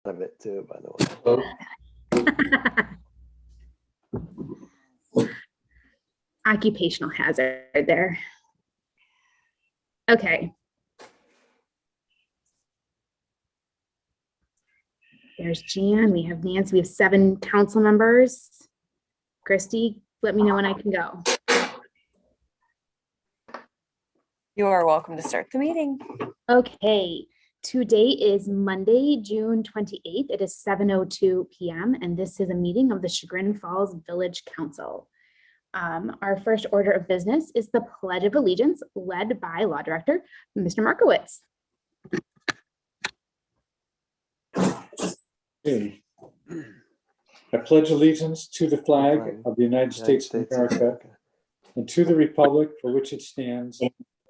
of it too, by the way. Occupational hazard there. Okay. There's Jan, we have Nancy, we have 7 council members. Christy, let me know when I can go. You are welcome to start the meeting. Okay, today is Monday, June 28th. It is 7:02 p.m. and this is a meeting of the Chagrin Falls Village Council. Our first order of business is the Pledge of Allegiance led by Law Director, Mr. Markowitz. Okay. I pledge allegiance to the flag of the United States of America and to the republic for which it stands,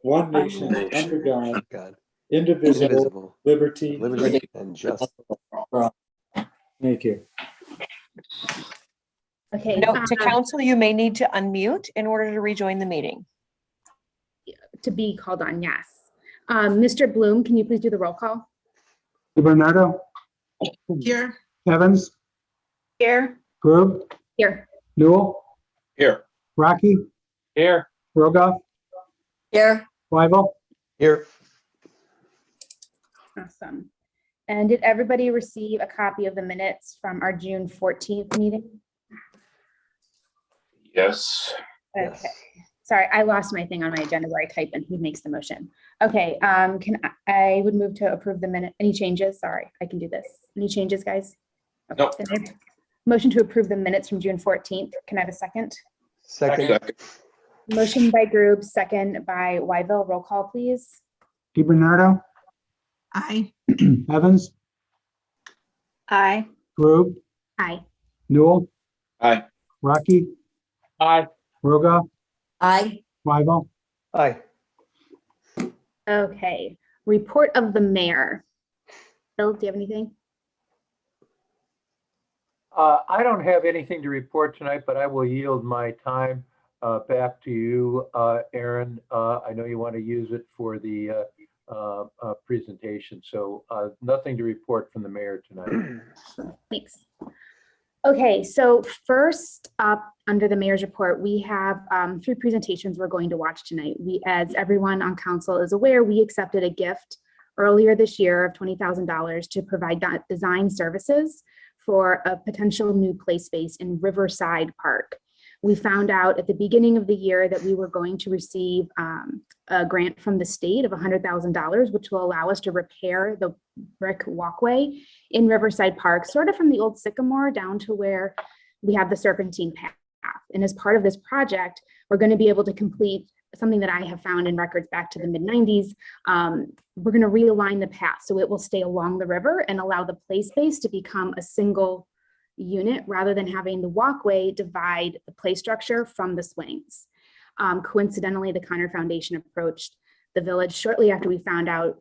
one nation under God, God, indivisible, indivisible, liberty. liberty and justice. Thank you. Okay, Note to council, you may need to unmute in order to rejoin the meeting. to be called on, yes. Mr. Bloom, can you please do the roll call? Bernardo, Here. Evans, Here. Grube, Here. Newell, Here. Rocky, Here. Rogoff, Here. Weigel, Here, Awesome. And did everybody receive a copy of the minutes from our June 14th meeting? Yes. Okay, yes. sorry, I lost my thing on my agenda where I type in who makes the motion. Okay, I would move to approve the minute. Any changes? Sorry, I can do this. Any changes, guys? Okay, Nope. then I- Motion to approve the minutes from June 14th. Can I have a second? Second, Motion by Grube, second by Wyville. Roll call, please. Bernardo, Aye. Evans, Aye. Grube, Aye. Newell, Aye. Rocky, Aye. Rogoff, Aye. Weigel, aye. Okay, report of the mayor. Bill, do you have anything? I don't have anything to report tonight, but I will yield my time back to you, Aaron. I know you want to use it for the presentation, so nothing to report from the mayor tonight. Thanks. Okay, so first up under the mayor's report, we have 3 presentations we're going to watch tonight. As everyone on council is aware, we accepted a gift earlier this year of $20,000 to provide design services for a potential new play space in Riverside Park. We found out at the beginning of the year that we were going to receive a grant from the state of $100,000, which will allow us to repair the brick walkway in Riverside Park, sort of from the old Sycamore down to where we have the Serpentine path. And as part of this project, we're going to be able to complete something that I have found in records back to the mid-90s. We're going to realign the path so it will stay along the river and allow the play space to become a single unit rather than having the walkway divide the play structure from the swings. Coincidentally, the Connor Foundation approached the village shortly after we found out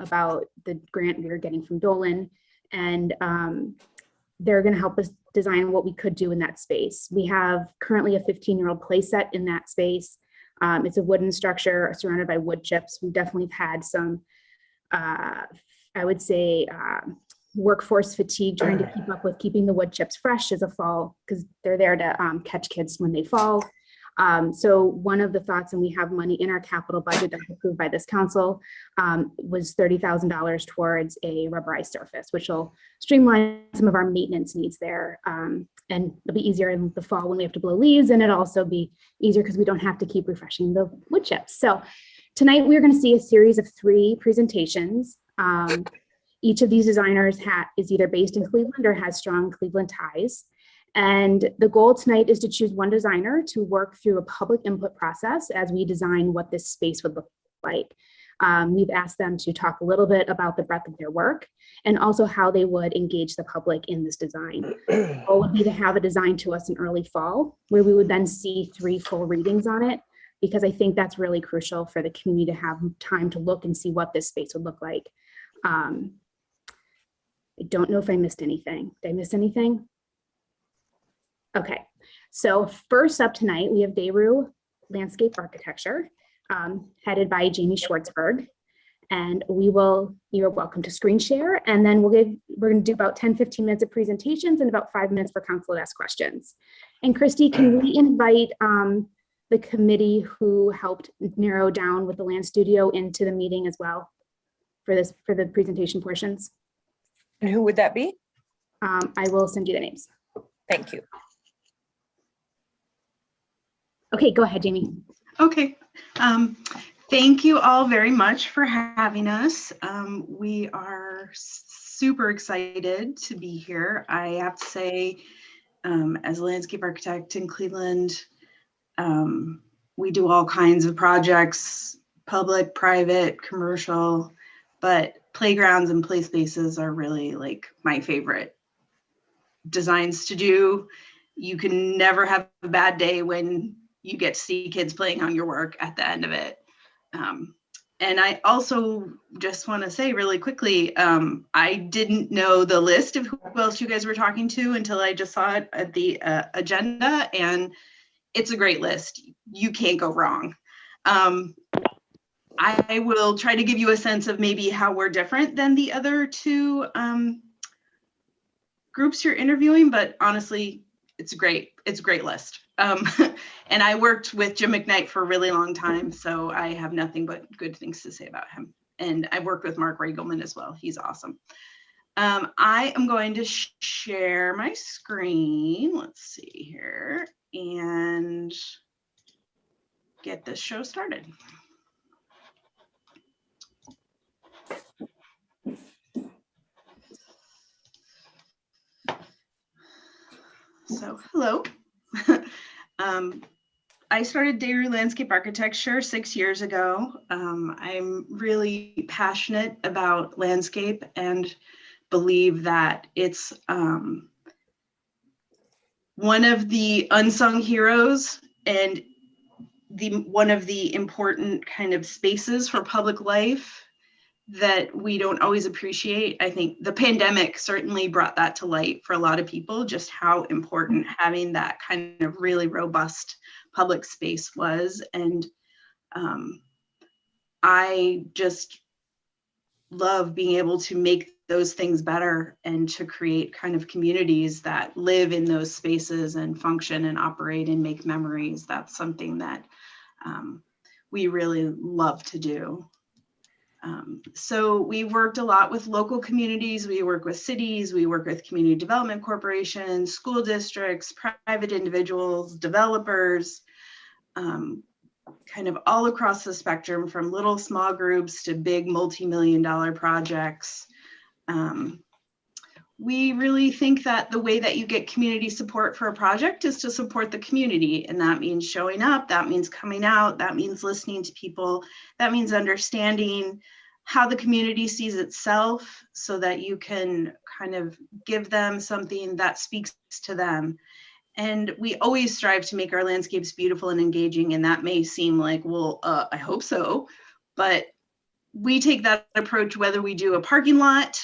about the grant we were getting from Dolan, and they're going to help us design what we could do in that space. We have currently a 15-year-old play set in that space. It's a wooden structure surrounded by wood chips. We definitely have had some, I would say, workforce fatigue trying to keep up with keeping the wood chips fresh as a fall, because they're there to catch kids when they fall. So one of the thoughts, and we have money in our capital budget that's approved by this council, was $30,000 towards a rubberized surface, which will streamline some of our maintenance needs there. And it'll be easier in the fall when we have to blow leaves, and it'll also be easier because we don't have to keep refreshing the wood chips. So tonight we're going to see a series of 3 presentations. Each of these designers is either based in Cleveland or has strong Cleveland ties. And the goal tonight is to choose one designer to work through a public input process as we design what this space would look like. We've asked them to talk a little bit about the breadth of their work and also how they would engage the public in this design. The goal would be to have a design to us in early fall, where we would then see 3 full readings on it, because I think that's really crucial for the community to have time to look and see what this space would look like. I don't know if I missed anything. Did I miss anything? Okay, so first up tonight, we have Daru Landscape Architecture, headed by Jamie Schwartzberg. And you're welcome to screen share. And then we're going to do about 10, 15 minutes of presentations and about 5 minutes for council to ask questions. And Christy, can we invite the committee who helped narrow down with the Land Studio into the meeting as well for the presentation portions? And who would that be? I will send you the names. Thank you. Okay, go ahead, Jamie. Okay. Thank you all very much for having us. We are super excited to be here. I have to say, as a landscape architect in Cleveland, we do all kinds of projects, public, private, commercial, but playgrounds and play spaces are really like my favorite designs to do. You can never have a bad day when you get to see kids playing on your work at the end of it. And I also just want to say really quickly, I didn't know the list of who else you guys were talking to until I just saw it at the agenda, and it's a great list. You can't go wrong. I will try to give you a sense of maybe how we're different than the other two groups you're interviewing, but honestly, it's great. It's a great list. And I worked with Jim McKnight for a really long time, so I have nothing but good things to say about him. And I've worked with Mark Regelman as well. He's awesome. I am going to share my screen. Let's see here and get this show started. So, hello. I started Daru Landscape Architecture 6 years ago. I'm really passionate about landscape and believe that it's one of the unsung heroes and one of the important kind of spaces for public life that we don't always appreciate. I think the pandemic certainly brought that to light for a lot of people, just how important having that kind of really robust public space was. And I just love being able to make those things better and to create kind of communities that live in those spaces and function and operate and make memories. That's something that we really love to do. So we worked a lot with local communities. We work with cities, we work with community development corporations, school districts, private individuals, developers, kind of all across the spectrum, from little small groups to big multi-million-dollar projects. We really think that the way that you get community support for a project is to support the community. And that means showing up, that means coming out, that means listening to people, that means understanding how the community sees itself so that you can kind of give them something that speaks to them. And we always strive to make our landscapes beautiful and engaging. And that may seem like, well, I hope so, but we take that approach whether we do a parking lot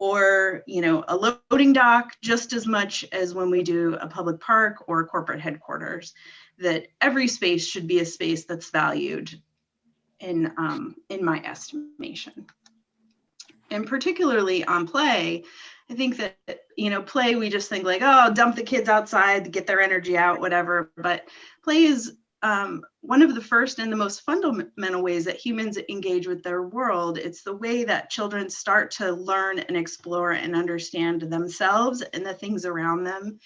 or, you know, a loading dock, just as much as when we do a public park or a corporate headquarters, that every space should be a space that's valued in my estimation. And particularly on play, I think that, you know, play, we just think like, oh, dump the kids outside to get their energy out, whatever. But play is one of the first and the most fundamental ways that humans engage with their world. It's the way that children start to learn and explore and understand themselves and the things around them.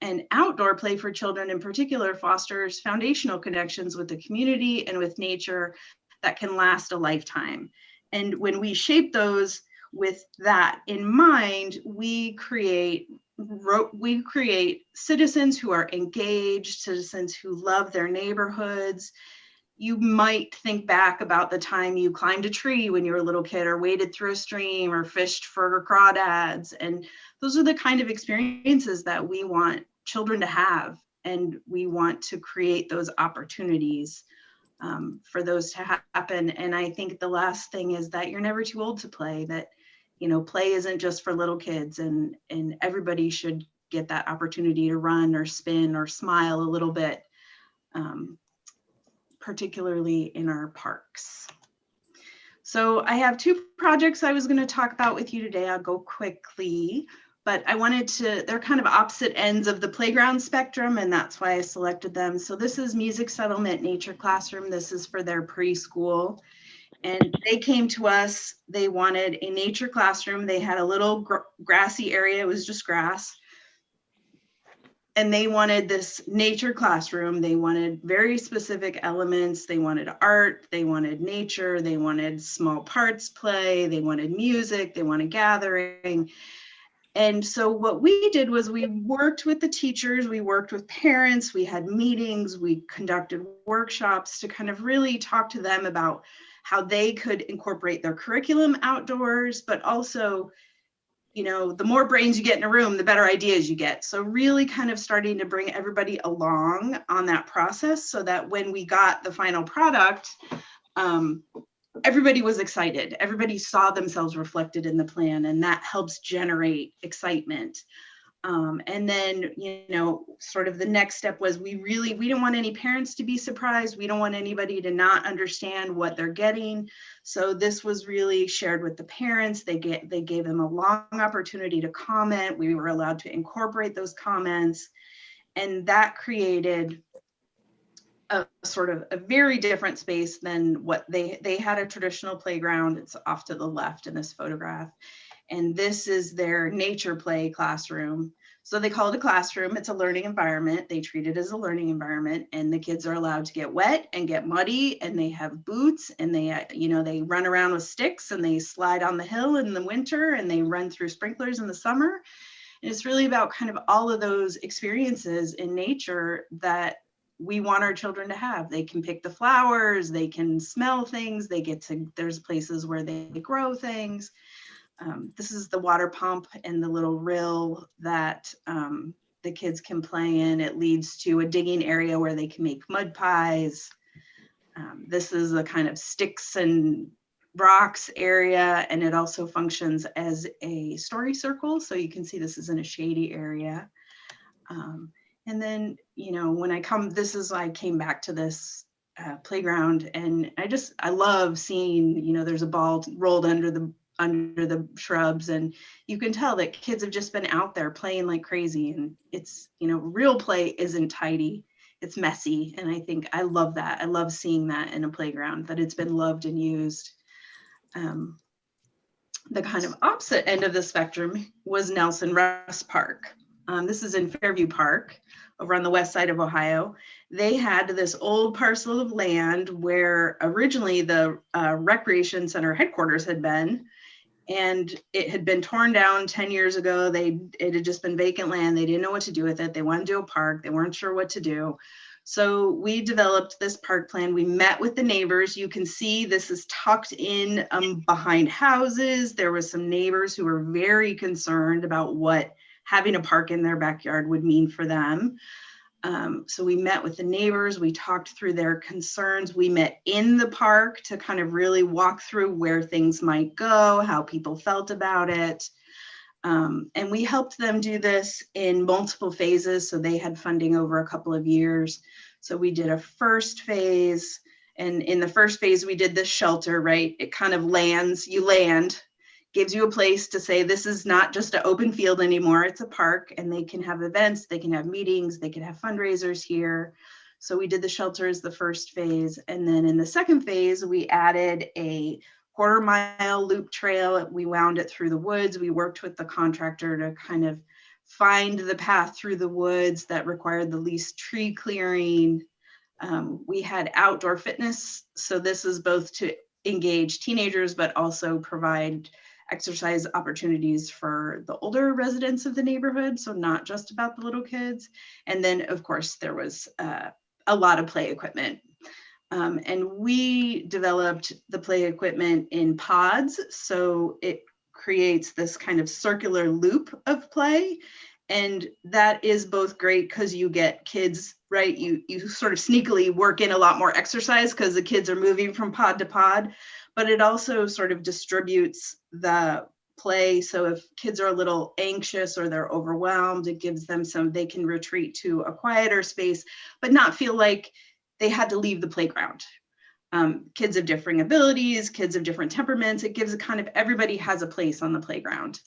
And outdoor play for children in particular fosters foundational connections with the community and with nature that can last a lifetime. And when we shape those with that in mind, we create citizens who are engaged, citizens who love their neighborhoods. You might think back about the time you climbed a tree when you were a little kid, or waded through a stream, or fished for crawdads. And those are the kind of experiences that we want children to have. And we want to create those opportunities for those to happen. And I think the last thing is that you're never too old to play, that, you know, play isn't just for little kids, and everybody should get that opportunity to run or spin or smile a little bit, particularly in our parks. So I have two projects I was going to talk about with you today. I'll go quickly, but I wanted to, they're kind of opposite ends of the playground spectrum, and that's why I selected them. So this is Music Settlement Nature Classroom. This is for their preschool. And they came to us, they wanted a nature classroom. They had a little grassy area, it was just grass. And they wanted this nature classroom. They wanted very specific elements. They wanted art, they wanted nature, they wanted small parts play, they wanted music, they wanted gathering. And so what we did was we worked with the teachers, we worked with parents, we had meetings, we conducted workshops to kind of really talk to them about how they could incorporate their curriculum outdoors, but also, you know, the more brains you get in a room, the better ideas you get. So really kind of starting to bring everybody along on that process so that when we got the final product, everybody was excited. Everybody saw themselves reflected in the plan, and that helps generate excitement. And then, you know, sort of the next step was we didn't want any parents to be surprised. We don't want anybody to not understand what they're getting. So this was really shared with the parents. They gave them a long opportunity to comment. We were allowed to incorporate those comments, and that created a sort of a very different space than what they had a traditional playground. It's off to the left in this photograph. And this is their nature play classroom. So they call it a classroom. It's a learning environment. They treat it as a learning environment, and the kids are allowed to get wet and get muddy, and they have boots, and they, you know, they run around with sticks, and they slide on the hill in the winter, and they run through sprinklers in the summer. And it's really about kind of all of those experiences in nature that we want our children to have. They can pick the flowers, they can smell things, there's places where they grow things. This is the water pump and the little rill that the kids can play in. It leads to a digging area where they can make mud pies. This is a kind of sticks and rocks area, and it also functions as a story circle. So you can see this is in a shady area. And then, you know, when I came back to this playground, and I love seeing, you know, there's a ball rolled under the shrubs, and you can tell that kids have just been out there playing like crazy. And it's, you know, real play isn't tidy, it's messy. And I think I love that. I love seeing that in a playground, that it's been loved and used. The kind of opposite end of the spectrum was Nelson Rust Park. This is in Fairview Park over on the west side of Ohio. They had this old parcel of land where originally the recreation center headquarters had been, and it had been torn down 10 years ago. It had just been vacant land. They didn't know what to do with it. They wanted to do a park. They weren't sure what to do. So we developed this park plan. We met with the neighbors. You can see this is tucked in behind houses. There was some neighbors who were very concerned about what having a park in their backyard would mean for them. So we met with the neighbors, we talked through their concerns. We met in the park to kind of really walk through where things might go, how people felt about it. And we helped them do this in multiple phases. So they had funding over a couple of years. So we did a first phase, and in the first phase, we did this shelter, right? It kind of you land, gives you a place to say, this is not just an open field anymore, it's a park, and they can have events, they can have meetings, they can have fundraisers here. So we did the shelter as the first phase. And then in the second phase, we added a 1/4-mile loop trail. We wound it through the woods. We worked with the contractor to kind of find the path through the woods that required the least tree clearing. We had outdoor fitness. So this is both to engage teenagers, but also provide exercise opportunities for the older residents of the neighborhood. So not just about the little kids. And then of course there was a lot of play equipment. And we developed the play equipment in pods. So it creates this kind of circular loop of play. And that is both great because you get kids, right? You sort of sneakily work in a lot more exercise because the kids are moving from pod to pod, but it also sort of distributes the play. So if kids are a little anxious or they're overwhelmed, it gives them they can retreat to a quieter space, but not feel like they had to leave the playground. kids of differing abilities, kids of different temperaments. It gives a kind of, everybody has a place on the playground.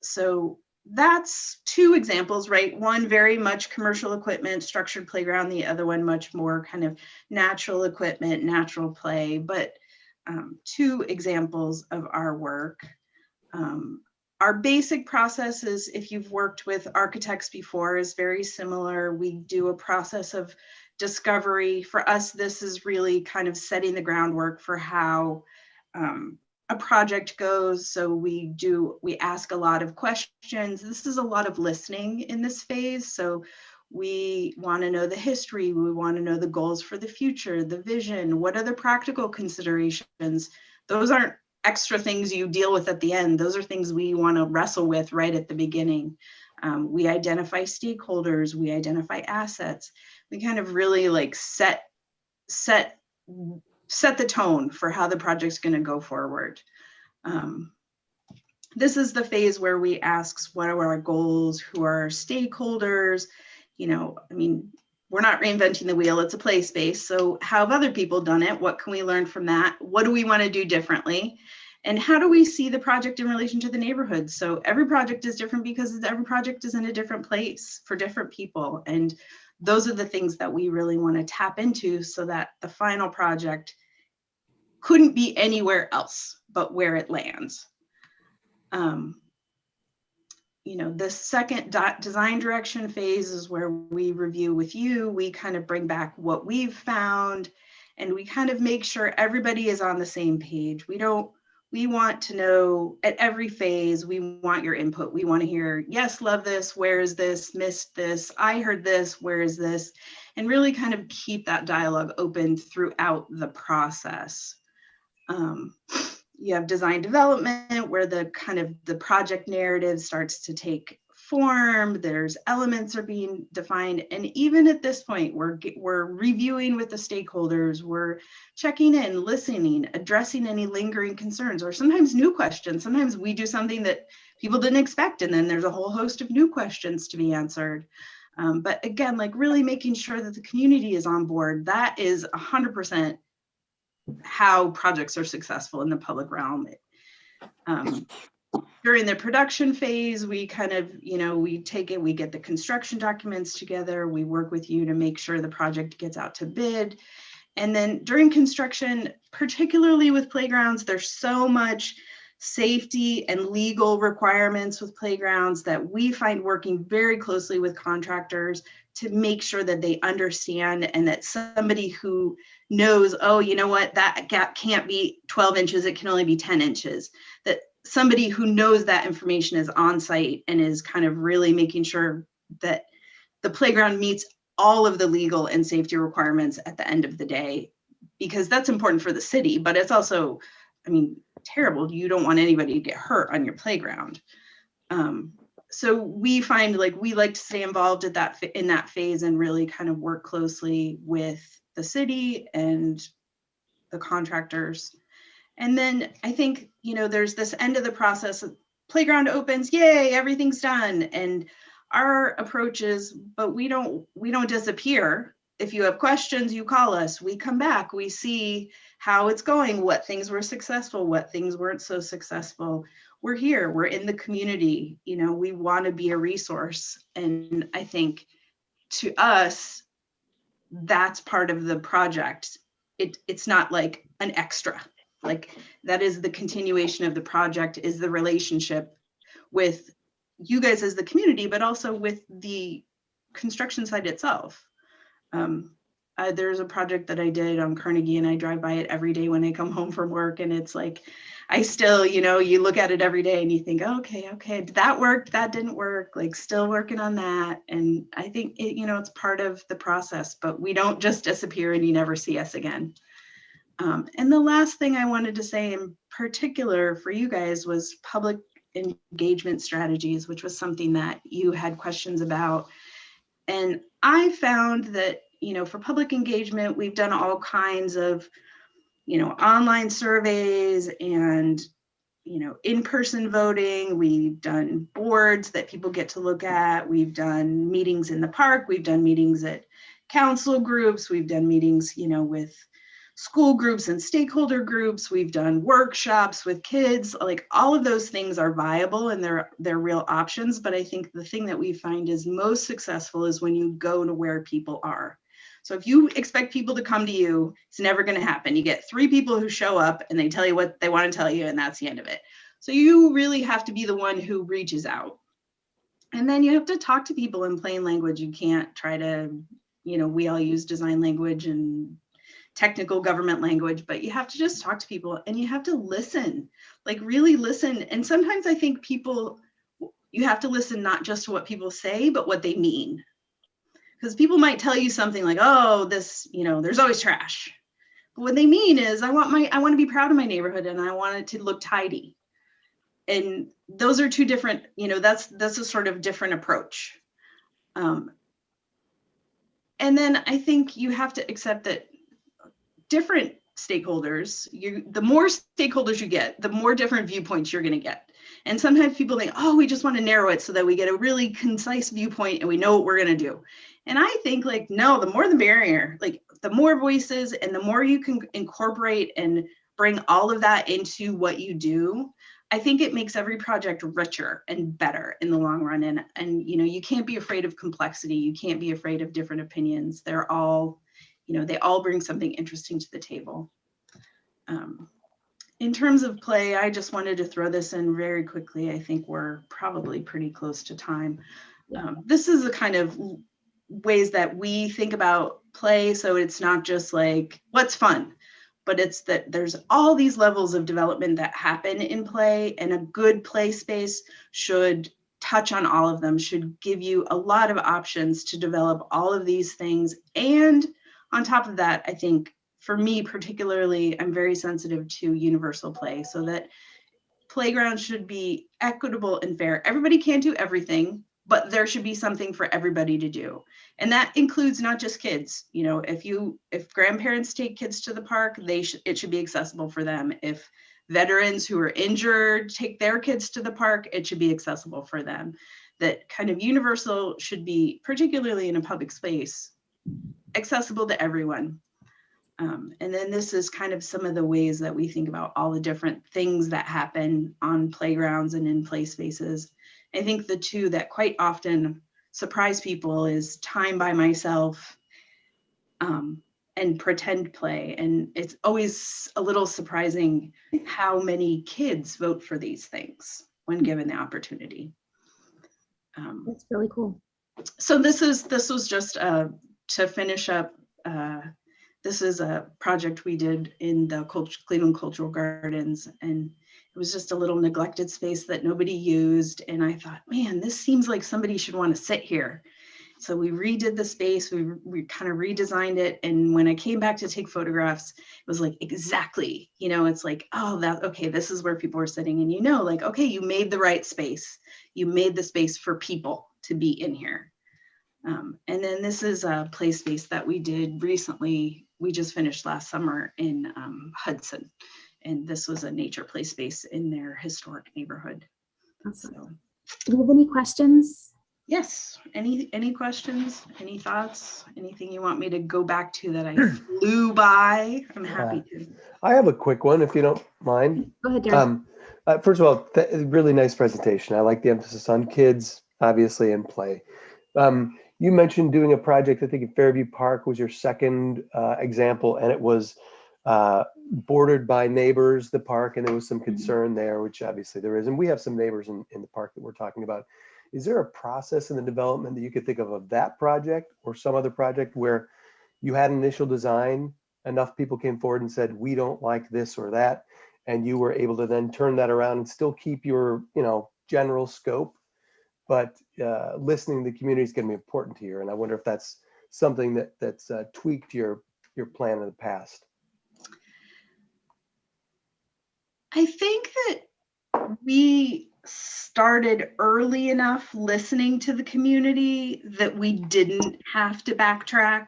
So that's two examples, right? One very much commercial equipment, structured playground, the other one much more kind of natural equipment, natural play, but two examples of our work. Our basic process is, if you've worked with architects before, is very similar. We do a process of discovery. For us, this is really kind of setting the groundwork for how a project goes. So we ask a lot of questions. This is a lot of listening in this phase. So we want to know the history. We want to know the goals for the future, the vision. What are the practical considerations? Those aren't extra things you deal with at the end. Those are things we want to wrestle with right at the beginning. We identify stakeholders, we identify assets. We kind of really like set the tone for how the project's going to go forward. This is the phase where we ask, what are our goals? Who are our stakeholders? You know, I mean, we're not reinventing the wheel, it's a play space. So how have other people done it? What can we learn from that? What do we want to do differently? And how do we see the project in relation to the neighborhood? So every project is different because every project is in a different place for different people. And those are the things that we really want to tap into so that the final project couldn't be anywhere else but where it lands. You know, the second design direction phase is where we review with you. We kind of bring back what we've found and we kind of make sure everybody is on the same page. We want to know at every phase, we want your input. We want to hear, yes, love this, where is this, missed this, I heard this, where is this? And really kind of keep that dialogue open throughout the process. You have design development where the kind of the project narrative starts to take form. There's elements are being defined. And even at this point, we're reviewing with the stakeholders, we're checking in, listening, addressing any lingering concerns, or sometimes new questions. Sometimes we do something that people didn't expect, and then there's a whole host of new questions to be answered. But again, like really making sure that the community is on board. That is 100% how projects are successful in the public realm. During the production phase, we kind of, you know, we get the construction documents together, we work with you to make sure the project gets out to bid. And then during construction, particularly with playgrounds, there's so much safety and legal requirements with playgrounds that we find working very closely with contractors to make sure that they understand and that somebody who knows, oh, you know what, that gap can't be 12 inches, it can only be 10 inches. That somebody who knows that information is on site and is kind of really making sure that the playground meets all of the legal and safety requirements at the end of the day, because that's important for the city, but it's also, I mean, terrible. You don't want anybody to get hurt on your playground. So we find like we like to stay involved in that phase and really kind of work closely with the city and the contractors. And then I think, you know, there's this end of the process, playground opens, yay, everything's done. And our approach is, but we don't disappear. If you have questions, you call us, we come back, we see how it's going, what things were successful, what things weren't so successful. We're here, we're in the community, you know, we want to be a resource. And I think to us, that's part of the project. It's not like an extra, like that is the continuation of the project, is the relationship with you guys as the community, but also with the construction site itself. There's a project that I did on Carnegie and I drive by it every day when I come home from work, and it's like, I still, you know, you look at it every day and you think, okay, that worked, that didn't work, like still working on that. And I think it, you know, it's part of the process, but we don't just disappear and you never see us again. And the last thing I wanted to say in particular for you guys was public engagement strategies, which was something that you had questions about. And I found that, you know, for public engagement, we've done all kinds of, you know, online surveys and, you know, in-person voting. We've done boards that people get to look at. We've done meetings in the park. We've done meetings at council groups. We've done meetings, you know, with school groups and stakeholder groups. We've done workshops with kids. Like all of those things are viable and they're real options. But I think the thing that we find is most successful is when you go to where people are. So if you expect people to come to you, it's never going to happen. You get 3 people who show up and they tell you what they want to tell you, and that's the end of it. So you really have to be the one who reaches out. And then you have to talk to people in plain language. You can't try to, we all use design language and technical government language, but you have to just talk to people and you have to listen, like really listen. And sometimes I think you have to listen not just to what people say, but what they mean. Because people might tell you something like, oh, this, there's always trash. But what they mean is I want to be proud of my neighborhood and I want it to look tidy. And those are 2 different, that's a sort of different approach. And then I think you have to accept that different stakeholders, the more stakeholders you get, the more different viewpoints you're going to get. And sometimes people think, oh, we just want to narrow it so that we get a really concise viewpoint and we know what we're going to do. And I think like, no, the more the merrier, like the more voices and the more you can incorporate and bring all of that into what you do, I think it makes every project richer and better in the long run. And you can't be afraid of complexity. You can't be afraid of different opinions. They're all, they all bring something interesting to the table. In terms of play, I just wanted to throw this in very quickly. I think we're probably pretty close to time. This is the kind of ways that we think about play. So it's not just like, what's fun? But it's that there's all these levels of development that happen in play, and a good play space should touch on all of them, should give you a lot of options to develop all of these things. And on top of that, I think for me particularly, I'm very sensitive to universal play, so that playgrounds should be equitable and fair. Everybody can't do everything, but there should be something for everybody to do. And that includes not just kids. If grandparents take kids to the park, it should be accessible for them. If veterans who are injured take their kids to the park, it should be accessible for them. That kind of universal should be, particularly in a public space, accessible to everyone. And then this is kind of some of the ways that we think about all the different things that happen on playgrounds and in play spaces. I think the 2 that quite often surprise people is time by myself and pretend play. And it's always a little surprising how many kids vote for these things when given the opportunity. That's really cool. So this was just to finish up. This is a project we did in the Cleveland Cultural Gardens, and it was just a little neglected space that nobody used. And I thought, man, this seems like somebody should want to sit here. So we redid the space, we kind of redesigned it. And when I came back to take photographs, it was like, exactly, it's like, oh, okay, this is where people are sitting. And like, okay, you made the right space. You made the space for people to be in here. And then this is a play space that we did recently. We just finished last summer in Hudson. And this was a nature play space in their historic neighborhood. Awesome. So, Do you have any questions? yes. Any questions? Any thoughts? Anything you want me to go back to that I flew by? I'm happy to. I have a quick one, if you don't mind. Go ahead, Darren. First of all, really nice presentation. I like the emphasis on kids, obviously, and play. You mentioned doing a project, I think at Fairview Park was your second example, and it was bordered by neighbors, the park, and there was some concern there, which obviously there is. And we have some neighbors in the park that we're talking about. Is there a process in the development that you could think of that project or some other project where you had an initial design, enough people came forward and said, we don't like this or that, and you were able to then turn that around and still keep your, general scope, but listening to the community is going to be important here. And I wonder if that's something that's tweaked your plan in the past. I think that we started early enough listening to the community that we didn't have to backtrack.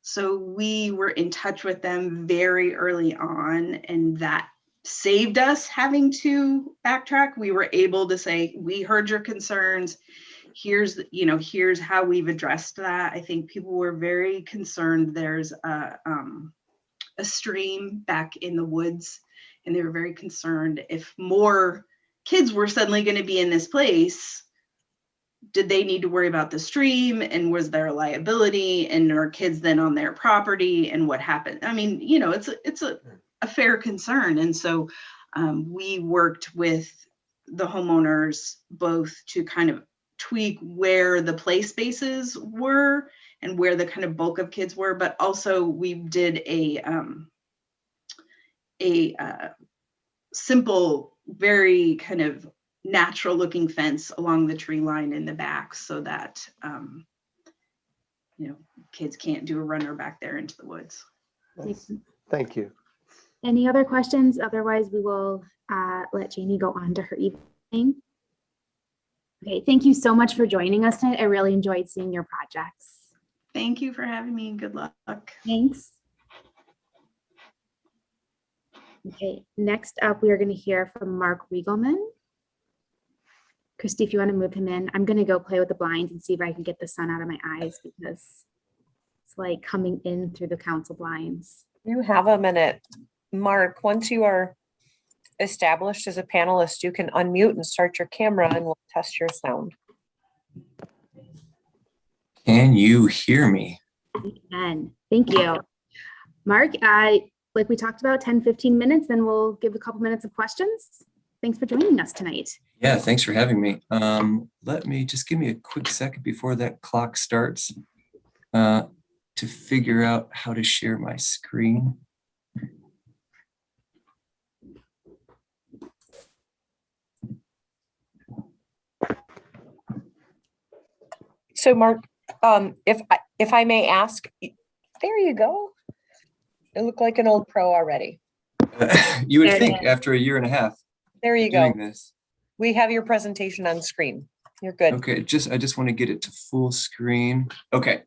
So we were in touch with them very early on, and that saved us having to backtrack. We were able to say, we heard your concerns. Here's how we've addressed that. I think people were very concerned. There's a a stream back in the woods. And they were very concerned if more kids were suddenly going to be in this place, did they need to worry about the stream, and was there a liability, and are kids then on their property, and what happened? I mean, you know, it's a fair concern. And so we worked with the homeowners both to kind of tweak where the play spaces were and where the kind of bulk of kids were, but also we did a simple, very kind of natural looking fence along the tree line in the back so that, you know, kids can't do a runner back there into the woods. Nice. Thank you. Any other questions? Otherwise, we will let Jamie go on to her evening. Okay, thank you so much for joining us tonight. I really enjoyed seeing your projects. Thank you for having me. Good luck. Thanks. Okay, next up, we are going to hear from Mark Riegelman. Christy, if you want to move him in, I'm going to go play with the blinds and see if I can get the sun out of my eyes because it's like coming in through the council blinds. You have a minute. Mark, once you are established as a panelist, you can unmute and start your camera and we'll test your sound. Can you hear me? We can. Thank you. Mark, like we talked about, 10, 15 minutes, then we'll give a couple minutes of questions. Thanks for joining us tonight. Yeah, thanks for having me. Let me just give me a quick second before that clock starts to figure out how to share my screen. So Mark, if I may ask, there you go. You look like an old pro already. You would think after a year and a half There you go. doing this. We have your presentation on screen. You're good. Okay, I just want to get it to full screen. Okay.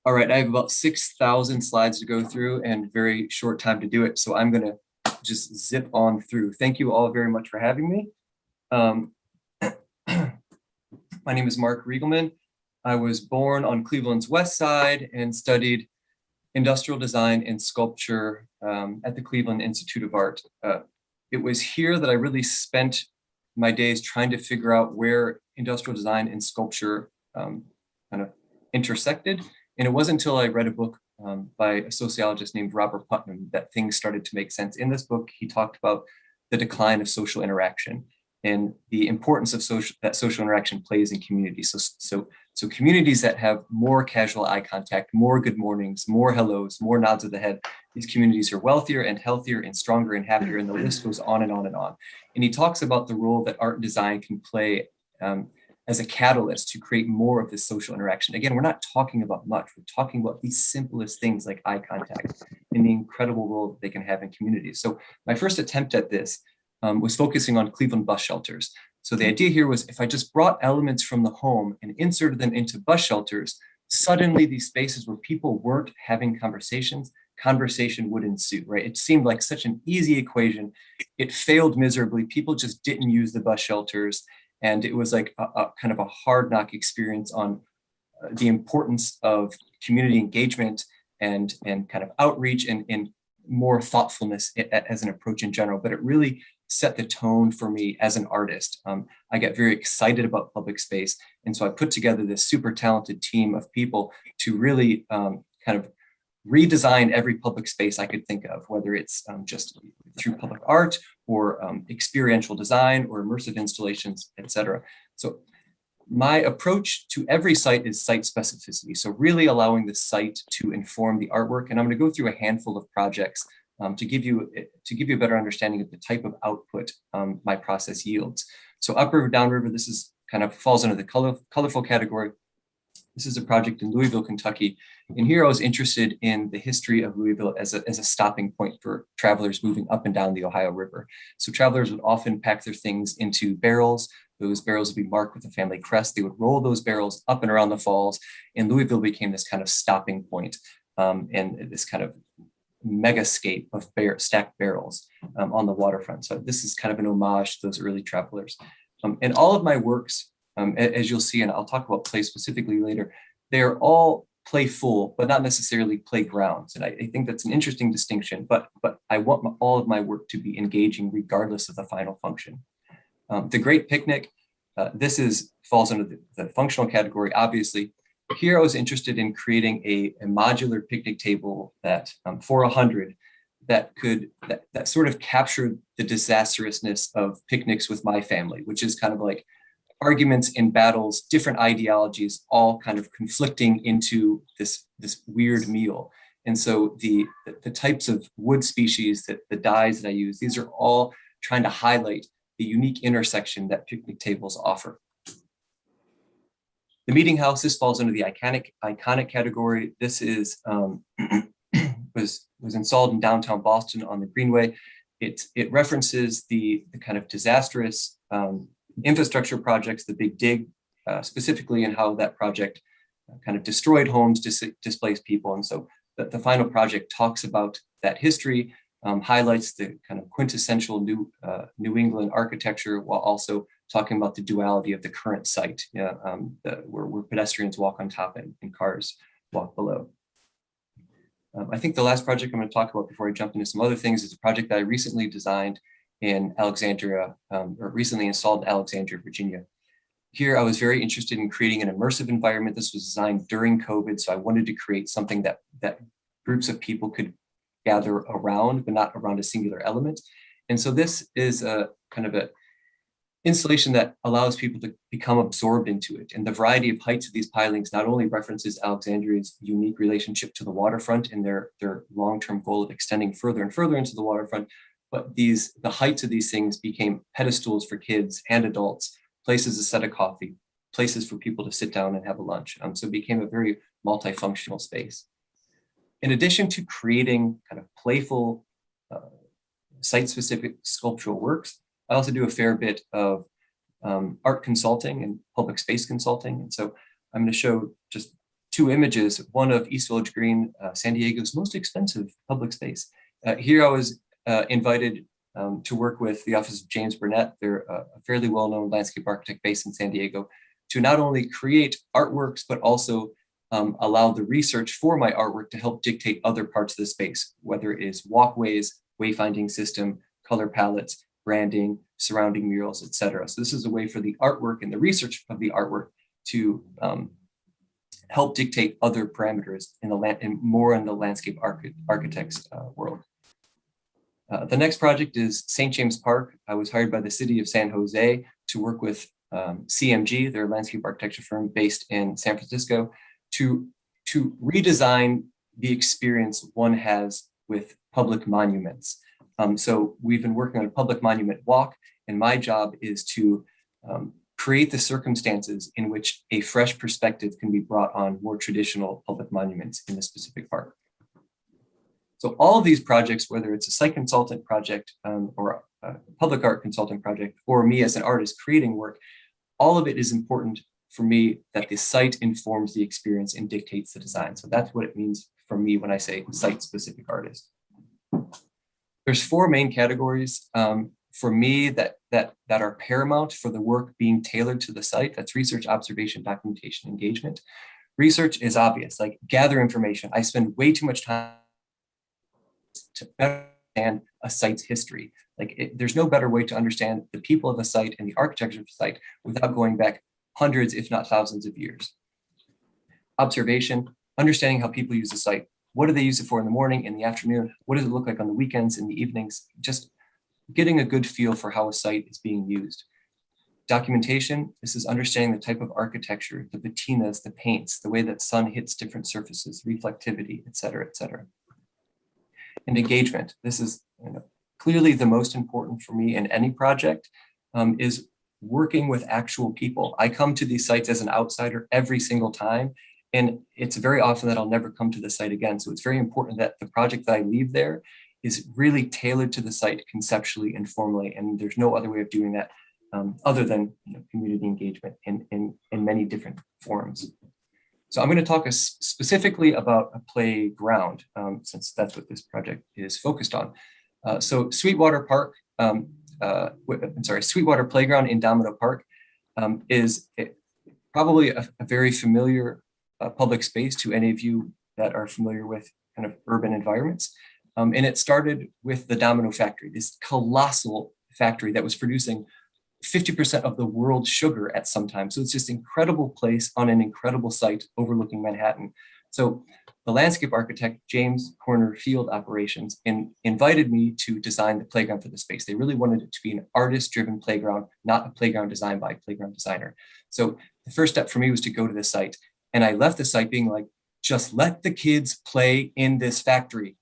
All right, I have about 6,000 slides to go through and very short time to do it. So I'm gonna just zip on through. Thank you all very much for having me. My name is Mark Riegelman. I was born on Cleveland's west side and studied industrial design and sculpture at the Cleveland Institute of Art. It was here that I really spent my days trying to figure out where industrial design and sculpture kind of intersected. And it wasn't until I read a book by a sociologist named Robert Putnam that things started to make sense. In this book, he talked about the decline of social interaction and the importance of social interaction plays in communities. So communities that have more casual eye contact, more good mornings, more hellos, more nods of the head, these communities are wealthier and healthier and stronger and happier, and the list goes on and on and on. And he talks about the role that art and design can play as a catalyst to create more of this social interaction. Again, we're not talking about much, we're talking about these simplest things like eye contact and the incredible role that they can have in communities. So my first attempt at this was focusing on Cleveland bus shelters. So the idea here was if I just brought elements from the home and inserted them into bus shelters, suddenly these spaces where people weren't having conversation would ensue, right? It seemed like such an easy equation. It failed miserably. People just didn't use the bus shelters. And it was like a kind of a hard knock experience on the importance of community engagement and kind of outreach and more thoughtfulness as an approach in general. But it really set the tone for me as an artist. I got very excited about public space. And so I put together this super talented team of people to really kind of redesign every public space I could think of, whether it's just through public art or experiential design or immersive installations, et cetera. So my approach to every site is site specificity. So really allowing the site to inform the artwork. And I'm going to go through a handful of projects to give you a better understanding of the type of output my process yields. So upriver, downriver, this is kind of falls under the colorful category. This is a project in Louisville, Kentucky. And here I was interested in the history of Louisville as a stopping point for travelers moving up and down the Ohio River. So travelers would often pack their things into barrels. Those barrels would be marked with a family crest. They would roll those barrels up and around the falls. And Louisville became this kind of stopping point and this kind of megascape of stacked barrels on the waterfront. So this is kind of an homage to those early travelers. And all of my works, as you'll see, and I'll talk about play specifically later, they're all playful, but not necessarily playgrounds. And I think that's an interesting distinction, but I want all of my work to be engaging regardless of the final function. The Great Picnic, falls under the functional category, obviously. Here I was interested in creating a modular picnic table that for 100 that sort of captured the disastrousness of picnics with my family, which is kind of like arguments and battles, different ideologies, all kind of conflicting into this weird meal. And so the types of wood species, the dyes that I use, these are all trying to highlight the unique intersection that picnic tables offer. The Meeting House, this falls under the iconic category. This is was installed in downtown Boston on the Greenway. It references the kind of disastrous infrastructure projects, the Big Dig, specifically, and how that project kind of destroyed homes, displaced people. And so the final project talks about that history, highlights the kind of quintessential New England architecture, while also talking about the duality of the current site, where pedestrians walk on top and cars walk below. I think the last project I'm going to talk about before I jump into some other things is a project that I recently designed in Alexandria, or recently installed in Alexandria, Virginia. Here, I was very interested in creating an immersive environment. This was designed during COVID, so I wanted to create something that groups of people could gather around, but not around a singular element. And so this is a kind of a installation that allows people to become absorbed into it. And the variety of heights of these pilings not only references Alexandria's unique relationship to the waterfront and their long-term goal of extending further and further into the waterfront, but the heights of these things became pedestals for kids and adults, places to set a coffee, places for people to sit down and have a lunch. So it became a very multifunctional space. In addition to creating kind of playful site-specific sculptural works, I also do a fair bit of art consulting and public space consulting. And so I'm going to show just two images, one of East Village Green, San Diego's most expensive public space. Here I was invited to work with the Office of James Burnett. They're a fairly well-known landscape architect based in San Diego, to not only create artworks, but also allow the research for my artwork to help dictate other parts of the space, whether it is walkways, wayfinding system, color palettes, branding, surrounding murals, etc. So this is a way for the artwork and the research of the artwork to help dictate other parameters more in the landscape architect's world. The next project is St. James Park. I was hired by the city of San Jose to work with CMG, their landscape architecture firm based in San Francisco, to redesign the experience one has with public monuments. So we've been working on a public monument walk, and my job is to create the circumstances in which a fresh perspective can be brought on more traditional public monuments in a specific park. So all of these projects, whether it's a site consultant project or a public art consulting project, or me as an artist creating work, all of it is important for me that the site informs the experience and dictates the design. So that's what it means for me when I say site-specific artist. There's four main categories for me that are paramount for the work being tailored to the site. That's research, observation, documentation, engagement. Research is obvious, like gather information. I spend way too much time to understand a site's history. There's no better way to understand the people of a site and the architecture of a site without going back hundreds, if not thousands of years. Observation, understanding how people use the site. What do they use it for in the morning, in the afternoon? What does it look like on the weekends, in the evenings? Just getting a good feel for how a site is being used. Documentation, this is understanding the type of architecture, the patinas, the paints, the way that sun hits different surfaces, reflectivity, et cetera, et cetera. And engagement, this is clearly the most important for me in any project, is working with actual people. I come to these sites as an outsider every single time, and it's very often that I'll never come to the site again. So it's very important that the project that I leave there is really tailored to the site conceptually and formally, and there's no other way of doing that other than community engagement in many different forms. So I'm going to talk specifically about a playground, since that's what this project is focused on. So Sweetwater Park, Sweetwater Playground in Domino Park is probably a very familiar public space to any of you that are familiar with kind of urban environments. And it started with the Domino factory, this colossal factory that was producing 50% of the world's sugar at some time. So it's just an incredible place on an incredible site overlooking Manhattan. So the landscape architect, James Corner Field Operations, invited me to design the playground for the space. They really wanted it to be an artist-driven playground, not a playground designed by a playground designer. So the first step for me was to go to the site. And I left the site being like, just let the kids play in this factory.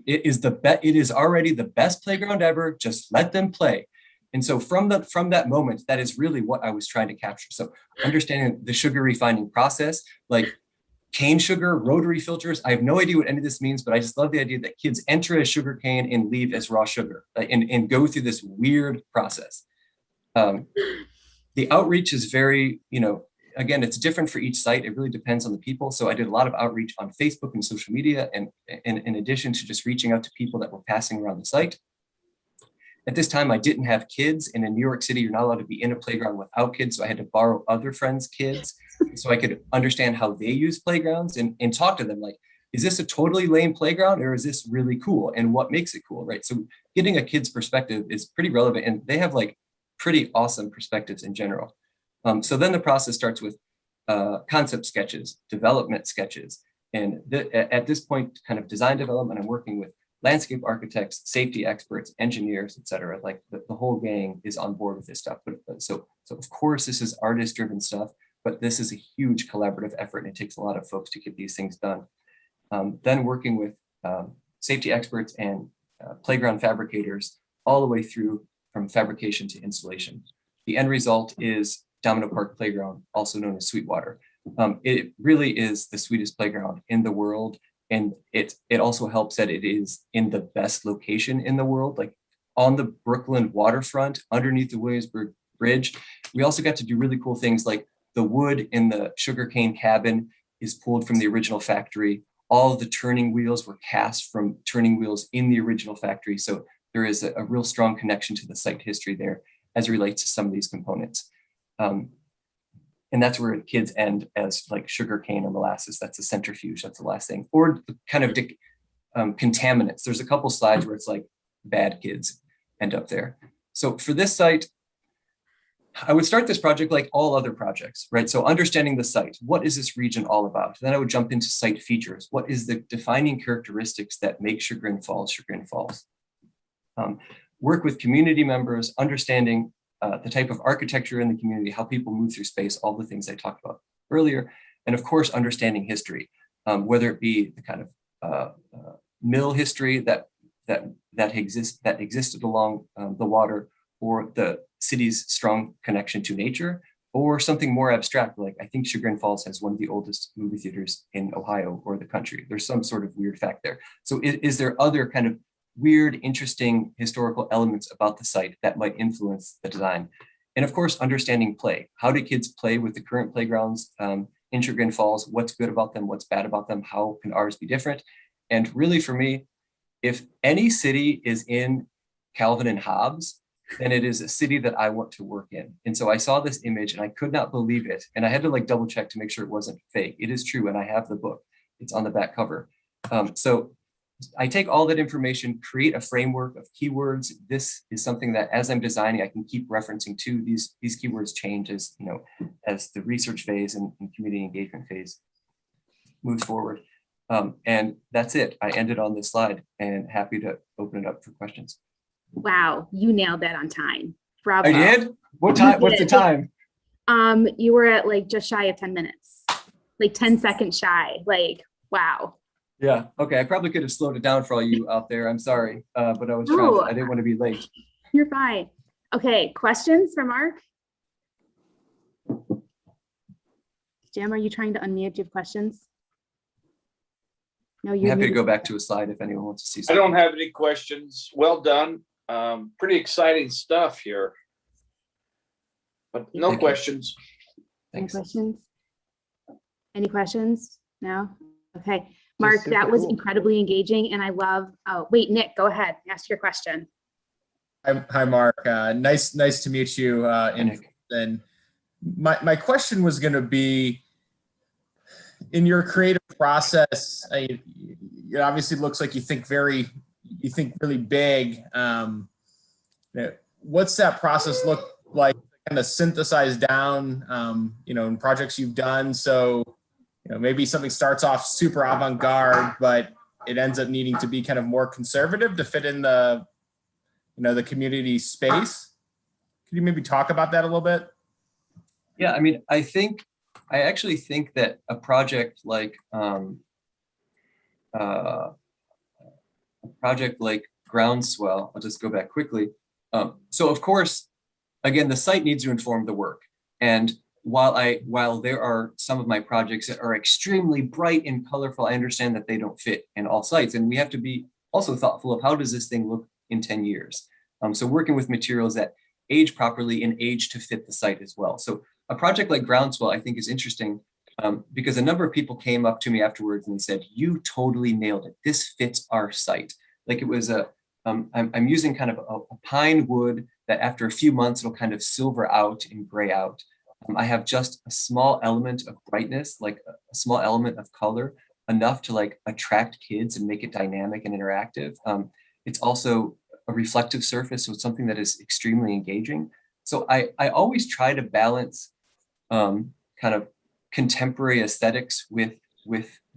It is already the best playground ever. Just let them play. And so from that moment, that is really what I was trying to capture. So understanding the sugar refining process, like cane sugar, rotary filters. I have no idea what any of this means, but I just love the idea that kids enter as sugar cane and leave as raw sugar, and go through this weird process. The outreach is very, again, it's different for each site. It really depends on the people. So I did a lot of outreach on Facebook and social media, and in addition to just reaching out to people that were passing around the site. At this time, I didn't have kids, and in New York City, you're not allowed to be in a playground without kids. So I had to borrow other friends' kids so I could understand how they use playgrounds and talk to them like, is this a totally lame playground or is this really cool? And what makes it cool, right? So getting a kid's perspective is pretty relevant, and they have like pretty awesome perspectives in general. So then the process starts with concept sketches, development sketches. And at this point, kind of design development, I'm working with landscape architects, safety experts, engineers, et cetera. Like the whole gang is on board with this stuff. But so of course, this is artist-driven stuff, but this is a huge collaborative effort, and it takes a lot of folks to get these things done. Then working with safety experts and playground fabricators all the way through from fabrication to installation. The end result is Domino Park Playground, also known as Sweetwater. It really is the sweetest playground in the world. And it also helps that it is in the best location in the world, like on the Brooklyn waterfront, underneath the Williamsburg Bridge. We also got to do really cool things like the wood in the sugarcane cabin is pulled from the original factory. All of the turning wheels were cast from turning wheels in the original factory. So there is a real strong connection to the site history there as it relates to some of these components. And that's where kids end as like sugar cane or molasses. That's a centrifuge. That's the last thing. Or kind of contaminants. There's a couple slides where it's like bad kids end up there. So for this site, I would start this project like all other projects, right? So understanding the site. What is this region all about? Then I would jump into site features. What is the defining characteristics that make Chagrin Falls Chagrin Falls? Work with community members, understanding the type of architecture in the community, how people move through space, all the things I talked about earlier. And of course, understanding history, whether it be the kind of mill history that existed along the water, or the city's strong connection to nature, or something more abstract, like I think Chagrin Falls has one of the oldest movie theaters in Ohio or the country. There's some sort of weird fact there. So is there other kind of weird, interesting historical elements about the site that might influence the design? And of course, understanding play. How do kids play with the current playgrounds in Chagrin Falls? What's good about them? What's bad about them? How can ours be different? And really for me, if any city is in Calvin and Hobbes, then it is a city that I want to work in. And so I saw this image and I could not believe it. And I had to like double check to make sure it wasn't fake. It is true. And I have the book. It's on the back cover. So I take all that information, create a framework of keywords. This is something that as I'm designing, I can keep referencing to. These keywords change as, as the research phase and community engagement phase moves forward. And that's it. I ended on this slide and happy to open it up for questions. Wow, you nailed that on time. Bravo. I did? What time? What's the time? You were at like just shy of 10 minutes, like 10 seconds shy. Like, wow. Yeah. Okay. I probably could have slowed it down for all you out there. I'm sorry, but I was I didn't want to be late. You're fine. Okay. Questions for Mark? Jim, are you trying to unmute? Do you have questions? No, I'm you're happy to muted. go back to a slide if anyone wants to see I something. don't have any questions. Well done. Pretty exciting stuff here. But no Thank you. questions. Any Thanks. questions? Any questions? No? Okay. Mark, super that was cool. incredibly engaging. And I love, oh, wait, Nick, go ahead. Ask your question. Hi, Mark. Nice to meet you in Nick. person. My question was going to be, in your creative process, it obviously looks like you think really big. What's that process look like, kind of synthesize down, in projects you've done? So, maybe something starts off super avant-garde, but it ends up needing to be kind of more conservative to fit in the community space. Could you maybe talk about that a little bit? Yeah, I mean, I actually think that a project like Groundswell, I'll just go back quickly. So of course, again, the site needs to inform the work. And while there are some of my projects that are extremely bright and colorful, I understand that they don't fit in all sites. And we have to be also thoughtful of how does this thing look in 10 years? So working with materials that age properly and age to fit the site as well. So a project like Groundswell, I think, is interesting because a number of people came up to me afterwards and said, "You totally nailed it. This fits our site." Like it was I'm using kind of a pine wood that after a few months, it'll kind of silver out and gray out. I have just a small element of brightness, like a small element of color, enough to like attract kids and make it dynamic and interactive. It's also a reflective surface, so it's something that is extremely engaging. So I always try to balance kind of contemporary aesthetics with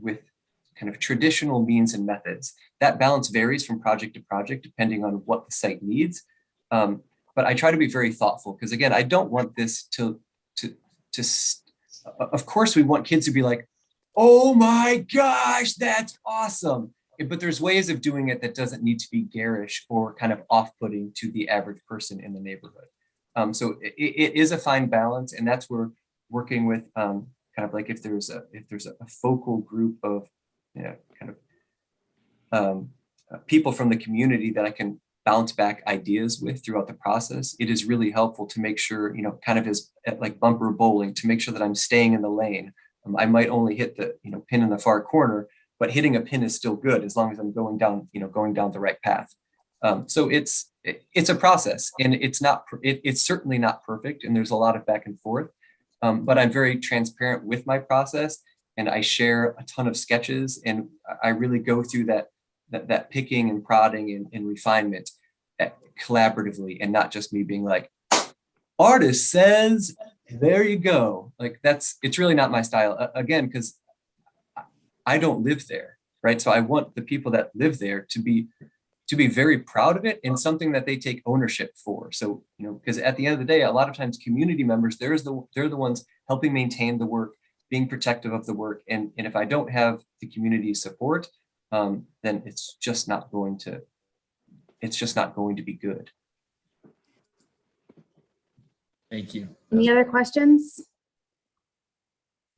kind of traditional means and methods. That balance varies from project to project depending on what the site needs. But I try to be very thoughtful because again, I don't want this to of course we want kids to be like, "Oh my gosh, that's awesome." But there's ways of doing it that doesn't need to be garish or kind of off-putting to the average person in the neighborhood. So it is a fine balance, and that's where working with kind of like if there's a focal group of people from the community that I can bounce back ideas with throughout the process, it is really helpful to make sure, kind of as like bumper bowling, to make sure that I'm staying in the lane. I might only hit the pin in the far corner, but hitting a pin is still good as long as I'm going down the right path. So it's a process, and it's certainly not perfect, and there's a lot of back and forth. But I'm very transparent with my process, and I share a ton of sketches, and I really go through that picking and prodding and refinement collaboratively, and not just me being like, "Artist says, there you go." Like it's really not my style. Again, because I don't live there, right? So I want the people that live there to be very proud of it and something that they take ownership for. So, because at the end of the day, a lot of times community members, they're the ones helping maintain the work, being protective of the work. And if I don't have the community support, then it's just not going to be good. Thank you. Any other questions?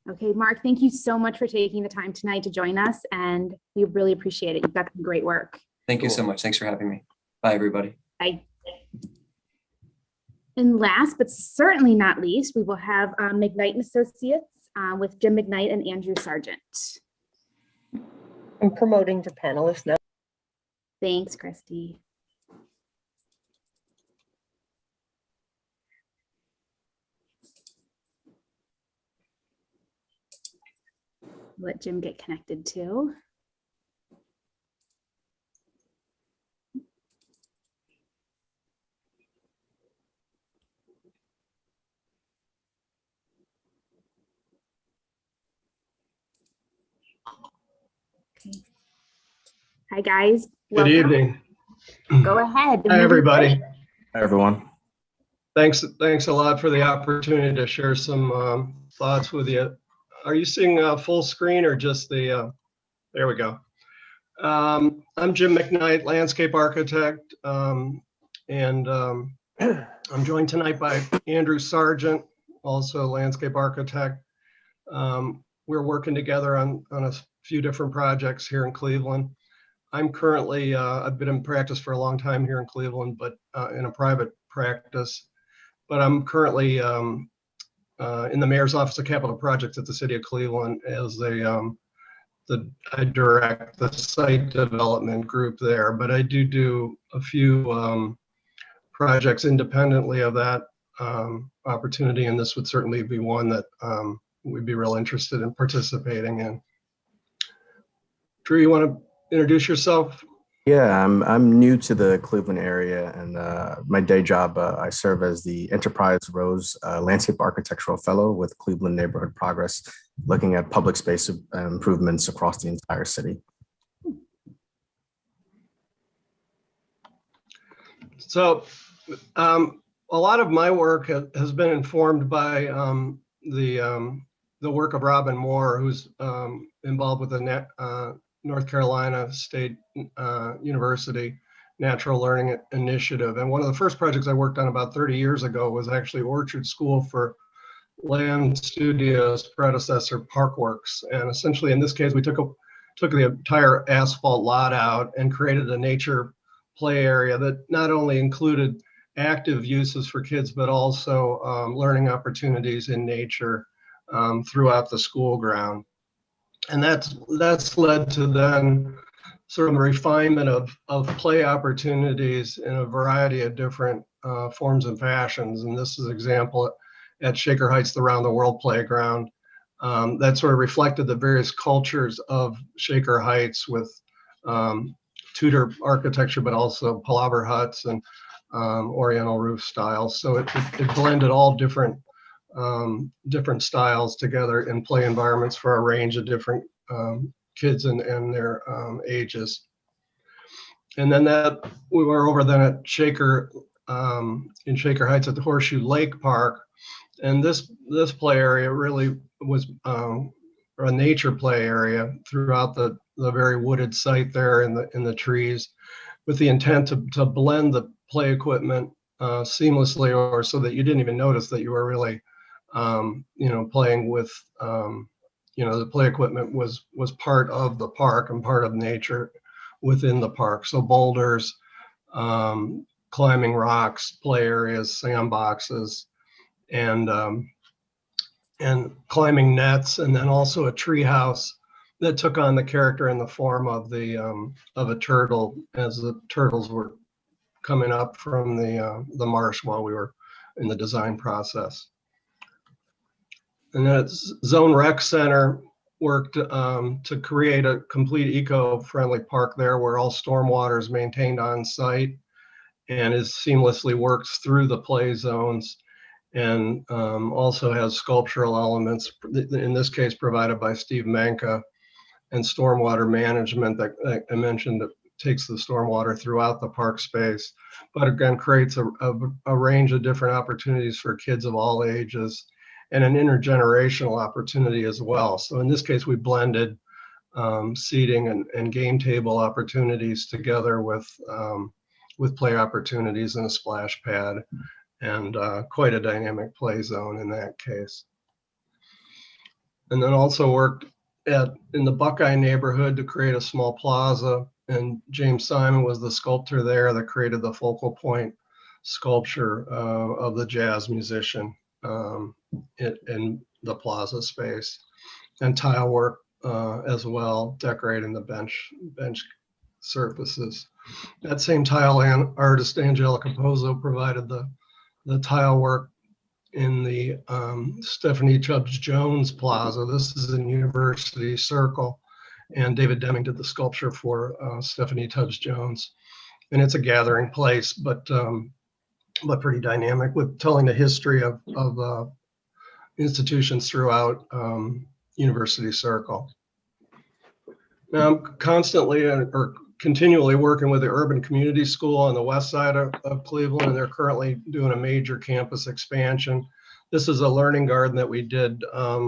Okay, Mark, thank you so much for taking the time tonight to join us, and we really appreciate it. You've got some great work. Thank you so much. Thanks for having me. Bye, everybody. Bye. And last but certainly not least, we will have McKnight and Associates with Jim McKnight and Andrew Sargent. I'm promoting to panelists now. Thanks, Christy. Let Jim get connected too. Okay. Hi, guys. Good evening. Go ahead. Hi, everybody. Hi, everyone. Thanks a lot for the opportunity to share some thoughts with you. Are you seeing full screen or just the, there we go. I'm Jim McKnight, landscape architect, and I'm joined tonight by Andrew Sargent, also landscape architect. We're working together on a few different projects here in Cleveland. I'm currently, I've been in practice for a long time here in Cleveland, but in a private practice, but I'm currently in the Mayor's Office of Capital Projects at the City of Cleveland as I direct the site development group there, but I do a few projects independently of that opportunity, and this would certainly be one that we'd be real interested in participating in. Drew, you want to introduce yourself? Yeah, I'm new to the Cleveland area, and my day job, I serve as the Enterprise Rose Landscape Architectural Fellow with Cleveland Neighborhood Progress, looking at public space improvements across the entire city. So a lot of my work has been informed by the work of Robin Moore, who's involved with the North Carolina State University Natural Learning Initiative. And one of the first projects I worked on about 30 years ago was actually Orchard School for Land Studio's predecessor, Parkworks. And essentially, in this case, we took the entire asphalt lot out and created a nature play area that not only included active uses for kids, but also learning opportunities in nature throughout the school ground. And that's led to then sort of a refinement of play opportunities in a variety of different forms and fashions. And this is an example at Shaker Heights, the Round the World Playground, that sort of reflected the various cultures of Shaker Heights with Tudor architecture, but also palaver huts and Oriental roof styles. So it blended all different styles together in play environments for a range of different kids and their ages. And then we were over then at Shaker, in Shaker Heights at the Horseshoe Lake Park. And this play area really was a nature play area throughout the very wooded site there in the trees, with the intent to blend the play equipment seamlessly, or so that you didn't even notice that you were really playing with, the play equipment was part of the park and part of nature within the park. So boulders, climbing rocks, play areas, sandboxes, and climbing nets, and then also a tree house that took on the character in the form of a turtle, as the turtles were coming up from the marsh while we were in the design process. And then at Zone Rec Center, worked to create a complete eco-friendly park there, where all stormwater is maintained on site and is seamlessly worked through the play zones, and also has sculptural elements, in this case provided by Steve Manka, and stormwater management that I mentioned that takes the stormwater throughout the park space, but again creates a range of different opportunities for kids of all ages, and an intergenerational opportunity as well. So in this case, we blended seating and game table opportunities together with play opportunities and a splash pad, and quite a dynamic play zone in that case. And then also worked in the Buckeye neighborhood to create a small plaza, and James Simon was the sculptor there that created the focal point sculpture of the jazz musician in the plaza space, and tile work as well, decorating the bench surfaces. That same tile artist, Angelica Pozzo, provided the tile work in the Stephanie Tubbs Jones Plaza. This is in University Circle, and David Deming did the sculpture for Stephanie Tubbs Jones. And it's a gathering place, but pretty dynamic, with telling the history of institutions throughout University Circle. Now I'm constantly or continually working with the Urban Community School on the west side of Cleveland, and they're currently doing a major campus expansion. This is a learning garden that we did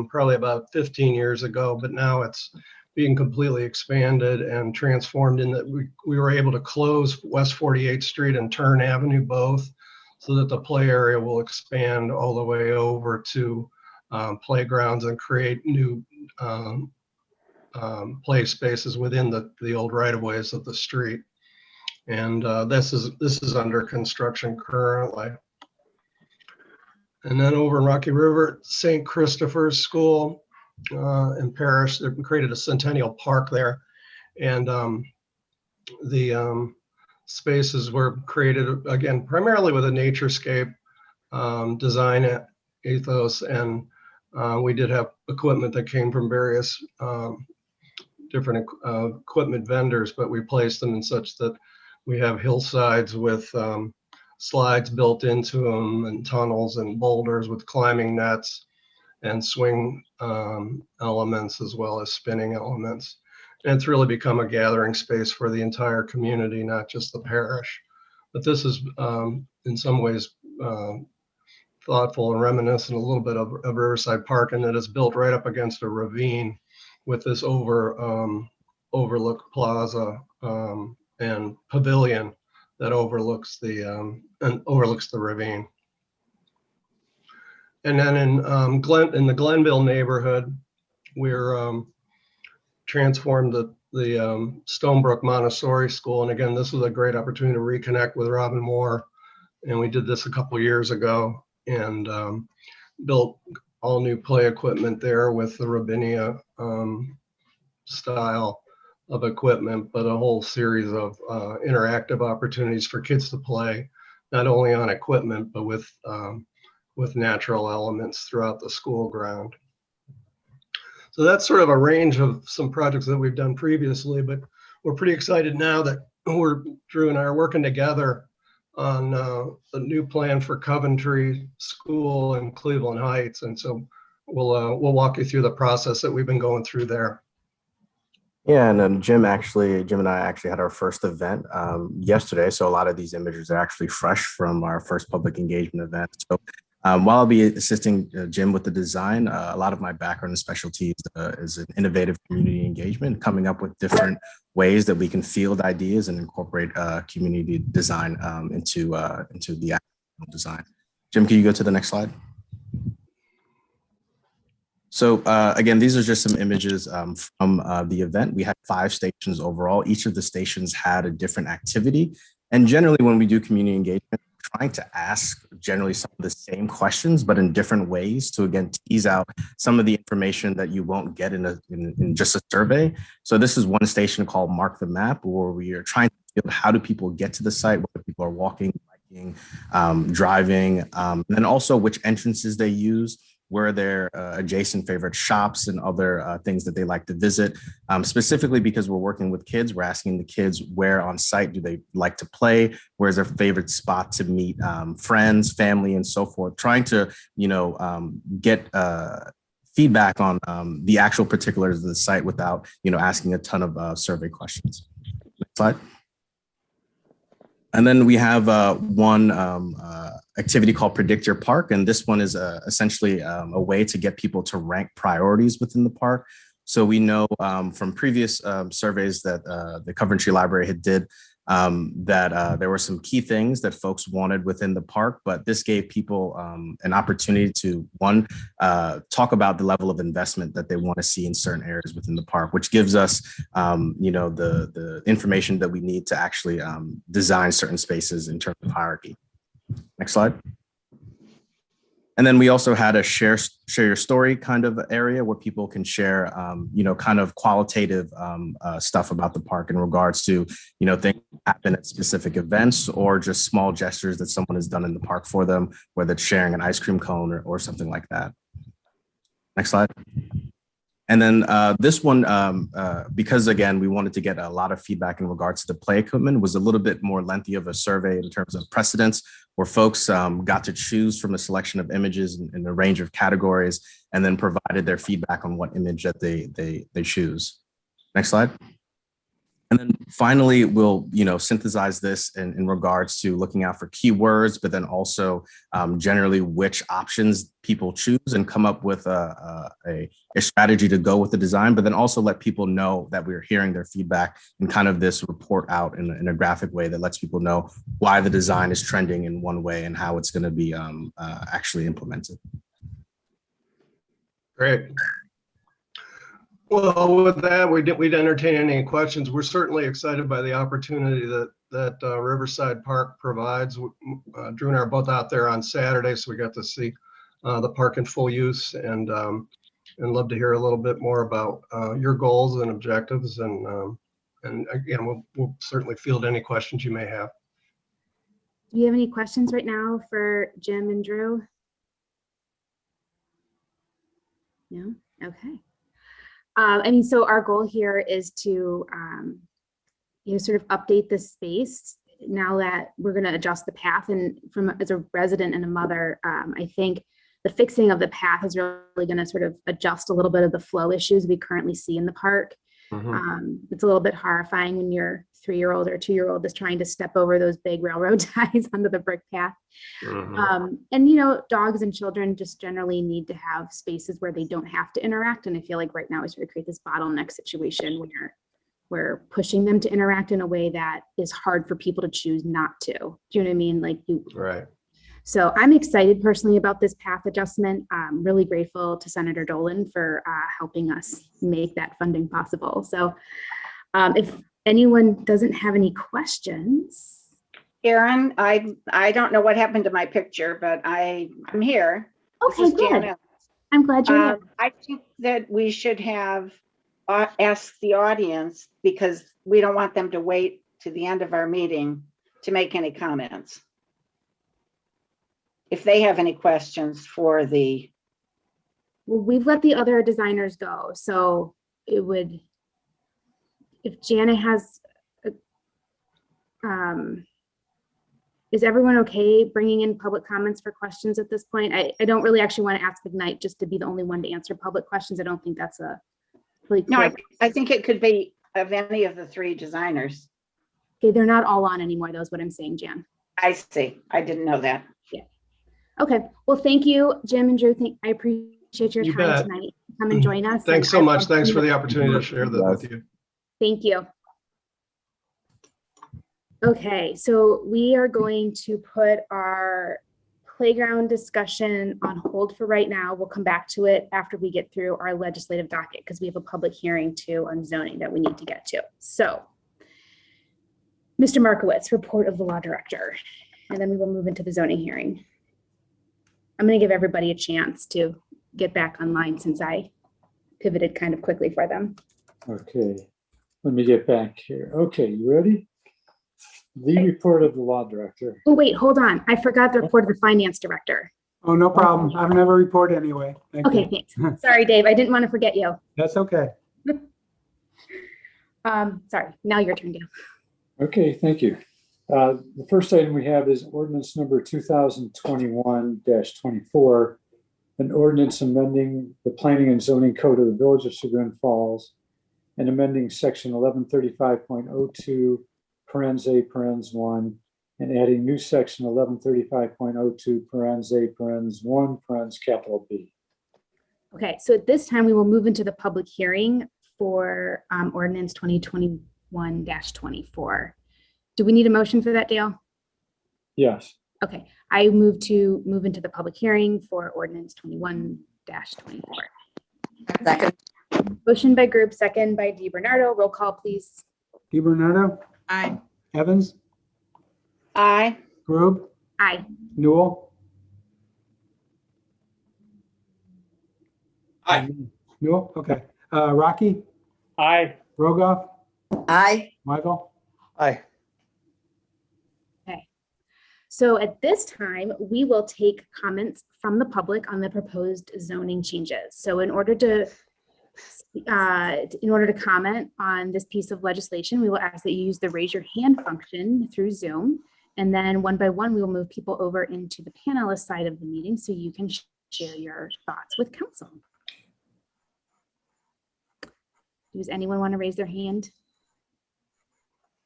probably about 15 years ago, but now it's being completely expanded and transformed in that we were able to close West 48th Street and Turn Avenue both, so that the play area will expand all the way over to playgrounds and create new play spaces within the old right-of-ways of the street. And this is under construction currently. And then over in Rocky River, St. Christopher's School in Parish, they created a Centennial Park there, and the spaces were created again primarily with a naturescape design ethos, and We did have equipment that came from various different equipment vendors, but we placed them in such that we have hillsides with slides built into them and tunnels and boulders with climbing nets and swing elements as well as spinning elements. And it's really become a gathering space for the entire community, not just the parish. But this is in some ways thoughtful and reminiscent a little bit of Riverside Park, and that is built right up against a ravine with this overlook plaza and pavilion that overlooks the ravine. And then in the Glenville neighborhood, we're transformed the Stonebrook Montessori School. And again, this was a great opportunity to reconnect with Robin Moore. And we did this a couple years ago and built all new play equipment there with the Rabinia style of equipment, but a whole series of interactive opportunities for kids to play, not only on equipment, but with natural elements throughout the school ground. So that's sort of a range of some projects that we've done previously, but we're pretty excited now that Drew and I are working together on a new plan for Coventry School and Cleveland Heights. And so we'll walk you through the process that we've been going through there. Yeah, and then Jim and I actually had our first event yesterday. So a lot of these images are actually fresh from our first public engagement event. So while I'll be assisting Jim with the design, a lot of my background and specialty is in innovative community engagement, coming up with different ways that we can field ideas and incorporate community design into the actual design. Jim, can you go to the next slide? So again, these are just some images from the event. We had 5 stations overall. Each of the stations had a different activity. And generally when we do community engagement, we're trying to ask generally some of the same questions, but in different ways to, again, tease out some of the information that you won't get in just a survey. So this is one station called Mark the Map, where we are trying to figure out how do people get to the site, whether people are walking, biking, driving, and then also which entrances they use, where their adjacent favorite shops and other things that they like to visit. Specifically because we're working with kids, we're asking the kids where on site do they like to play, where's their favorite spot to meet friends, family, and so forth, trying to, get feedback on the actual particulars of the site without, asking a ton of survey questions. Next slide. And then we have one activity called Predict Your Park. And this one is essentially a way to get people to rank priorities within the park. So we know from previous surveys that the Coventry Library had did that there were some key things that folks wanted within the park, but this gave people an opportunity to, one, talk about the level of investment that they want to see in certain areas within the park, which gives us, the information that we need to actually design certain spaces in terms of hierarchy. Next slide. And then we also had a share your story kind of area where people can share, kind of qualitative stuff about the park in regards to, things that happen at specific events or just small gestures that someone has done in the park for them, whether it's sharing an ice cream cone or something like that. Next slide. And then this one, because again, we wanted to get a lot of feedback in regards to the play equipment, was a little bit more lengthy of a survey in terms of precedence, where folks got to choose from a selection of images in a range of categories, and then provided their feedback on what image that they choose. Next slide. And then finally, we'll synthesize this in regards to looking out for keywords, but then also generally which options people choose, and come up with a strategy to go with the design, but then also let people know that we're hearing their feedback and kind of this report out in a graphic way that lets people know why the design is trending in one way and how it's going to be actually implemented. Great. Well, with that, we'd entertain any questions. We're certainly excited by the opportunity that Riverside Park provides. Drew and I are both out there on Saturday, so we got to see the park in full use, and love to hear a little bit more about your goals and objectives. And again, we'll certainly field any questions you may have. Do you have any questions right now for Jim and Drew? No? Okay. I mean, so our goal here is to, sort of update this space now that we're going to adjust the path. And as a resident and a mother, I think the fixing of the path is really going to sort of adjust a little bit of the flow issues we currently see in the park. It's a little bit horrifying when your 3-year-old or 2-year-old is trying to step over those big railroad ties onto the brick path. And, dogs and children just generally need to have spaces where they don't have to interact. And I feel like right now we sort of create this bottleneck situation where we're pushing them to interact in a way that is hard for people to choose not to. Do you know what I mean? Like Right. So I'm excited personally about this path adjustment. I'm really grateful to Senator Dolan for helping us make that funding possible. So if anyone doesn't have any questions. Erin, I don't know what happened to my picture, but I'm here. Okay, good. Janet. I'm glad you're here. I think that we should have asked the audience, because we don't want them to wait to the end of our meeting to make any comments. If they have any questions for the. Well, we've let the other designers go. So it would, if Jana has, is everyone okay bringing in public comments for questions at this point? I don't really actually want to ask Ignite just to be the only one to answer public questions. I don't think that's a really No, I think it could be of any of the 3 designers. Okay, they're not all on anymore. That's what I'm saying, Jan. I see. I didn't know that. Yeah. Okay. Well, thank you, Jim and Drew. I appreciate your You time bet. tonight. Come and join us. Thanks so much. Thanks for the opportunity to share that with you. Thank you. Okay, so we are going to put our playground discussion on hold for right now. We'll come back to it after we get through our legislative docket, because we have a public hearing too on zoning that we need to get to. So, Mr. Markowitz, report of the law director, and then we will move into the zoning hearing. I'm going to give everybody a chance to get back online since I pivoted kind of quickly for them. Okay, let me get back here. Okay, you ready? The report of the law director. Oh, wait, hold on. I forgot the report of the finance director. Oh, no problem. I don't have a report anyway. Thank Okay, you. thanks. Sorry, Dave. I didn't want to forget you. That's okay. Sorry, now your turn, Dave. Okay, thank you. The first item we have is ordinance number 2021-24, an ordinance amending the planning and zoning code of the village of Chagrin Falls and amending section 1135.02 parens A parens 1 and adding new section 1135.02 parens A parens 1 parens capital B. Okay, so at this time we will move into the public hearing for ordinance 2021-24. Do we need a motion for that, Dale? Yes. Okay, I move into the public hearing for ordinance 21-24. Second. Motion by group, second by DiBernardo. Roll call, please. DiBernardo, Aye. Evans, Aye. Grube, Aye. Newell. Aye. Newell, okay. Rocky, Aye. Rogoff, Aye. Michael. Aye. So at this time, we will take comments from the public on the proposed zoning changes. So in order to comment on this piece of legislation, we will ask that you use the raise your hand function through Zoom. And then one by one, we will move people over into the panelist side of the meeting so you can share your thoughts with council. Does anyone want to raise their hand?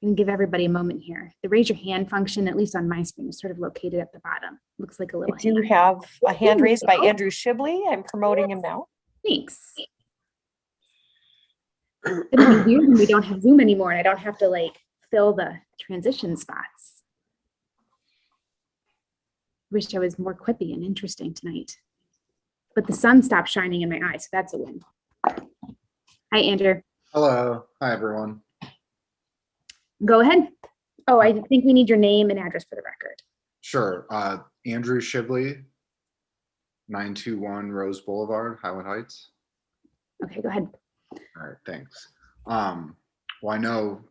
I'm gonna give everybody a moment here. The raise your hand function, at least on my screen, is sort of located at the bottom. Looks like a little I do hand. have a hand There you raised by go. Andrew Shibley. I'm promoting him now. Thanks. It'd be weird when we don't have Zoom anymore and I don't have to like fill the transition spots. Wish I was more quippy and interesting tonight. But the sun stopped shining in my eyes, so that's a win. Hi, Andrew. Hello. Hi, everyone. Go ahead. Oh, I think we need your name and address for the record. Sure. Andrew Shibley, 921 Rose Boulevard, Highland Heights. Okay, go ahead. All right, thanks. Well, I know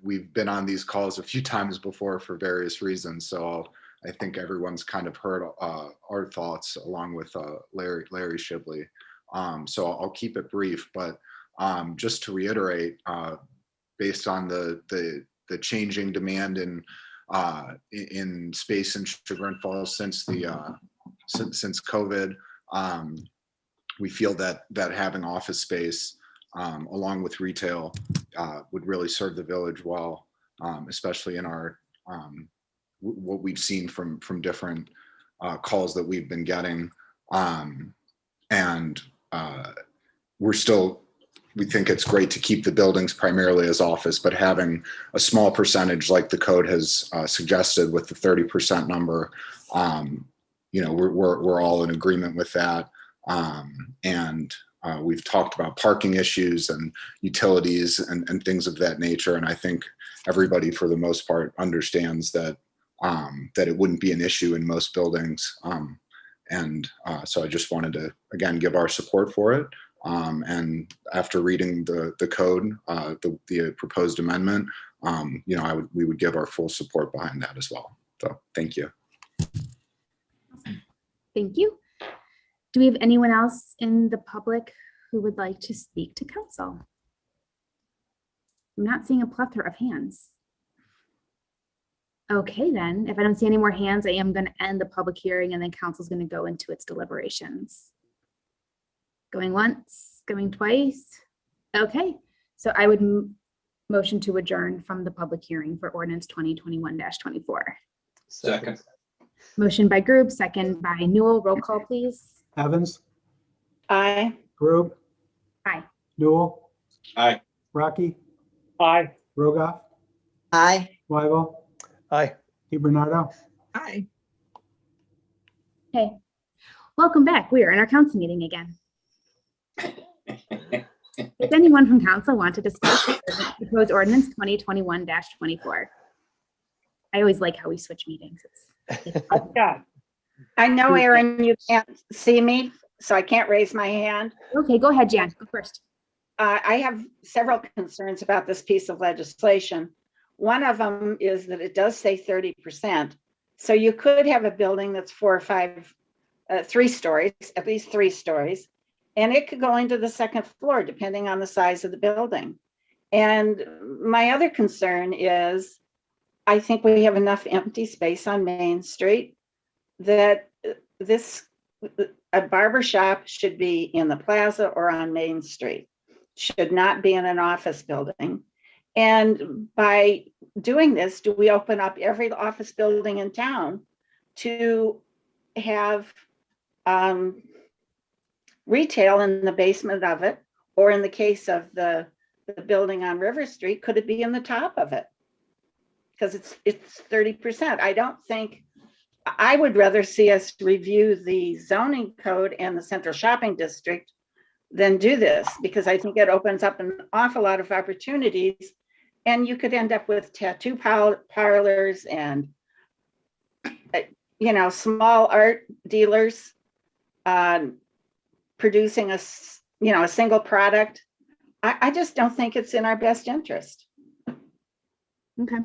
we've been on these calls a few times before for various reasons, so I think everyone's kind of heard our thoughts along with Larry Shibley. So I'll keep it brief, but just to reiterate, based on the changing demand in space in Chagrin Falls since since COVID, we feel that having office space along with retail would really serve the village well, especially in our what we've seen from different calls that we've been getting. And we think it's great to keep the buildings primarily as office, but having a small percentage like the code has suggested with the 30% number, we're all in agreement with that. And we've talked about parking issues and utilities and things of that nature. And I think everybody, for the most part, understands that that it wouldn't be an issue in most buildings. So I just wanted to, again, give our support for it. And after reading the code, the proposed amendment, we would give our full support behind that as well. So thank you. Thank you. Do we have anyone else in the public who would like to speak to council? I'm not seeing a plethora of hands. Okay, then, if I don't see any more hands, I am going to end the public hearing and then council's going to go into its deliberations. Going once, going twice. Okay, so I would motion to adjourn from the public hearing for ordinance 2021-24. Second. Motion by Grube, second by Newell. Roll call, please. Evans, Aye. Grube, Aye. Newell, Aye. Rocky, Aye. Rogoff, Aye. Wyval, Aye. DiBernardo. Aye. Okay, welcome back. We are in our council meeting again. Does anyone from council want to discuss the proposed ordinance 2021-24? I always like how we switch meetings. Yeah. I know, Aaron, you can't see me, so I can't raise my hand. Okay, go ahead, Jan. Go first. I have several concerns about this piece of legislation. One of them is that it does say 30%. So you could have a building that's 4 or 5, 3 stories, at least 3 stories, and it could go into the second floor depending on the size of the building. And my other concern is I think we have enough empty space on Main Street that a barber shop should be in the plaza or on Main Street, should not be in an office building. And by doing this, do we open up every office building in town to have retail in the basement of it? Or in the case of the building on River Street, could it be in the top of it? Because it's 30%. I would rather see us review the zoning code and the central shopping district than do this, because I think it opens up an awful lot of opportunities. And you could end up with tattoo parlors and, small art dealers producing a single product. I just don't think it's in our best interest. Okay.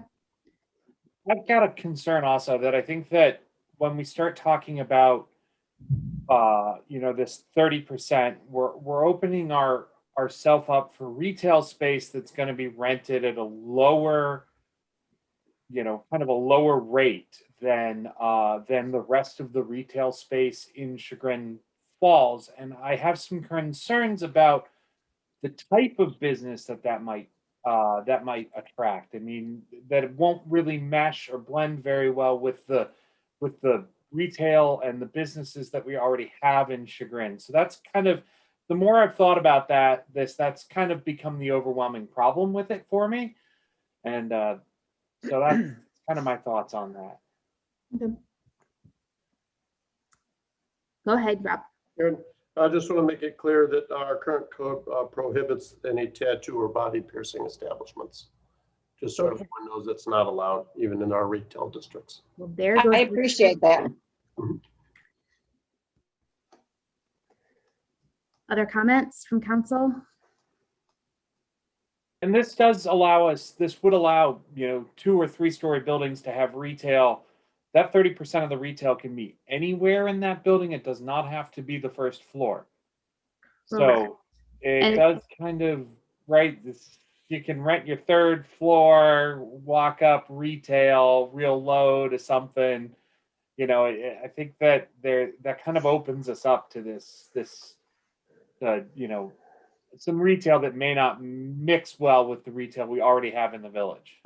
I've got a concern also that I think that when we start talking about, this 30%, we're opening ourselves up for retail space that's going to be rented at a lower, kind of a lower rate than the rest of the retail space in Chagrin Falls. And I have some concerns about the type of business that might attract. I mean, that it won't really mesh or blend very well with the retail and the businesses that we already have in Chagrin. So that's kind of, the more I've thought about that's kind of become the overwhelming problem with it for me. And so that's kind of my thoughts on that. Okay. Go ahead, Rob. Aaron, I just want to make it clear that our current code prohibits any tattoo or body piercing establishments. Just so everyone knows it's not allowed, even in our retail districts. Well, there goes. I appreciate that. Other comments from council? And this would allow, 2 or 3 story buildings to have retail. That 30% of the retail can be anywhere in that building. It does not have to be the first floor. So it And- does kind of, right, this, you can rent your third floor, walk up retail real low to something. You know, I think that that kind of opens us up to this, you know, some retail that may not mix well with the retail we already have in the village.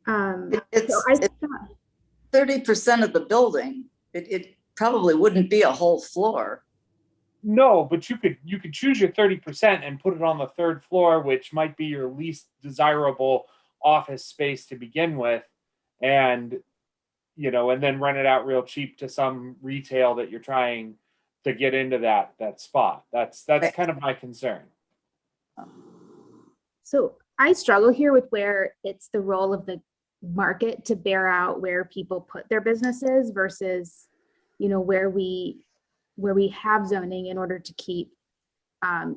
So It's I thought, 30% of the building. It probably wouldn't be a whole floor. No, but you could choose your 30% and put it on the third floor, which might be your least desirable office space to begin with, and you know, and then rent it out real cheap to some retail that you're trying to get into that spot. That's kind of my concern. so I struggle here with where it's the role of the market to bear out where people put their businesses versus, you know, where we have zoning in order to keep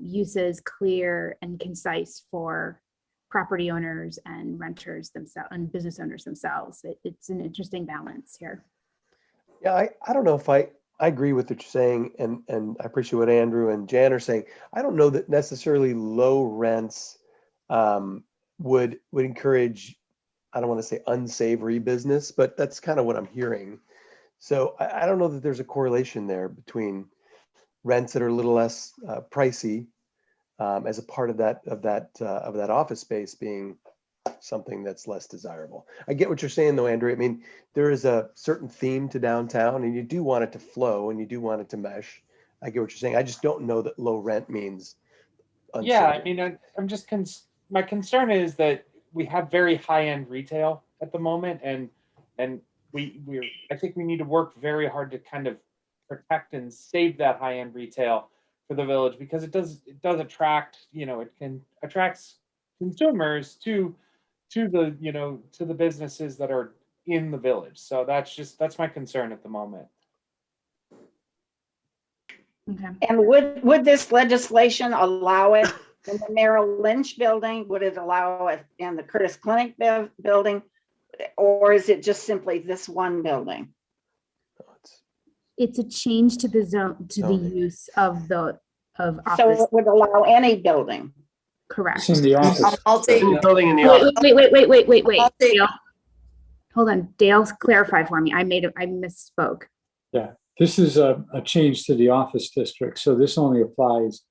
uses clear and concise for property owners and renters themselves and business owners themselves. It's an interesting balance here. Yeah, I don't know if I agree with what you're saying, and I appreciate what Andrew and Jan are saying. I don't know that necessarily low rents would encourage, I don't want to say unsavory business, but that's kind of what I'm hearing. So I don't know that there's a correlation there between rents that are a little less pricey as a part of that office space being something that's less desirable. I get what you're saying though, Andrew. I mean, there is a certain theme to downtown and you do want it to flow and you do want it to mesh. I get what you're saying. I just don't know that low rent means Yeah, I unsavory. mean, I'm just my concern is that we have very high-end retail at the moment, and I think we need to work very hard to kind of protect and save that high-end retail for the village, because it does attract, you know, attracts consumers to the, you know, to the businesses that are in the village. So that's my concern at the moment. Okay. And would this legislation allow it in the Merrill Lynch building? Would it allow it in the Curtis Clinic building? Or is it just simply this one building? It's a change to the zone, to the Zoning. use of So office. it would allow any building? Correct. It's in the office. I'll take, Building in the office. Wait. I'll take- Dale. Hold on, Dale, clarify for me. I misspoke. Yeah, this is a change to the office district. So this only applies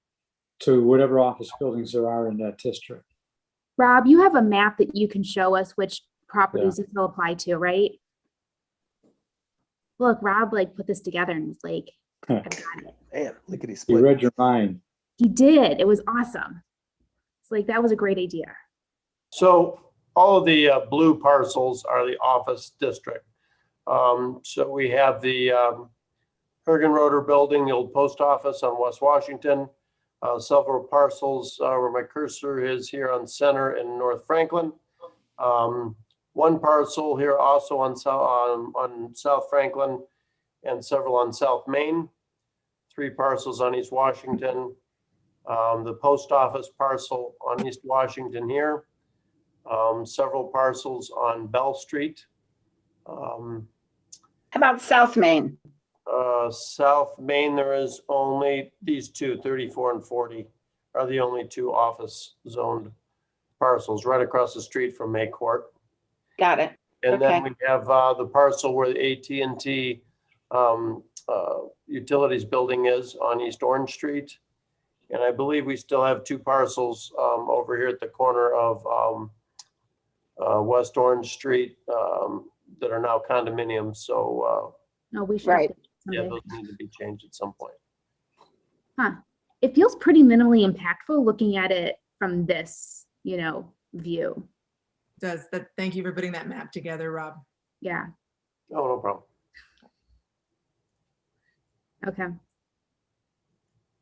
to whatever office buildings there are in that district. Rob, you have a map that you can show us which properties this will apply to, right? Look, Rob put this together and was like, I've got it. Man, lickety You split. read your mind. He did. It was awesome. It's like, that was a great idea. So all of the blue parcels are the office district. So we have the Hergenroder building, the old post office on West Washington. Several parcels where my cursor is here on Center in North Franklin. One parcel here also on South Franklin, and several on South Main. 3 parcels on East Washington. The post office parcel on East Washington here. Several parcels on Bell Street. How about South Main? South Main, there is only these 2, 34 and 40 are the only 2 office zoned parcels right across the street from May Court. Got it. And then Okay. we have the parcel where the AT&T utilities building is on East Orange Street. And I believe we still have 2 parcels over here at the corner of West Orange Street that are now condominiums. So No, we should. Right. update yeah, someday. those need to be changed at some point. It feels pretty minimally impactful looking at it from this, you know, view. Does that. Thank you for putting that map together, Rob. Yeah. Oh, no problem. Okay.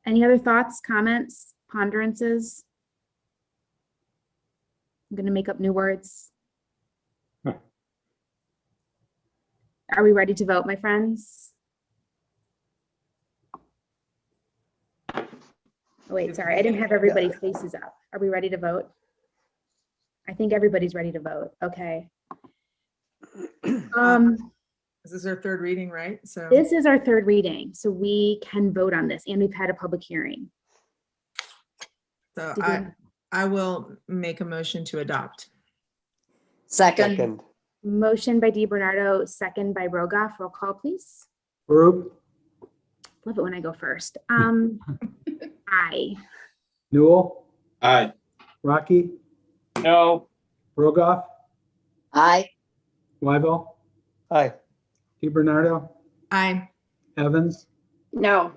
Any other thoughts, comments, ponderances? I'm going to make up new words. Are we ready to vote, my friends? Oh, wait, sorry, I didn't have everybody's faces up. Are we ready to vote? I think everybody's ready to vote. Okay. This is our third reading, right? So This is our third reading, so we can vote on this, and we've had a public hearing. So Did you- I will make a motion to adopt. Second, Motion by DiBernardo, second by Rogoff. Roll call, please. Baruch, Love it when I go first. Aye. Newell, Aye. Rocky, No, Rogoff, aye. Wyval, Aye. DiBernardo, Aye. Evans. No,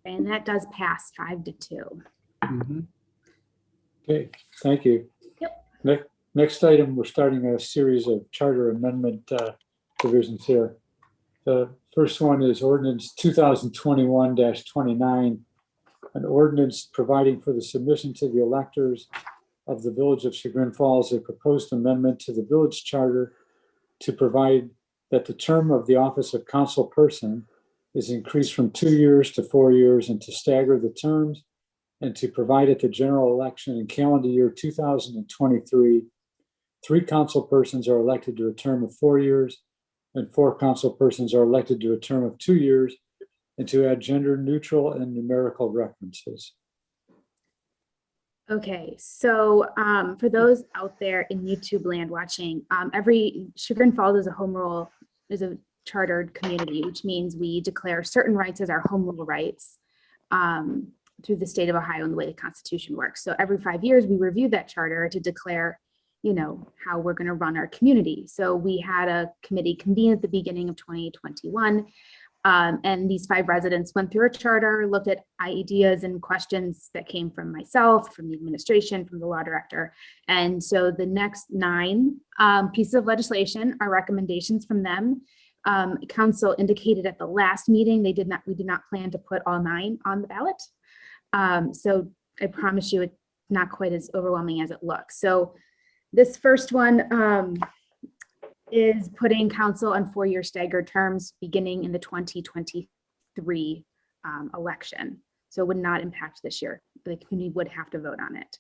And that does pass 5-2. Mhm. Okay, thank you. Next item, we're starting a series of charter amendment provisions here. The first one is ordinance 2021-29, an ordinance providing for the submission to the electors of the Village of Chagrin Falls, a proposed amendment to the village charter to provide that the term of the office of council person is increased from 2 years to 4 years, and to stagger the terms, and to provide at the general election in calendar year 2023, 3 council persons are elected to a term of 4 years, and 4 council persons are elected to a term of 2 years, and to add gender neutral and numerical references. Okay, so for those out there in YouTube land watching, every Chagrin Falls is a home rule, is a chartered community, which means we declare certain rights as our home rule rights through the state of Ohio and the way the Constitution works. So every 5 years, we review that charter to declare, you know, how we're going to run our community. So we had a committee convene at the beginning of 2021. And these 5 residents went through a charter, looked at ideas and questions that came from myself, from the administration, from the law director. And so the next 9 pieces of legislation are recommendations from them. Council indicated at the last meeting, we did not plan to put all 9 on the ballot. So I promise you it's not quite as overwhelming as it looks. So this first one is putting council on 4-year staggered terms beginning in the 2023 election. So it would not impact this year. The community would have to vote on it.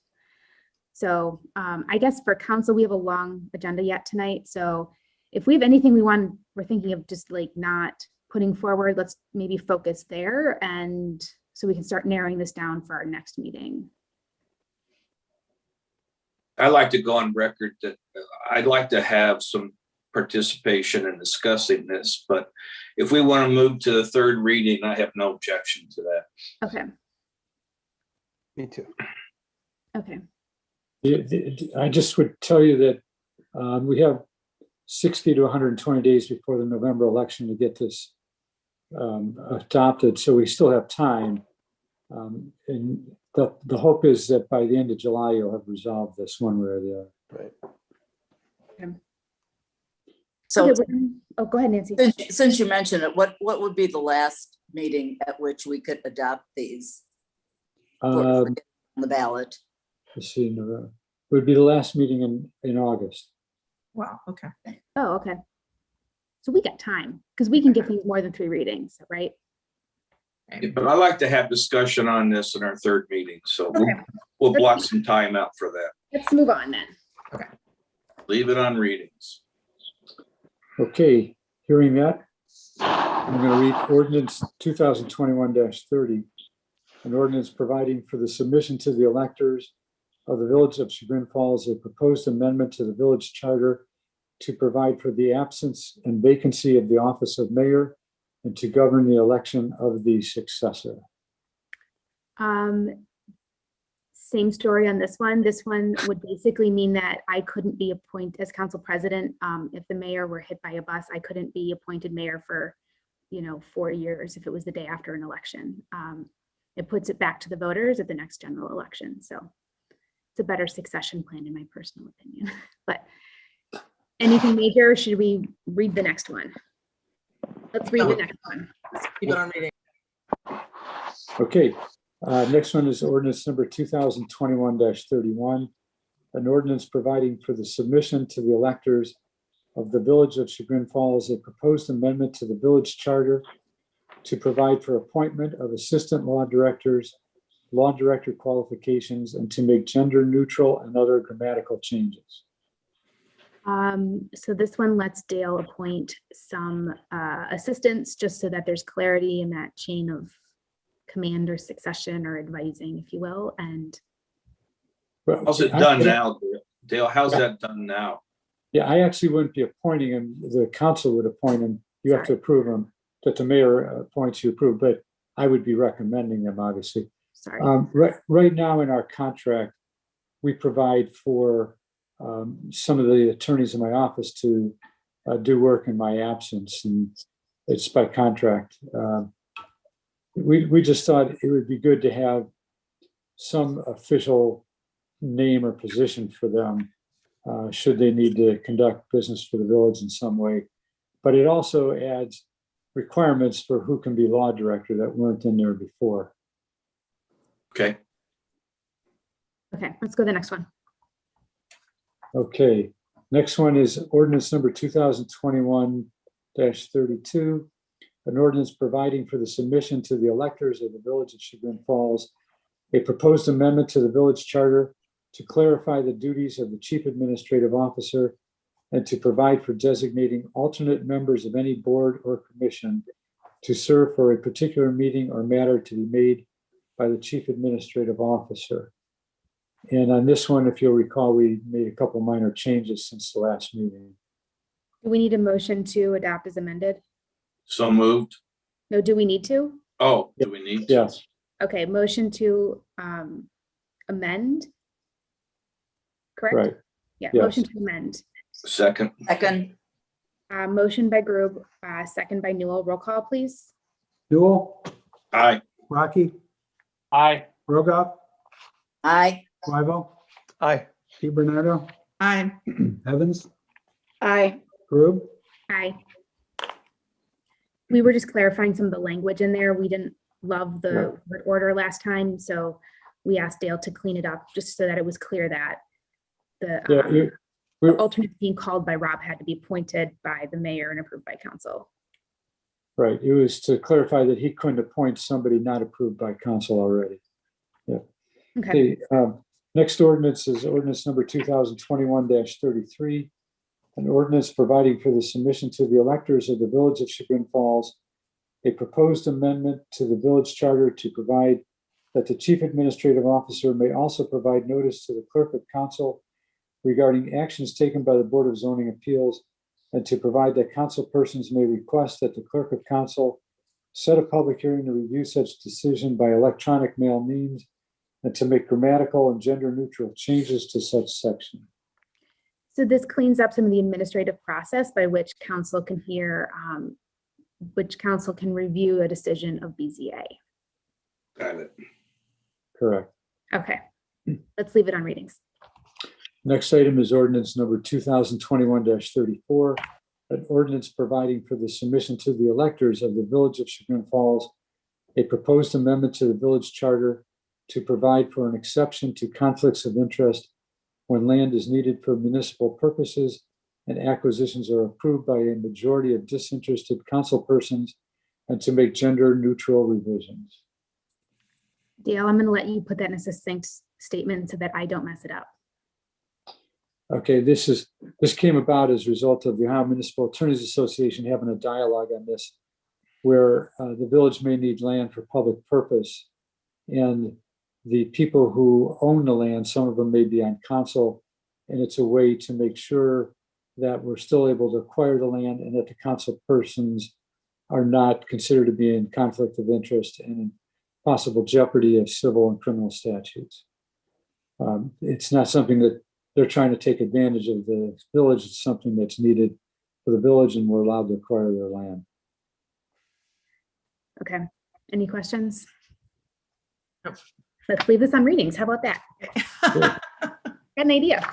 So I guess for council, we have a long agenda yet tonight. So if we have anything we're thinking of just like not putting forward, let's maybe focus there, and so we can start narrowing this down for our next meeting. I'd like to go on record that I'd like to have some participation in discussing this, but if we want to move to the 3rd reading, I have no objection to that. Okay. Me too. Okay. I just would tell you that we have 60 to 120 days before the November election to get this adopted, so we still have time. And the hope is that by the end of July, you'll have resolved this one way or the other. Right. So Okay, oh, go ahead, Nancy. since you mentioned it, what would be the last meeting at which we could adopt these on the ballot? Let's see, November would be the last meeting in August. Wow, okay. Oh, okay. So we got time because we can get things more than 3 readings, right? But I'd like to have discussion on this in our 3rd meeting, so we'll block some time out for that. Let's move on then. Leave it on readings. Okay, hearing that, I'm going to read ordinance 2021-30, an ordinance providing for the submission to the electors of the Village of Chagrin Falls, a proposed amendment to the village charter to provide for the absence and vacancy of the office of mayor and to govern the election of the successor. Same story on this one. This one would basically mean that I couldn't be appointed as council president. If the mayor were hit by a bus, I couldn't be appointed mayor for, 4 years if it was the day after an election. It puts it back to the voters at the next general election. So it's a better succession plan in my personal opinion. But anything major, should we read the next one? Let's read the next one. Keep it on reading. Okay, next one is ordinance number 2021-31, an ordinance providing for the submission to the electors of the Village of Chagrin Falls, a proposed amendment to the village charter to provide for appointment of assistant law directors, law director qualifications, and to make gender neutral and other grammatical changes. So this one lets Dale appoint some assistants just so that there's clarity in that chain of command or succession or advising, if you will. And Well, How's it done now, Dale? Dale, how's that done now? Yeah, I actually wouldn't be appointing him. The council would appoint him. You have to approve him. That the mayor appoints, you approve, but I would be recommending them, obviously. sorry. Right now in our contract, we provide for some of the attorneys in my office to do work in my absence, and it's by contract. We just thought it would be good to have some official name or position for them, should they need to conduct business for the village in some way. But it also adds requirements for who can be law director that weren't in there before. Okay. Okay, let's go to the next one. Okay, next one is ordinance number 2021-32, an ordinance providing for the submission to the electors of the village of Chagrin Falls, a proposed amendment to the village charter to clarify the duties of the chief administrative officer and to provide for designating alternate members of any board or commission to serve for a particular meeting or matter to be made by the chief administrative officer. And on this one, if you'll recall, we made a couple minor changes since the last meeting. Do we need a motion to adopt as amended? So moved. No, do we need to? Oh, do we need to? Yes. Okay, motion to amend. Correct? Right. Yeah, Yes. motion to amend. Second. Second, Motion by Grube, second by Newell. Roll call, please. Newell, Aye. Rocky, Aye. Rogoff, aye. Wyval, Aye. DiBernardo, Aye. Evans, Aye. Grube. Aye. We were just clarifying some of the language in there. We didn't love the word order last time, so we asked Dale to clean it up just so that it was clear that the alternate being called by Rob had to be appointed by the mayor and approved by council. Right, it was to clarify that he couldn't appoint somebody not approved by council already. Yeah. Okay. Next ordinance is ordinance number 2021-33, an ordinance providing for the submission to the electors of the village of Chagrin Falls, a proposed amendment to the village charter to provide that the chief administrative officer may also provide notice to the clerk of council regarding actions taken by the Board of Zoning Appeals, and to provide that council persons may request that the clerk of council set a public hearing to review such decision by electronic mail means, and to make grammatical and gender neutral changes to such section. So this cleans up some of the administrative process by which council can hear, which council can review a decision of BZA. Got it. Correct. Okay, let's leave it on readings. Next item is ordinance number 2021-34, an ordinance providing for the submission to the electors of the village of Chagrin Falls, a proposed amendment to the village charter to provide for an exception to conflicts of interest when land is needed for municipal purposes and acquisitions are approved by a majority of disinterested council persons, and to make gender neutral revisions. Dale, I'm going to let you put that in a succinct statement so that I don't mess it up. Okay, this came about as a result of the Ohio Municipal Attorneys Association having a dialogue on this, where the village may need land for public purpose. And the people who own the land, some of them may be on council, and it's a way to make sure that we're still able to acquire the land and that the council persons are not considered to be in conflict of interest and in possible jeopardy of civil and criminal statutes. It's not something that they're trying to take advantage of the village. It's something that's needed for the village, and we're allowed to acquire their land. Okay, any questions? Let's leave this on readings. How about that? Got an idea.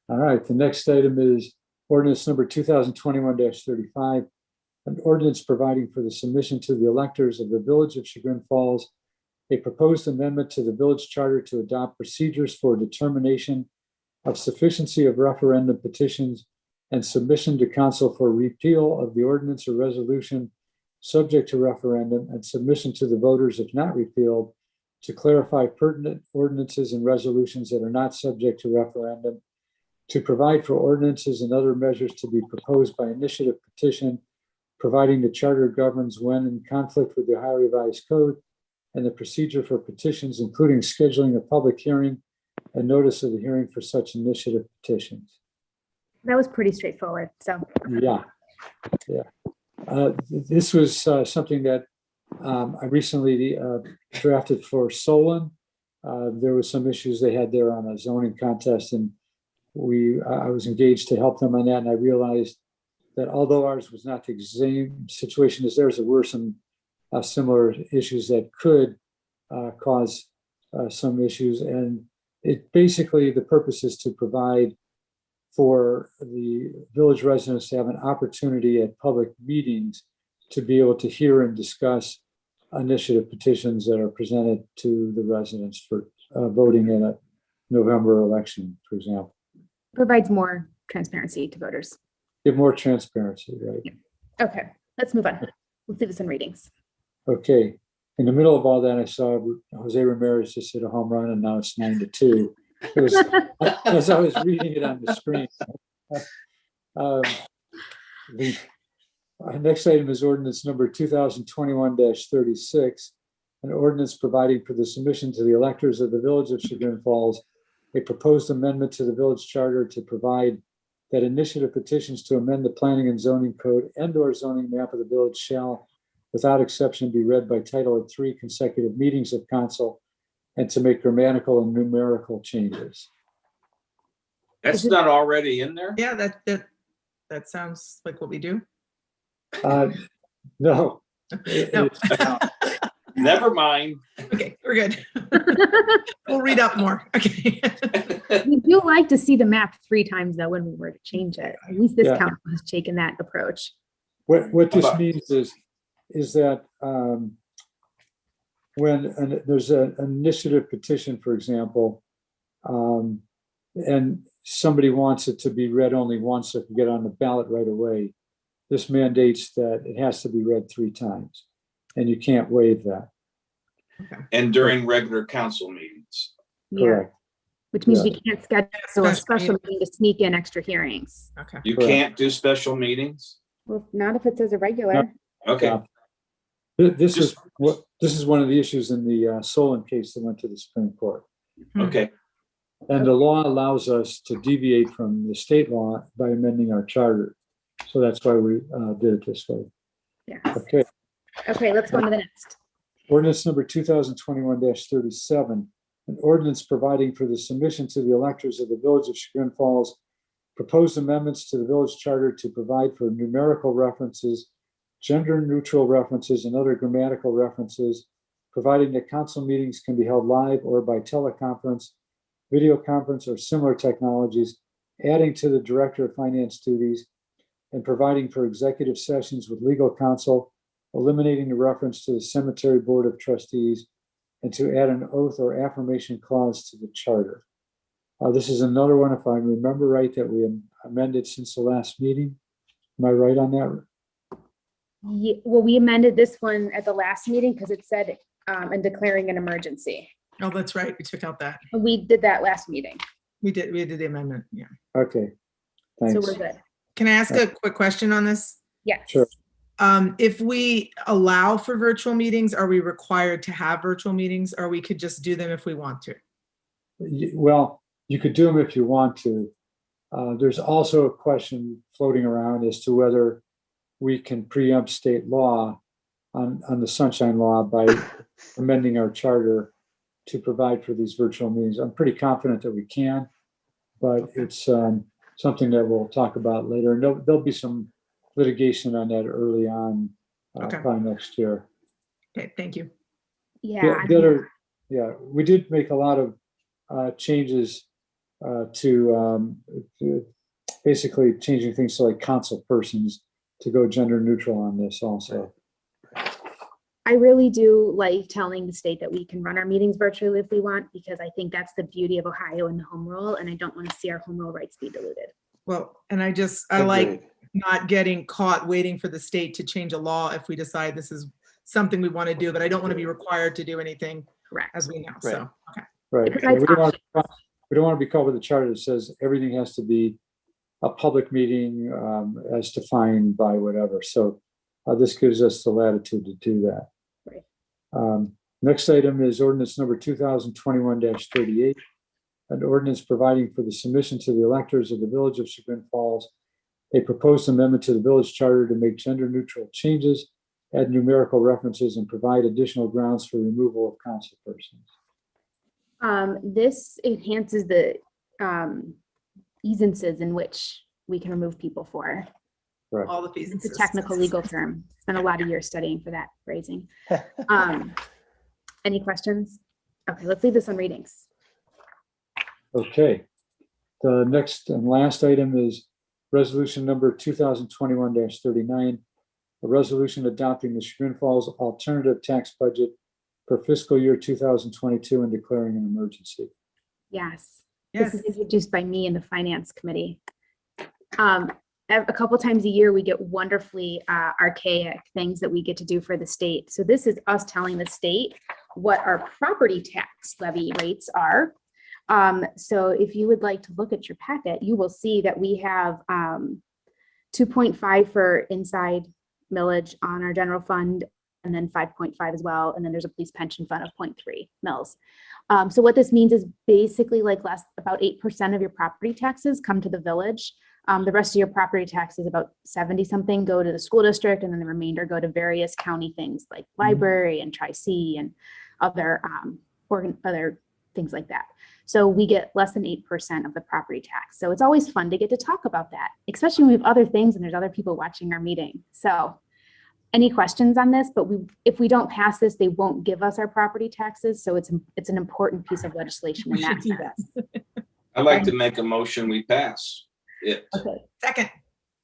All right, the next item is ordinance number 2021-35, an ordinance providing for the submission to the electors of the village of Chagrin Falls, a proposed amendment to the village charter to adopt procedures for determination of sufficiency of referendum petitions and submission to council for repeal of the ordinance or resolution subject to referendum and submission to the voters if not repealed, to clarify pertinent ordinances and resolutions that are not subject to referendum, to provide for ordinances and other measures to be proposed by initiative petition providing the charter governs when in conflict with the Ohio Revised Code, and the procedure for petitions, including scheduling a public hearing and notice of the hearing for such initiative petitions. That was pretty straightforward. So Yeah. This was something that I recently drafted for Solon. There was some issues they had there on a zoning contest, and I was engaged to help them on that. And I realized that although ours was not the same situation as theirs, there were some similar issues that could cause some issues. And it basically, the purpose is to provide for the village residents to have an opportunity at public meetings to be able to hear and discuss initiative petitions that are presented to the residents for voting in a November election, for example. provides more transparency to voters. Give more transparency, right? Okay, let's move on. Let's do this in readings. Okay. In the middle of all that, I saw Jose Ramirez just hit a home run, and now it's 9-2. It was, as I was reading it on the screen. The next item is ordinance number 2021-36, an ordinance providing for the submission to the electors of the village of Chagrin Falls, a proposed amendment to the village charter to provide that initiative petitions to amend the planning and zoning code and/or zoning map of the village shall, without exception, be read by title at 3 consecutive meetings of council, and to make grammatical and numerical changes. That's not already in there? Yeah, that sounds like what we do. No. No. Never mind. Okay, we're good. We'll read up more. Okay. We do like to see the map 3 times though when we were to change it. At least this Yeah. council has taken that approach. What this means is that when there's an initiative petition, for example, and somebody wants it to be read only once so it can get on the ballot right away, this mandates that it has to be read 3 times, and you can't waive that. And during regular council meetings. Yeah. Correct. Which means Yeah. we can't schedule a special meeting to sneak in extra hearings. Okay. You Correct. can't do special meetings? Well, not if it says a regular. Okay. Yeah. This is one of the issues in the Solon case that went to the Supreme Court. Okay. And the law allows us to deviate from the state law by amending our charter. So that's why we did it this way. Yeah. Okay. Okay, let's go on to the next. Ordinance number 2021-37, an ordinance providing for the submission to the electors of the village of Chagrin Falls, proposed amendments to the village charter to provide for numerical references, gender neutral references, and other grammatical references, providing that council meetings can be held live or by teleconference, video conference, or similar technologies, adding to the director of finance duties, and providing for executive sessions with legal counsel, eliminating the reference to the cemetery board of trustees, and to add an oath or affirmation clause to the charter. This is another one, if I remember right, that we amended since the last meeting. Am I right on that? Yeah, well, we amended this one at the last meeting because it said in declaring an emergency. Oh, that's right. We took out that. We did that last meeting, We did the amendment. Yeah. Okay, so thanks. we're good. Can I ask a quick question on this? Yes. Sure. If we allow for virtual meetings, are we required to have virtual meetings, or we could just do them if we want to? Well, you could do them if you want to. There's also a question floating around as to whether we can preempt state law on the Sunshine Law by amending our charter to provide for these virtual meetings. I'm pretty confident that we can, but it's something that we'll talk about later. And there'll be some litigation on that early on, Okay. probably next year. Okay, thank you. Yeah. We did make a lot of changes to basically changing things to like council persons to go gender neutral on this also. I really do like telling the state that we can run our meetings virtually if we want, because I think that's the beauty of Ohio and the home rule, and I don't want to see our home rule rights be diluted. Well, and I like not getting caught waiting for the state to change a law if we decide this is something we want to do, but I don't want to be required to do anything as we know. So, okay. Right. Because And we that's don't want to be caught with a charter that says everything has to be a public meeting as defined by whatever. So This gives us the latitude to do that. Right. Next item is ordinance number 2021-38, an ordinance providing for the submission to the electors of the Village of Chagrin Falls a proposed amendment to the village charter to make gender-neutral changes, add numerical references, and provide additional grounds for removal of council persons. This enhances the easances in which we can remove people for. Right. All the fees. It's a technical legal term. Spent a lot of years studying for that phrasing. Any questions? Okay, let's leave this on readings. Okay. The next and last item is resolution number 2021-39, a resolution adopting the Chagrin Falls alternative tax budget for fiscal year 2022 and declaring an emergency. Yes. Yes. This is introduced by me and the finance committee. A couple times a year, we get wonderfully archaic things that we get to do for the state. So this is us telling the state what our property tax levy rates are. So if you would like to look at your packet, you will see that we have 2.5 for inside millage on our general fund, and then 5.5 as well. And then there's a police pension fund of 0.3 mils. So what this means is basically like about 8% of your property taxes come to the village. The rest of your property taxes, about 70 something, go to the school district, and then the remainder go to various county things like library and Tri-C and other things like that. So we get less than 8% of the property tax. So it's always fun to get to talk about that, especially when we have other things and there's other people watching our meeting. So any questions on this? But if we don't pass this, they won't give us our property taxes. So it's an important piece of legislation in that sense. I'd like to make a motion, we pass it. Okay. Second.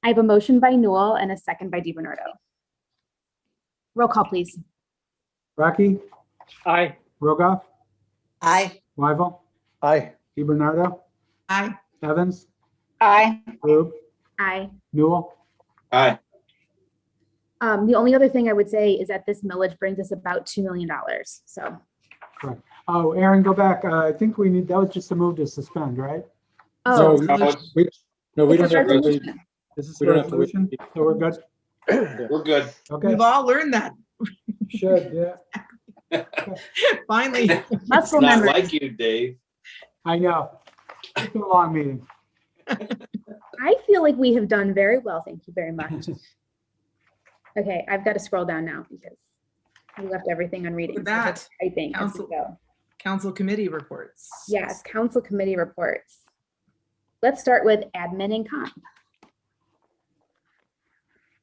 I have a motion by Newell and a second by DiBernardo. Roll call, please. Rocky, Aye. Rogoff, Aye. Wyval, Aye. DiBernardo, Aye. Evans, Aye. Rube, Aye. Newell. Aye. The only other thing I would say is that this millage brings us about $2 million. So Correct. Oh, Aaron, go back. I think we need, that was just a move to suspend, right? oh, No, we it's don't a have to wait. resolution. This is We the don't have to wait. resolution, so we're good? We're good. Okay, We've all learned that. should, yeah. Finally. Muscle Not memory. like you, Dave. I know. It's been a long meeting. I feel like we have done very well. Thank you very much. Okay, I've got to scroll down now because we left everything on reading. With that, Typing as we council- go. Council committee reports. Yes, council committee reports. Let's start with admin and comp.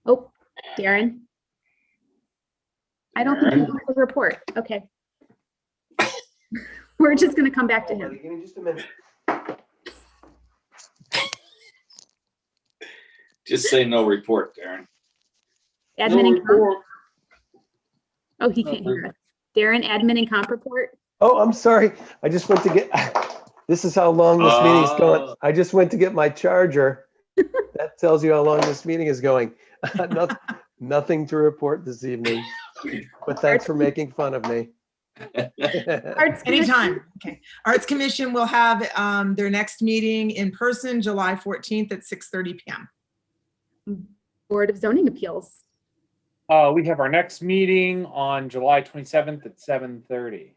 Oh, Darren. I don't think you have a report. Okay. We're just going to come back to him. Give me just a minute. Just say no report, Darren. Admin and comp. Oh, he can't hear us. Darren, admin and comp report. Oh, I'm sorry. I just went to get, this is how long this meeting's going. Oh. I just went to get my charger. That tells you how long this meeting is going. Nothing to report this evening, but thanks for making fun of me. Arts Anytime. Okay. Arts Commission will have their next meeting in person, July 14th at 6:30 p.m. Board of Zoning Appeals. We have our next meeting on July 27th at 7:30.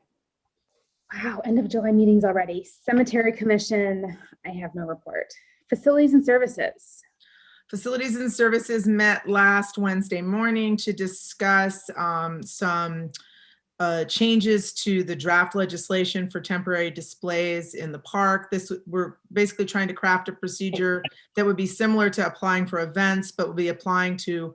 Wow, end of July meetings already. Cemetery Commission, I have no report. Facilities and Services. Facilities and Services met last Wednesday morning to discuss some changes to the draft legislation for temporary displays in the park. We're basically trying to craft a procedure that would be similar to applying for events, but will be applying to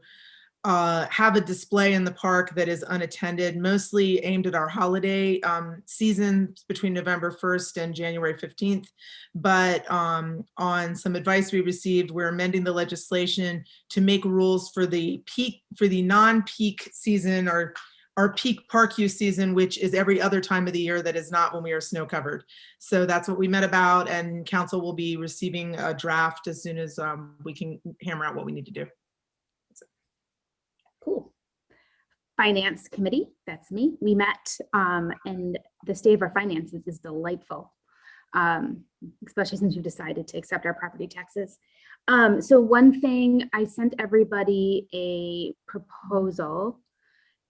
have a display in the park that is unattended, mostly aimed at our holiday season between November 1st and January 15th. But on some advice we received, we're amending the legislation to make rules for the non-peak season or our peak park use season, which is every other time of the year that is not when we are snow covered. So that's what we met about, and council will be receiving a draft as soon as we can hammer out what we need to do. Cool. Finance Committee, that's me. We met and the state of our finances is delightful, especially since we've decided to accept our property taxes. So one thing, I sent everybody a proposal,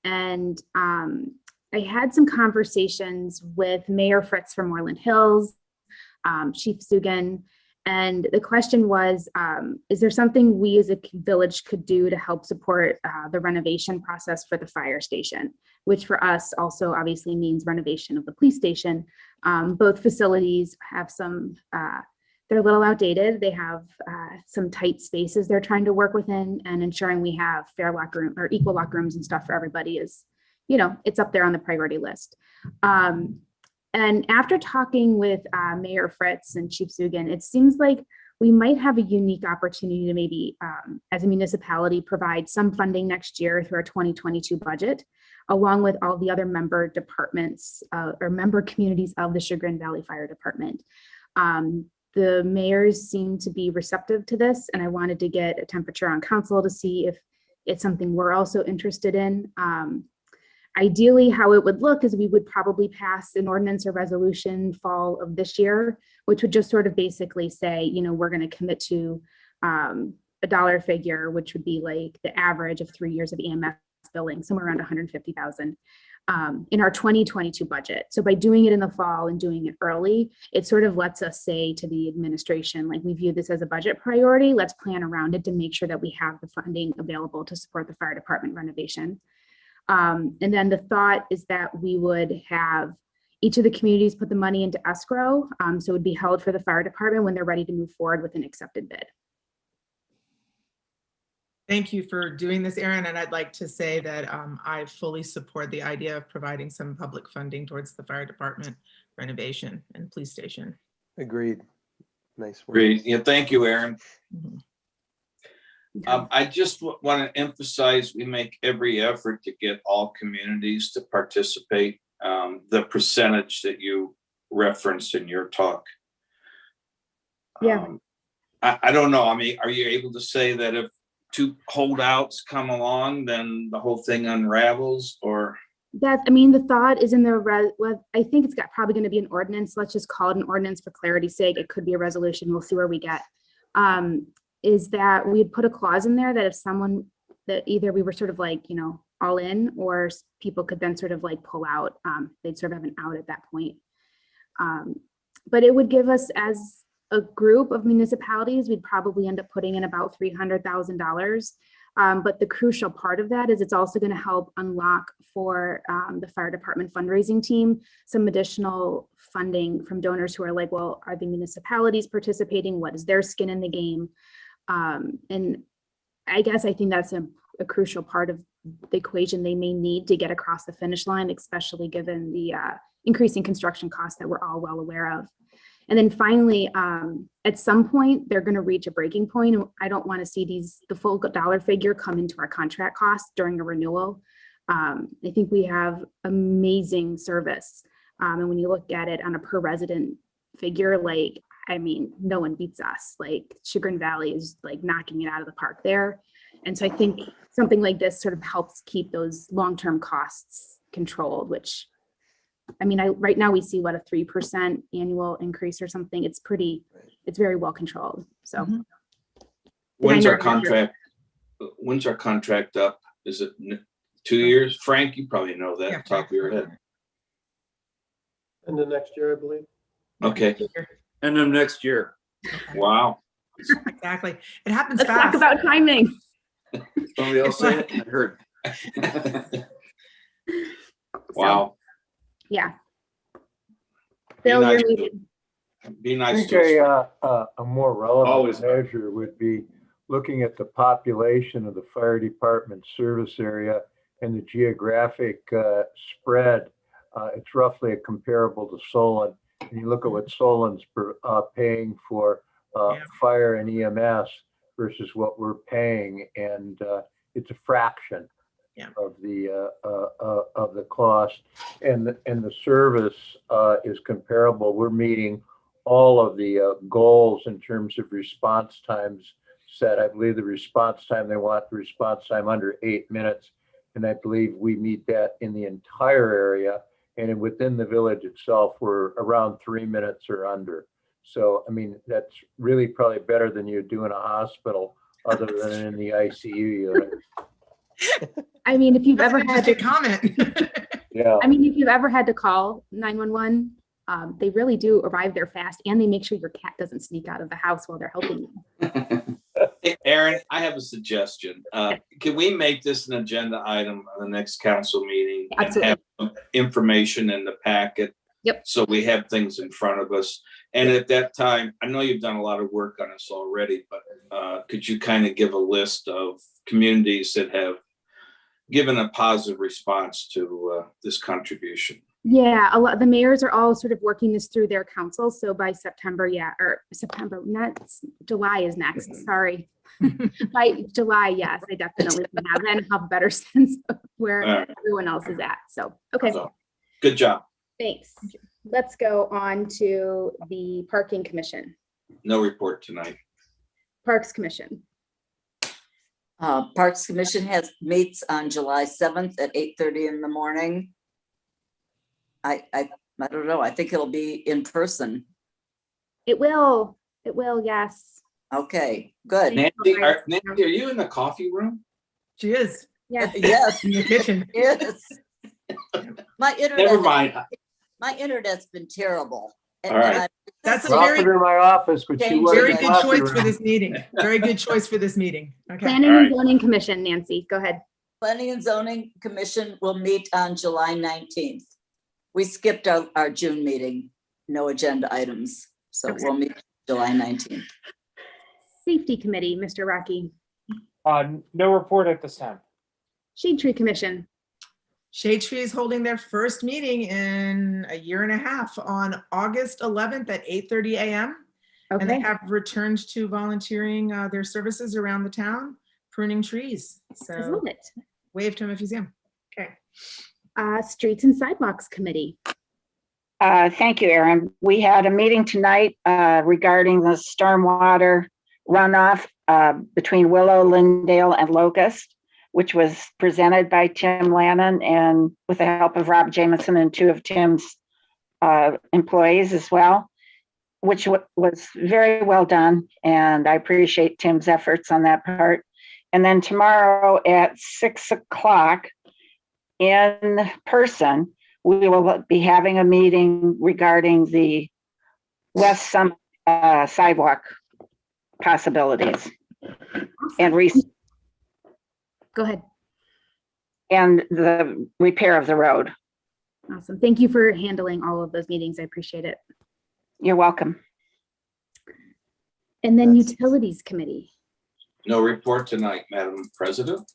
and I had some conversations with Mayor Fritz from Moreland Hills, Chief Sugan, and the question was, is there something we as a village could do to help support the renovation process for the fire station, which for us also obviously means renovation of the police station. Both facilities have some, they're a little outdated. They have some tight spaces they're trying to work within, and ensuring we have fair locker room or equal locker rooms and stuff for everybody is, you know, it's up there on the priority list. And after talking with Mayor Fritz and Chief Sugan, it seems like we might have a unique opportunity to maybe, as a municipality, provide some funding next year through our 2022 budget, along with all the other member departments or member communities of the Chagrin Valley Fire Department. The mayors seem to be receptive to this, and I wanted to get a temperature on council to see if it's something we're also interested in. Ideally, how it would look is we would probably pass an ordinance or resolution fall of this year, which would just sort of basically say, you know, we're going to commit to a dollar figure, which would be like the average of 3 years of EMS billing, somewhere around 150,000 in our 2022 budget. So by doing it in the fall and doing it early, it sort of lets us say to the administration, like, we view this as a budget priority. Let's plan around it to make sure that we have the funding available to support the fire department renovation. And then the thought is that we would have each of the communities put the money into escrow. So it would be held for the fire department when they're ready to move forward with an accepted bid. Thank you for doing this, Erin. And I'd like to say that I fully support the idea of providing some public funding towards the fire department renovation and police station. Agreed. Nice work. Great. Yeah, thank you, Aaron. Mhm. I just want to emphasize, we make every effort to get all communities to participate. The percentage that you referenced in your talk. Yeah. I don't know. I mean, are you able to say that if two holdouts come along, then the whole thing unravels, or? That, I mean, the thought is in the, well, I think it's probably going to be an ordinance. Let's just call it an ordinance for clarity's sake. It could be a resolution. We'll see where we get. Is that we'd put a clause in there that if someone, that either we were sort of like, you know, all in, or people could then sort of like pull out, they'd sort of have an out at that point. But it would give us, as a group of municipalities, we'd probably end up putting in about $300,000. But the crucial part of that is it's also going to help unlock for the fire department fundraising team some additional funding from donors who are like, well, are the municipalities participating? What is their skin in the game? And I guess I think that's a crucial part of the equation they may need to get across the finish line, especially given the increasing construction costs that we're all well aware of. And then finally, at some point, they're going to reach a breaking point. I don't want to see the full dollar figure come into our contract costs during a renewal. I think we have amazing service. And when you look at it on a per resident figure, like, I mean, no one beats us. Like, Chagrin Valley is like knocking it out of the park there. And so I think something like this sort of helps keep those long-term costs controlled, which, I mean, right now we see what, a 3% annual increase or something. It's very well controlled. So When's our contract up? Is it 2 years? Frank, you probably know that off the top of your head. And the next year, I believe. Okay. End of next year. Wow. Exactly. It happens let's fast. talk about timing. Somebody else say it? I heard. Wow. Yeah. Bill, you're muted. Be I nice think to us. a more relevant Always. measure would be looking at the population of the fire department service area and the geographic spread. It's roughly comparable to Solon. And you look at what Solon's paying for fire and EMS versus what we're paying, and it's a fraction of the cost, and the service is comparable. We're meeting all of the goals in terms of response times set. I believe the response time, they want the response time under 8 minutes, and I believe we meet that in the entire area. And within the village itself, we're around 3 minutes or under. So, I mean, that's really probably better than you do in a hospital, other than in the ICU unit. I mean, if you've ever had to comment. Yeah. I mean, if you've ever had to call 911, they really do arrive there fast, and they make sure your cat doesn't sneak out of the house while they're helping you. Hey, Aaron, I have a suggestion. Can we make this an agenda item on the next council meeting? Absolutely. And have some information in the packet? Yep. So we have things in front of us. And at that time, I know you've done a lot of work on this already, but could you kind of give a list of communities that have given a positive response to this contribution? Yeah, a lot. The mayors are all sort of working this through their council. So by September, not July is next. Sorry. By July, yes, I definitely can have then have a better sense of where everyone else is at. So, okay. So, good job. Thanks. Let's go on to the Parking Commission. No report tonight. Parks Commission. Parks Commission meets on July 7th at 8:30 in the morning. I don't know. I think it'll be in person. It will, yes. Okay, good. Nancy, are you in the coffee room? She is. Yes. Yes. In the kitchen. Yes. My internet. Never mind. My internet's been terrible. All right. That's a Drop very, it in my office, but she was very in the good coffee choice for room. this meeting. Very good choice for this meeting. Okay. Planning and Zoning Commission, Nancy, go ahead. Planning and Zoning Commission will meet on July 19th. We skipped our June meeting, no agenda items. So Okay. we'll meet July 19th. Safety Committee, Mr. Rocky. No report at this time. Shade Tree Commission. Shade Tree is holding their first meeting in a year and a half on August 11th at 8:30 a.m. And they Okay. have returned to volunteering their services around the town, pruning trees. I So love it. wave to him if you see him. Okay. Streets and Sidewalks Committee. Thank you, Aaron. We had a meeting tonight regarding the stormwater runoff between Willow, Lindale, and Locust, which was presented by Tim Lannon and with the help of Rob Jameson and two of Tim's employees as well, which was very well done. And I appreciate Tim's efforts on that part. And then tomorrow at 6 o'clock in person, we will be having a meeting regarding the West Summit sidewalk possibilities and Go ahead. and the repair of the road. Awesome. Thank you for handling all of those meetings. I appreciate it. You're welcome. And then Utilities Committee. No report tonight, Madam President.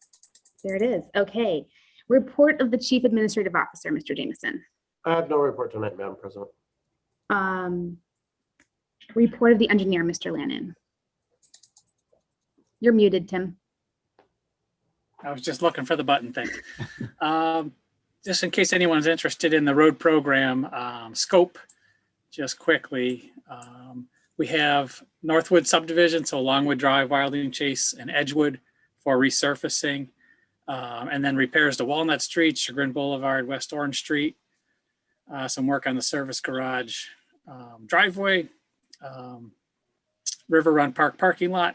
There it is. Okay. Report of the Chief Administrative Officer, Mr. Jameson. I have no report tonight, Madam President. Report of the engineer, Mr. Lannon. You're muted, Tim. I was just looking for the button thing. Just in case anyone's interested in the road program scope, just quickly, we have Northwood subdivision, so Longwood Drive, Wilding Chase, and Edgewood for resurfacing. And then repairs to Walnut Street, Chagrin Boulevard, West Orange Street. Some work on the service garage driveway, River Run Park parking lot.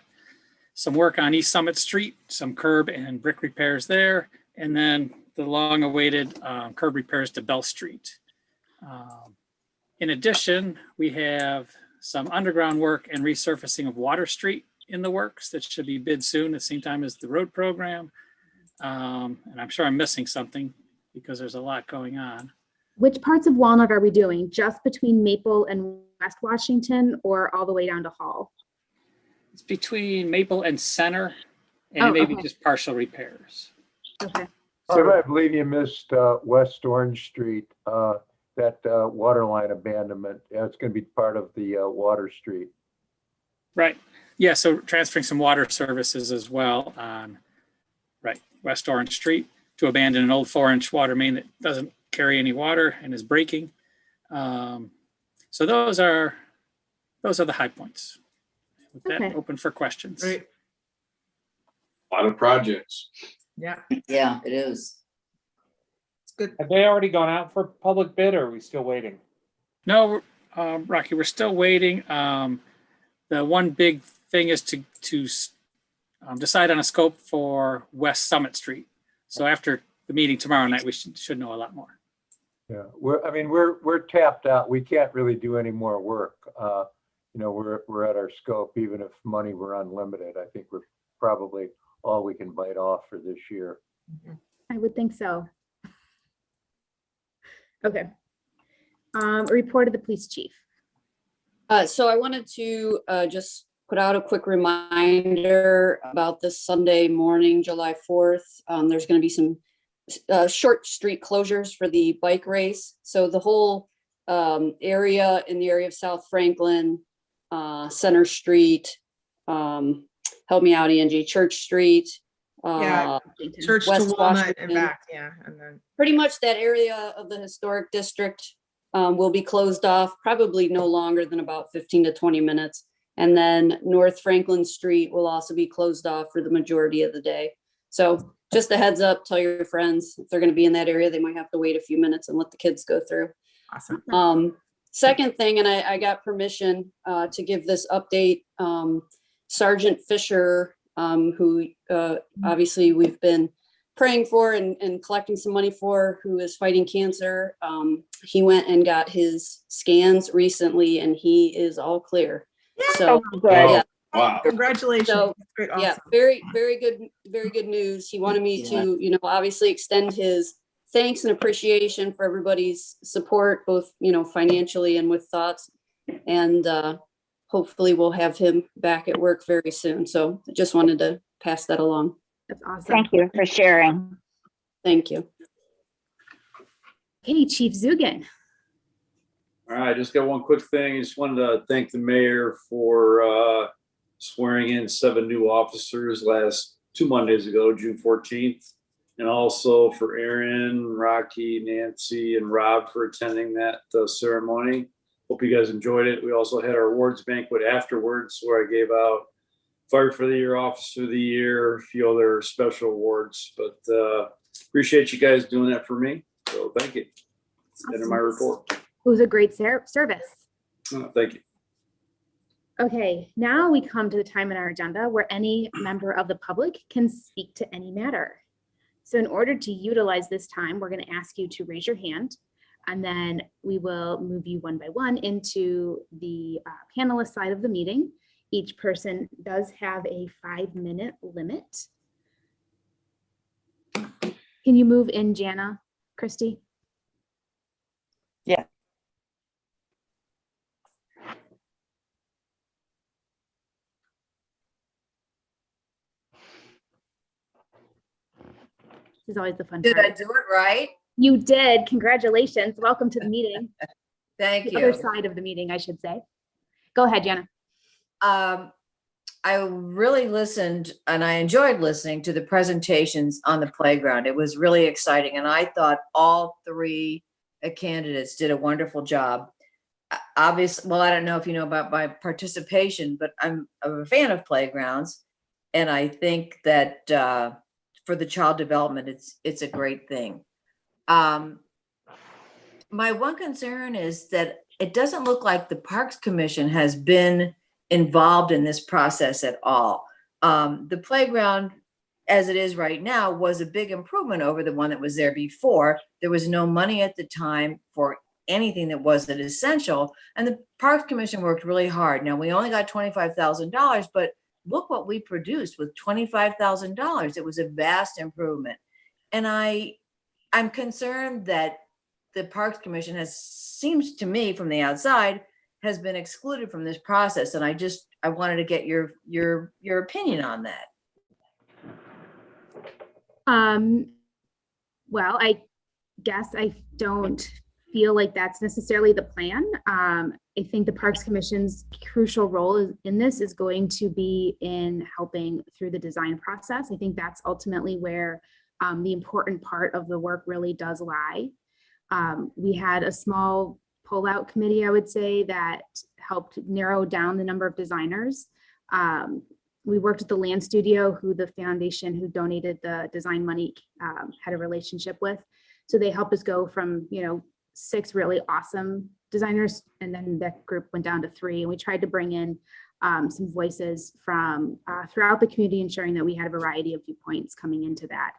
Some work on East Summit Street, some curb and brick repairs there, and then the long-awaited curb repairs to Bell Street. In addition, we have some underground work and resurfacing of Water Street in the works that should be bid soon at the same time as the road program. And I'm sure I'm missing something because there's a lot going on. Which parts of Walnut are we doing? Just between Maple and West Washington or all the way down to Hall? It's between Maple and Center, and maybe okay. just partial repairs. Okay. Tim, I believe you missed West Orange Street, that water line abandonment. Yeah, it's going to be part of the Water Street. Right. Yeah, so transferring some water services as well on, right, West Orange Street to abandon an old 4-inch water main that doesn't carry any water and is breaking. So those are the high points. With that, Okay. open for questions. Great. A lot of projects. Yeah, Yeah, it is. it's good. Have they already gone out for public bid or are we still waiting? No, Rocky, we're still waiting. The one big thing is to decide on a scope for West Summit Street. So after the meeting tomorrow night, we should know a lot more. Yeah, we're tapped out. We can't really do any more work. We're at our scope. Even if money were unlimited, I think we're probably all we can bite off for this year. I would think so. Okay. Report of the police chief. So I wanted to just put out a quick reminder about this Sunday morning, July 4th. There's going to be some short street closures for the bike race. So the whole area in the area of South Franklin, Center Street, help me out, Angie, Church Street. Church West to Walnut Washington. and back, yeah. And then Pretty much that area of the historic district will be closed off, probably no longer than about 15 to 20 minutes. And then North Franklin Street will also be closed off for the majority of the day. So just a heads up, tell your friends if they're going to be in that area, they might have to wait a few minutes and let the kids go through. Awesome. Second thing, and I got permission to give this update. Sergeant Fisher, who obviously we've been praying for and collecting some money for, who is fighting cancer. He went and got his scans recently and he is all clear. So yeah. Wow. Congratulations. So, Great, yeah, awesome. very good news. He wanted me to, obviously extend his thanks and appreciation for everybody's support, both, financially and with thoughts. And hopefully we'll have him back at work very soon. So I just wanted to pass that along. That's awesome. Thank you for sharing. Thank you. Okay, Chief Zugan. All right, just got one quick thing. I just wanted to thank the mayor for swearing in 7 new officers last 2 Mondays ago, June 14th. And also for Aaron, Rocky, Nancy, and Rob for attending that ceremony. Hope you guys enjoyed it. We also had our awards banquet afterwards where I gave out Fire for the Year, Officer of the Year, a few other special awards. But appreciate you guys doing that for me. So thank you. That's the end of my report. It was a great service. Thank you. Okay, now we come to the time in our agenda where any member of the public can speak to any matter. So in order to utilize this time, we're going to ask you to raise your hand, and then we will move you one by one into the panelist side of the meeting. Each person does have a 5-minute limit. Can you move in, Jana, Christy? Yeah. This is always the fun Did part. I do it right? You did. Congratulations. Welcome to the meeting. Thank The you. other side of the meeting, I should say. Go ahead, Jana. I really listened and I enjoyed listening to the presentations on the playground. It was really exciting. And I thought all 3 candidates did a wonderful job. Obviously, well, I don't know if you know about my participation, but I'm a fan of playgrounds. And I think that for the child development, it's a great thing. My one concern is that it doesn't look like the Parks Commission has been involved in this process at all. The playground, as it is right now, was a big improvement over the one that was there before. There was no money at the time for anything that wasn't essential, and the Parks Commission worked really hard. Now, we only got $25,000, but look what we produced with $25,000. It was a vast improvement. And I'm concerned that the Parks Commission seems to me from the outside, has been excluded from this process. And I wanted to get your opinion on that. Well, I guess I don't feel like that's necessarily the plan. I think the Parks Commission's crucial role in this is going to be in helping through the design process. I think that's ultimately where the important part of the work really does lie. We had a small pull-out committee, I would say, that helped narrow down the number of designers. We worked with the Land Studio, who the foundation who donated the design money had a relationship with. So they helped us go from 6 really awesome designers, and then that group went down to 3. And we tried to bring in some voices from throughout the community, ensuring that we had a variety of viewpoints coming into that.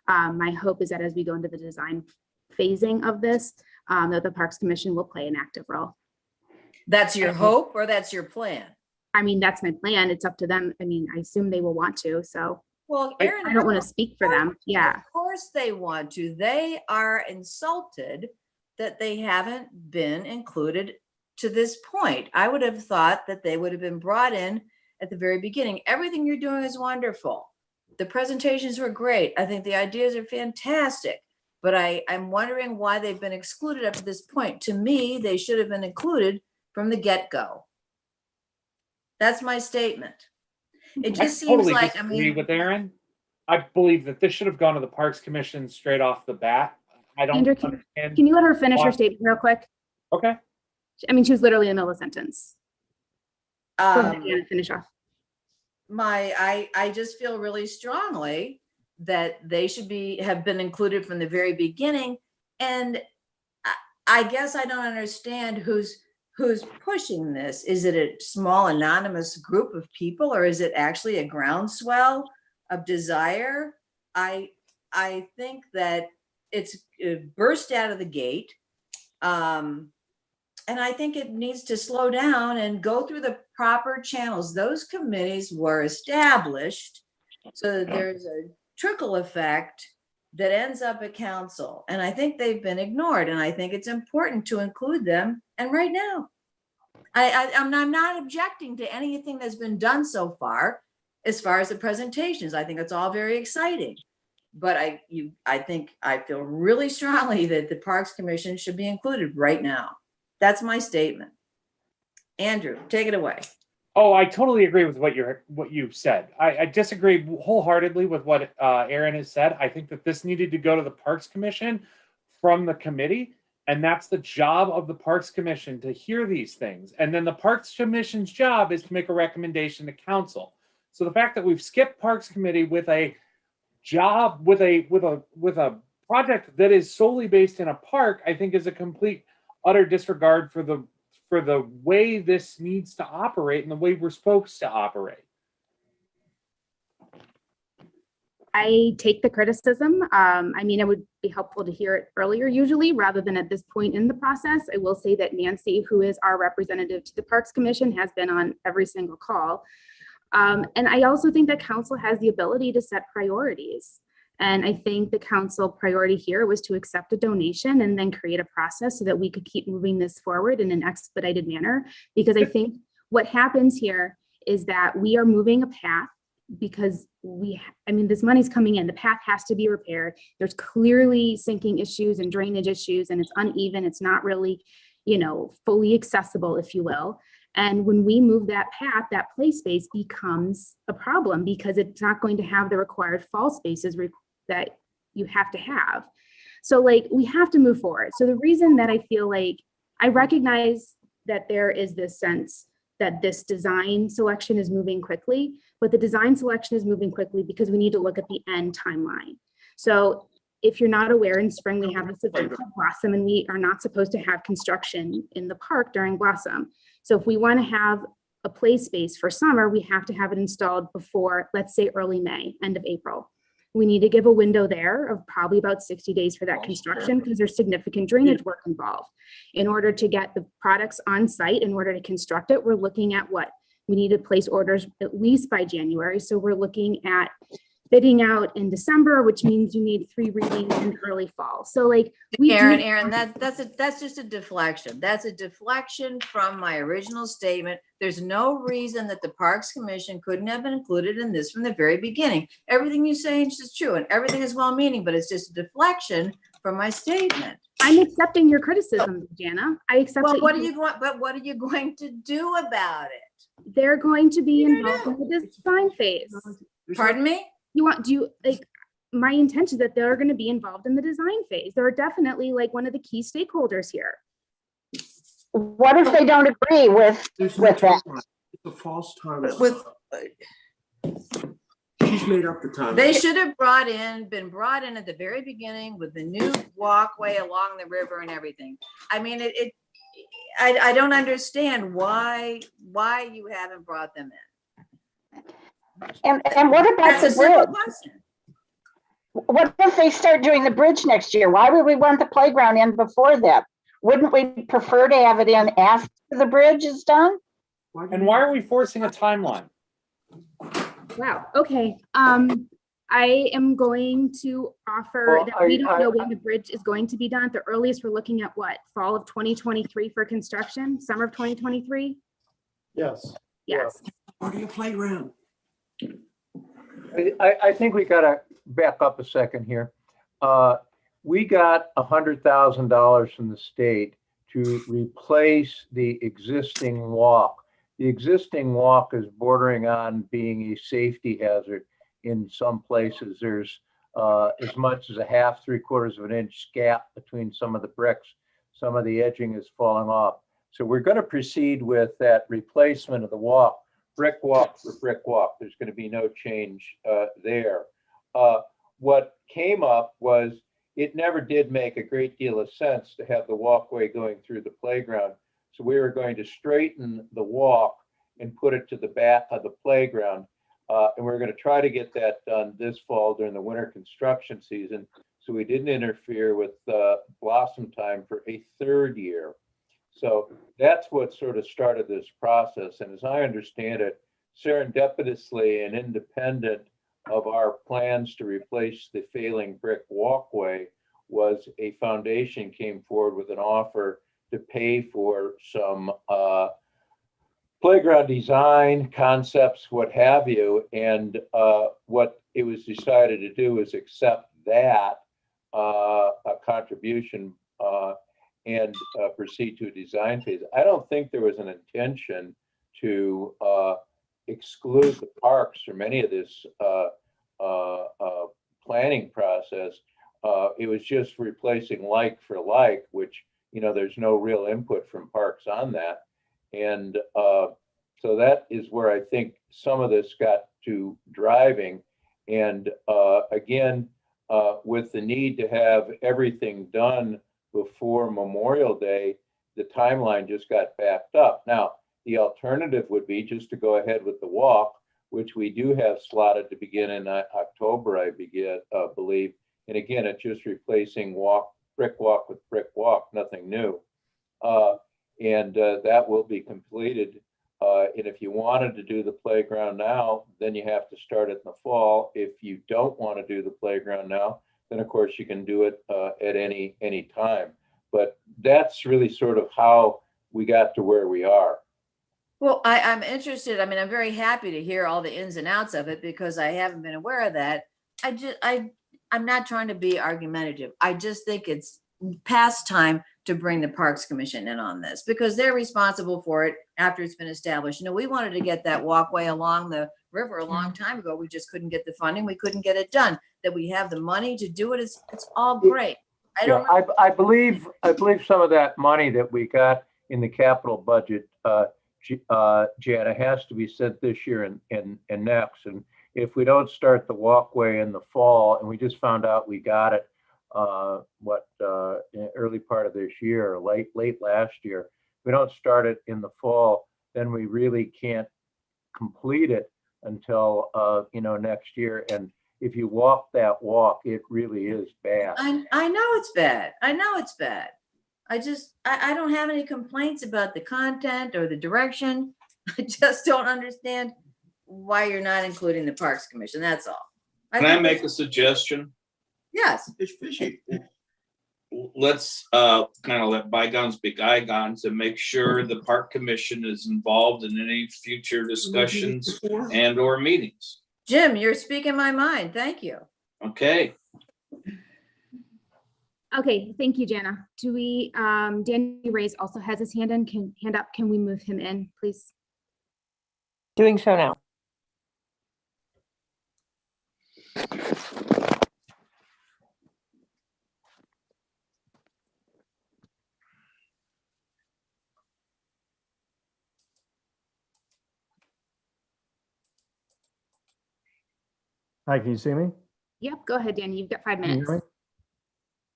My hope is that as we go into the design phasing of this, that the Parks Commission will play an active role. That's your hope or that's your plan? I mean, that's my plan. It's up to them. I mean, I assume they will want to, so. Well, Erin, I don't want to speak for them. Yeah. Of course they want to. They are insulted that they haven't been included to this point. I would have thought that they would have been brought in at the very beginning. Everything you're doing is wonderful. The presentations were great. I think the ideas are fantastic, but I'm wondering why they've been excluded up to this point. To me, they should have been included from the get-go. That's my statement. It just seems totally like, disagree with Aaron. I believe that this should have gone to the Parks Commission straight off the bat. I don't Andrew, understand. Can you let her finish why- her statement real quick? Okay. I mean, she was literally in the middle of a sentence. Go ahead, Um, Deanna, finish off. I just feel really strongly that they should have been included from the very beginning. And I guess I don't understand who's pushing this. Is it a small anonymous group of people, or is it actually a groundswell of desire? I think that it's burst out of the gate. And I think it needs to slow down and go through the proper channels. Those committees were established so that there's a trickle effect that ends up at council. And I think they've been ignored, and I think it's important to include them. And right now, I'm not objecting to anything that's been done so far as the presentations. I think it's all very exciting. But I think I feel really strongly that the Parks Commission should be included right now. That's my statement. Andrew, take it away. Oh, I totally agree with what you've said. I disagree wholeheartedly with what Aaron has said. I think that this needed to go to the Parks Commission from the committee, and that's the job of the Parks Commission to hear these things. And then the Parks Commission's job is to make a recommendation to council. So the fact that we've skipped Parks Committee with a job with a project that is solely based in a park, I think is a complete utter disregard for the way this needs to operate and the way we're supposed to operate. I take the criticism. I mean, it would be helpful to hear it earlier usually rather than at this point in the process. I will say that Nancy, who is our representative to the Parks Commission, has been on every single call. And I also think that council has the ability to set priorities. And I think the council priority here was to accept a donation and then create a process so that we could keep moving this forward in an expedited manner. Because I think what happens here is that we are moving a path because this money's coming in, the path has to be repaired. There's clearly sinking issues and drainage issues, and it's uneven. It's not really, fully accessible, if you will. And when we move that path, that play space becomes a problem because it's not going to have the required fall spaces that you have to have. So we have to move forward. So the reason that I feel like I recognize that there is this sense that this design selection is moving quickly, but the design selection is moving quickly because we need to look at the end timeline. So if you're not aware, in spring, we have this event called Blossom, and we are not supposed to have construction in the park during Blossom. So if we want to have a play space for summer, we have to have it installed before, let's say, early May, end of April. We need to give a window there of probably about 60 days for that construction because there's significant drainage work involved. In order to get the products on site, in order to construct it, we're looking at what? We need to place orders at least by January. So we're looking at bidding out in December, which means you need 3 readings in early fall. So Aaron, that's just a deflection. That's a deflection from my original statement. There's no reason that the Parks Commission couldn't have been included in this from the very beginning. Everything you say is just true and everything is well-meaning, but it's just a deflection from my statement. I'm accepting your criticism, Jana. I accept. Well, what are you going to do about it? They're going to be involved in the design phase. Pardon me? My intention is that they're going to be involved in the design phase. They're definitely one of the key stakeholders here. What if they don't agree with that? It's a false time. She's made up the time. They should have been brought in at the very beginning with the new walkway along the river and everything. I mean, I don't understand why you haven't brought them in. And what about That's a the simple bridge? question. What if they start doing the bridge next year? Why would we want the playground in before that? Wouldn't we prefer to have it in after the bridge is done? And why are we forcing a timeline? Wow, okay. I am going to offer Well, that we don't know when the bridge is going to be done. At the earliest, we're looking at what, fall of 2023 for construction, summer of 2023? Yes. Yes. Part of your playground. I think we gotta back up a second here. We got $100,000 from the state to replace the existing walk. The existing walk is bordering on being a safety hazard. In some places, there's as much as a half, 3/4 of an inch gap between some of the bricks. Some of the edging is falling off. So we're going to proceed with that replacement of the walk, brick walk for brick walk. There's going to be no change there. What came up was it never did make a great deal of sense to have the walkway going through the playground. So we were going to straighten the walk and put it to the back of the playground. And we're going to try to get that done this fall during the winter construction season. So we didn't interfere with blossom time for a third year. So that's what sort of started this process. And as I understand it, serendipitously and independent of our plans to replace the failing brick walkway, was a foundation came forward with an offer to pay for some playground design concepts, what have you. And what it was decided to do is accept that a contribution and proceed to a design phase. I don't think there was an intention to exclude the parks from any of this planning process. It was just replacing like for like, which, you know, there's no real input from parks on that. And so that is where I think some of this got to driving. And again, with the need to have everything done before Memorial Day, the timeline just got backed up. Now, the alternative would be just to go ahead with the walk, which we do have slotted to begin in October, I believe. And again, it's just replacing brick walk with brick walk, nothing new. And that will be completed. And if you wanted to do the playground now, then you have to start it in the fall. If you don't want to do the playground now, then of course you can do it at any time. But that's really sort of how we got to where we are. Well, I'm interested. I mean, I'm very happy to hear all the ins and outs of it because I haven't been aware of that. I'm not trying to be argumentative. I just think it's past time to bring the Parks Commission in on this because they're responsible for it after it's been established. You know, we wanted to get that walkway along the river a long time ago. We just couldn't get the funding. We couldn't get it done. That we have the money to do it. It's all great. I believe some of that money that we got in the capital budget, Jana, has to be spent this year and next. And if we don't start the walkway in the fall, and we just found out we got it in the early part of this year, or late last year, if we don't start it in the fall, then we really can't complete it until next year. And if you walk that walk, it really is bad. I know it's bad. I know it's bad. I don't have any complaints about the content or the direction. I just don't understand why you're not including the Parks Commission. That's all. Can I make a suggestion? Yes. It's fishy. Let's kind of let bygones be bygones and make sure the Park Commission is involved in any future discussions and or meetings. Jim, you're speaking my mind. Thank you. Okay. Okay, thank you, Jana. Do we, Danny Reyes also has his hand up. Can we move him in, please? Doing so now. Hi, can you see me? Yep, go ahead, Danny. You've got 5 Can you minutes. hear me?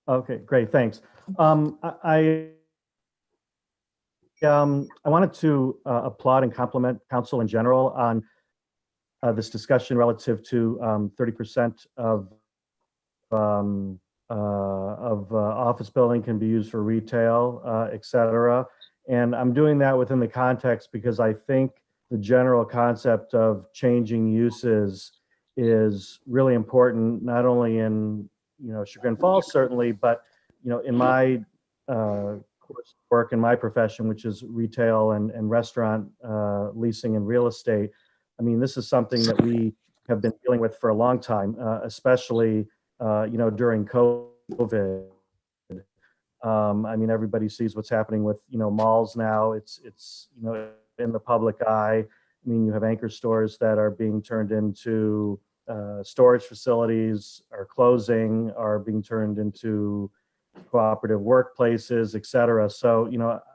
Okay, great, thanks. I I wanted to applaud and compliment council in general on this discussion relative to 30% of office building can be used for retail, et cetera. And I'm doing that within the context because I think the general concept of changing uses is really important, not only in, Chagrin Falls certainly, but, in my course of work in my profession, which is retail and restaurant leasing and real estate. I mean, this is something that we have been dealing with for a long time, especially, during COVID. I mean, everybody sees what's happening with, malls now. It's in the public eye. I mean, you have anchor stores that are being turned into storage facilities, are closing, are being turned into cooperative workplaces, et cetera. So,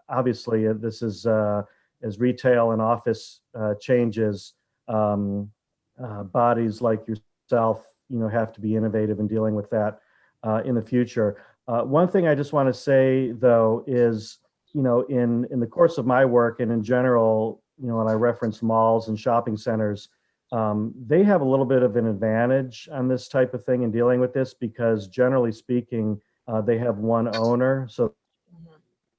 obviously this is, as retail and office changes, bodies like yourself, have to be innovative in dealing with that in the future. One thing I just want to say, though, is, in the course of my work and in general, when I reference malls and shopping centers, they have a little bit of an advantage on this type of thing in dealing with this because generally speaking, they have one owner. So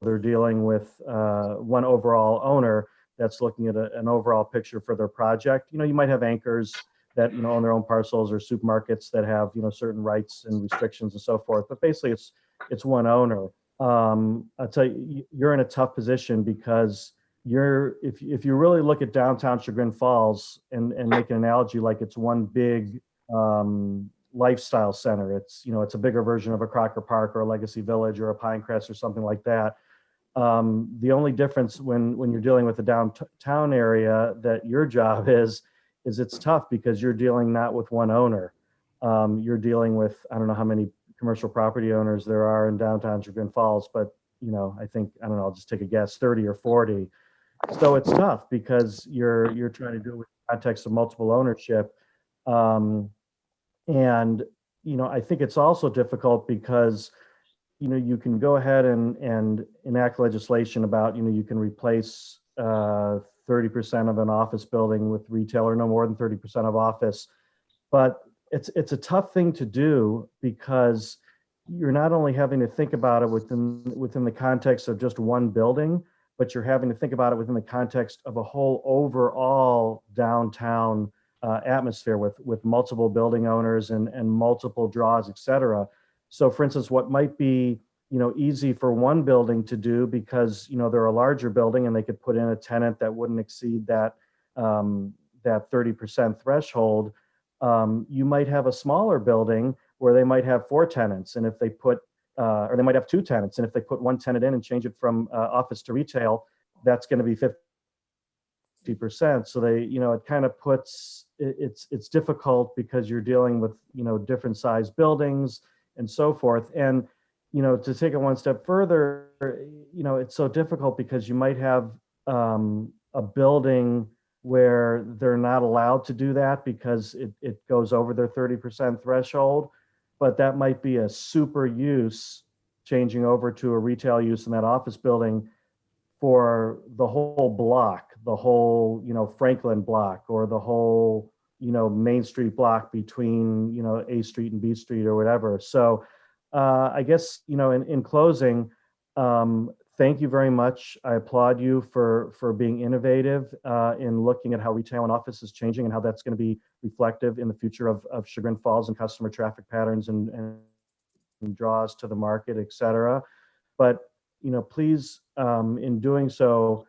they're dealing with one overall owner that's looking at an overall picture for their project. You might have anchors that, own their own parcels or supermarkets that have, certain rights and restrictions and so forth. But basically it's one owner. I'll tell you, you're in a tough position because if you really look at downtown Chagrin Falls and make an analogy like it's one big lifestyle center, it's a bigger version of a Crocker Park or a Legacy Village or a Pinecrest or something like that. The only difference when you're dealing with the downtown area that your job is it's tough because you're dealing not with one owner. You're dealing with, I don't know how many commercial property owners there are in downtown Chagrin Falls, but I think, I don't know, I'll just take a guess, 30 or 40. So it's tough because you're trying to do it with the context of multiple ownership. And, I think it's also difficult because, you can go ahead and enact legislation about, you can replace 30% of an office building with retail or no more than 30% of office. But it's a tough thing to do because you're not only having to think about it within the context of just one building, but you're having to think about it within the context of a whole overall downtown atmosphere with multiple building owners and multiple draws, et cetera. So for instance, what might be, easy for one building to do because, they're a larger building and they could put in a tenant that wouldn't exceed that 30% threshold. You might have a smaller building where they might have 4 tenants. And if they put, or they might have 2 tenants. And if they put one tenant in and change it from office to retail, that's going to be 50%. So they, it kind of puts, it's difficult because you're dealing with, different size buildings and so forth. And, to take it one step further, it's so difficult because you might have a building where they're not allowed to do that because it goes over their 30% threshold, but that might be a super use changing over to a retail use in that office building for the whole block, the whole, Franklin block or the whole, Main Street block between, A Street and B Street or whatever. So I guess, in closing, thank you very much. I applaud you for being innovative in looking at how retail and office is changing and how that's going to be reflective in the future of Chagrin Falls and customer traffic patterns and draws to the market, et cetera. But, please, in doing so,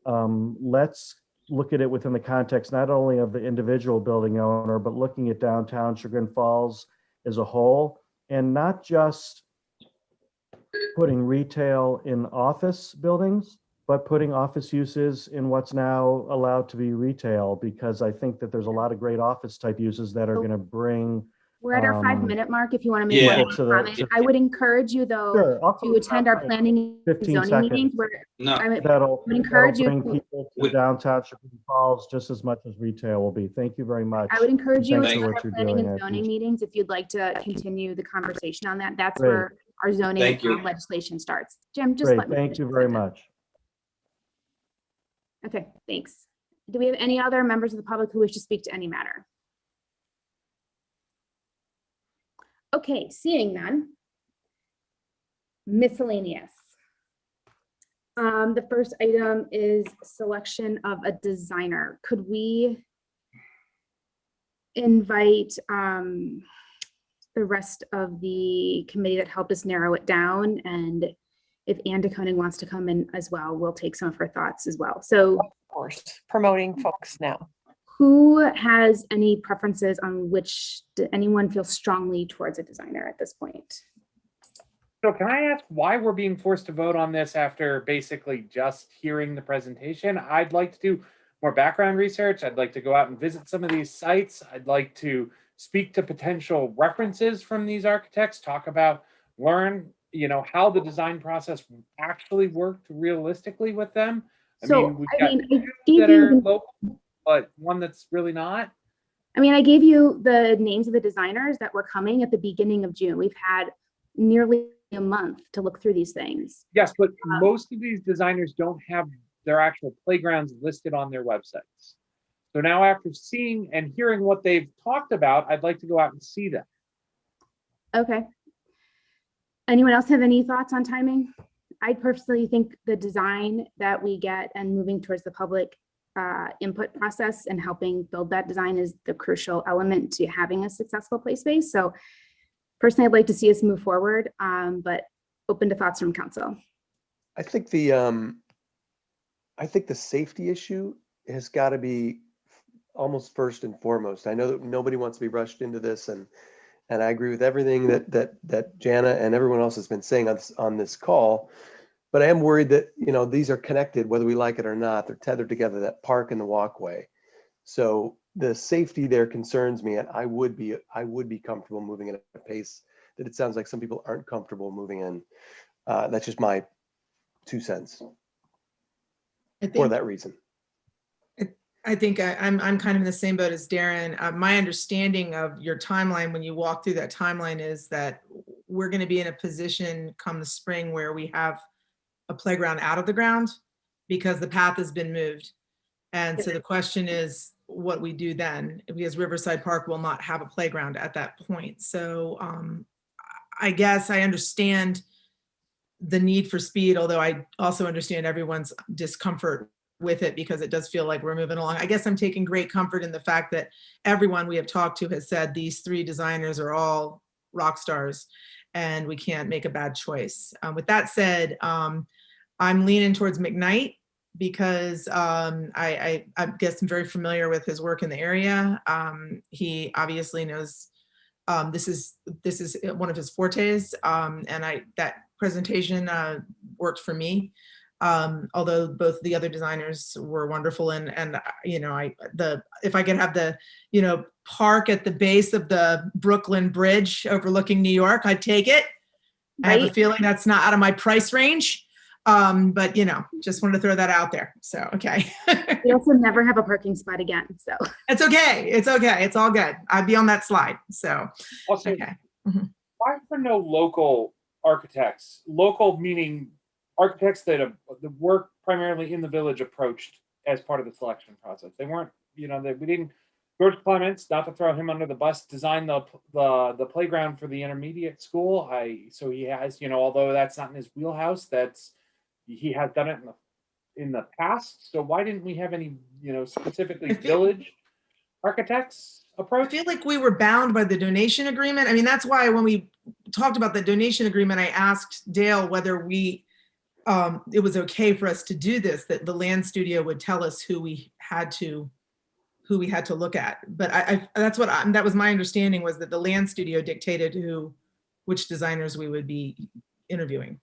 let's look at it within the context not only of the individual building owner, but looking at downtown Chagrin Falls as a whole, and not just putting retail in office buildings, but putting office uses in what's now allowed to be retail, because I think that there's a lot of great office type uses that are going to bring. We're at our 5-minute mark. If you want to make Yeah. one comment, I would encourage you though to attend our planning and 15 zoning seconds. meetings. Where No. I would That'll encourage you. bring people to downtown Chagrin Falls just as much as retail will be. Thank you very much. I would encourage you to Thanks for attend what our you're planning doing. I and zoning appreciate meetings if you'd like to continue the conversation on that. That's Great. where our zoning Thank you. legislation starts. Jim, just Great, let me thank finish you the very sentence. much. Okay, thanks. Do we have any other members of the public who wish to speak to any matter? Okay, seeing none. Miscellaneous. The first item is selection of a designer. Could we invite the rest of the committee that helped us narrow it down? And if Anne DeKoning wants to come in as well, we'll take some of her thoughts as well. So, Of course, promoting folks now. who has any preferences on which, did anyone feel strongly towards a designer at this point? So can I ask why we're being forced to vote on this after basically just hearing the presentation? I'd like to do more background research. I'd like to go out and visit some of these sites. I'd like to speak to potential references from these architects, talk about, learn, how the design process actually worked realistically with them. We've got two that are local, but one that's really not. I gave you the names of the designers that were coming at the beginning of June. We've had nearly a month to look through these things. Yes, but most of these designers don't have their actual playgrounds listed on their websites. So now after seeing and hearing what they've talked about, I'd like to go out and see them. Okay. Anyone else have any thoughts on timing? I personally think the design that we get and moving towards the public input process and helping build that design is the crucial element to having a successful play space. So personally, I'd like to see us move forward, but open to thoughts from council. I think the safety issue has got to be almost first and foremost. I know that nobody wants to be rushed into this, and I agree with everything that Jana and everyone else has been saying on this call. But I am worried that these are connected, whether we like it or not. They're tethered together, that park and the walkway. So the safety there concerns me, and I would be comfortable moving at a pace that it sounds like some people aren't comfortable moving in. That's just my 2 cents for that reason. I think I'm kind of in the same boat as Darren. My understanding of your timeline, when you walk through that timeline, is that we're going to be in a position come the spring where we have a playground out of the ground because the path has been moved. And so the question is what we do then, because Riverside Park will not have a playground at that point. So I guess I understand the need for speed, although I also understand everyone's discomfort with it because it does feel like we're moving along. I guess I'm taking great comfort in the fact that everyone we have talked to has said these 3 designers are all rock stars and we can't make a bad choice. With that said, I'm leaning towards McKnight because I guess I'm very familiar with his work in the area. He obviously knows this is one of his fortes, and that presentation worked for me. Although both the other designers were wonderful, and if I could have the park at the base of the Brooklyn Bridge overlooking New York, I'd take it. Right. I have a feeling that's not out of my price range, but just wanted to throw that out there. So okay. We also never have a parking spot again, so it's okay. It's okay. It's all good. I'd be on that slide. So also, okay. Why for no local architects? Local meaning architects that work primarily in the village approached as part of the selection process. They weren't, we didn't. George Clements, not to throw him under the bus, designed the playground for the intermediate school. So he has, although that's not in his wheelhouse, he has done it in the past. So why didn't we have any, specifically village architects approach? I feel like we were bound by the donation agreement. I mean, that's why when we talked about the donation agreement, I asked Dale whether it was okay for us to do this, that the land studio would tell us who we had to look at. But that was my understanding, was that the land studio dictated which designers we would be interviewing.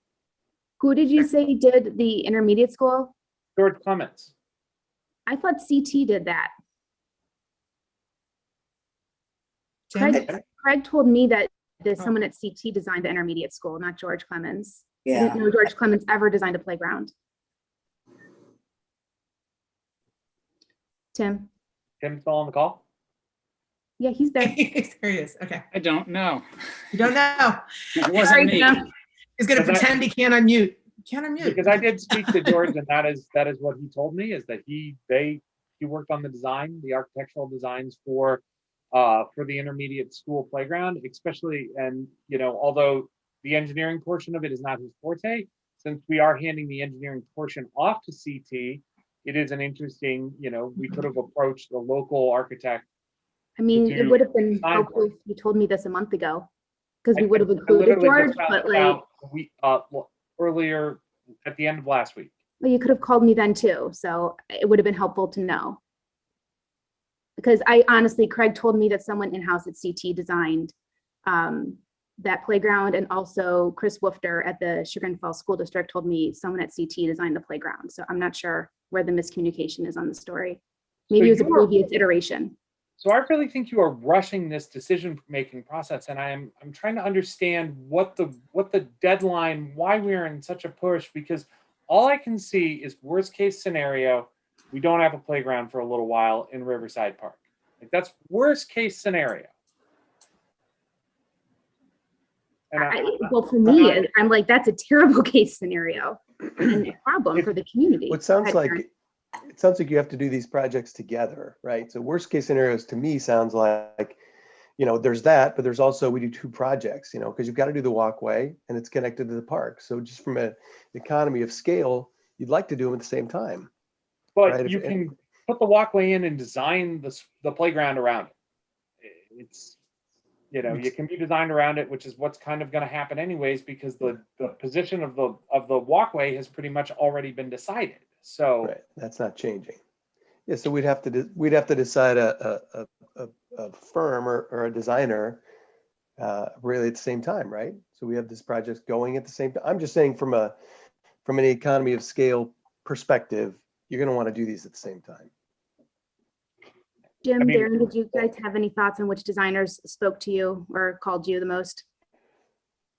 Who did you say did the intermediate school? George Clements. I thought CT did that. Craig told me that there's someone at CT designed the intermediate school, not George Clements. Yeah. I didn't know George Clements ever designed a playground. Tim? Tim's still on the call? Yeah, he's there. There he is. Okay. I don't know. You don't know. It wasn't me. He's going to pretend he can't unmute. Can't unmute. Because I did speak to George, and that is what he told me, is that he worked on the design, the architectural designs for the intermediate school playground, especially, and although the engineering portion of it is not his forte, since we are handing the engineering portion off to CT, it is an interesting, we could have approached a local architect. I mean, it would have been helpful if you told me this a month ago, because we would have included George, but like. Earlier at the end of last week. Well, you could have called me then too, so it would have been helpful to know. Because I honestly, Craig told me that someone in-house at CT designed that playground, and also Chris Woofter at the Chagrin Falls School District told me someone at CT designed the playground. So I'm not sure where the miscommunication is on the story. Maybe it was a previous iteration. So I really think you are rushing this decision-making process, and I'm trying to understand what the deadline, why we're in such a push, because all I can see is worst case scenario, we don't have a playground for a little while in Riverside Park. Like, that's worst case scenario. And well, for me, I'm like, that's a terrible case scenario and a problem for the community. It sounds like you have to do these projects together, right? So worst case scenarios to me sounds like, there's that, but there's also, we do two projects, because you've got to do the walkway and it's connected to the park. So just from an economy of scale, you'd like to do them at the same time. But right? You can put the walkway in and design the playground around it. It's, you can be designed around it, which is what's kind of going to happen anyways, because the position of the walkway has pretty much already been decided. So right. That's not changing. Yeah, so we'd have to decide a firm or a designer really at the same time, right? So we have this project going at the same time. I'm just saying from an economy of scale perspective, you're going to want to do these at the same time. Jim, Darren, did you guys have any thoughts on which designers spoke to you or called you the most?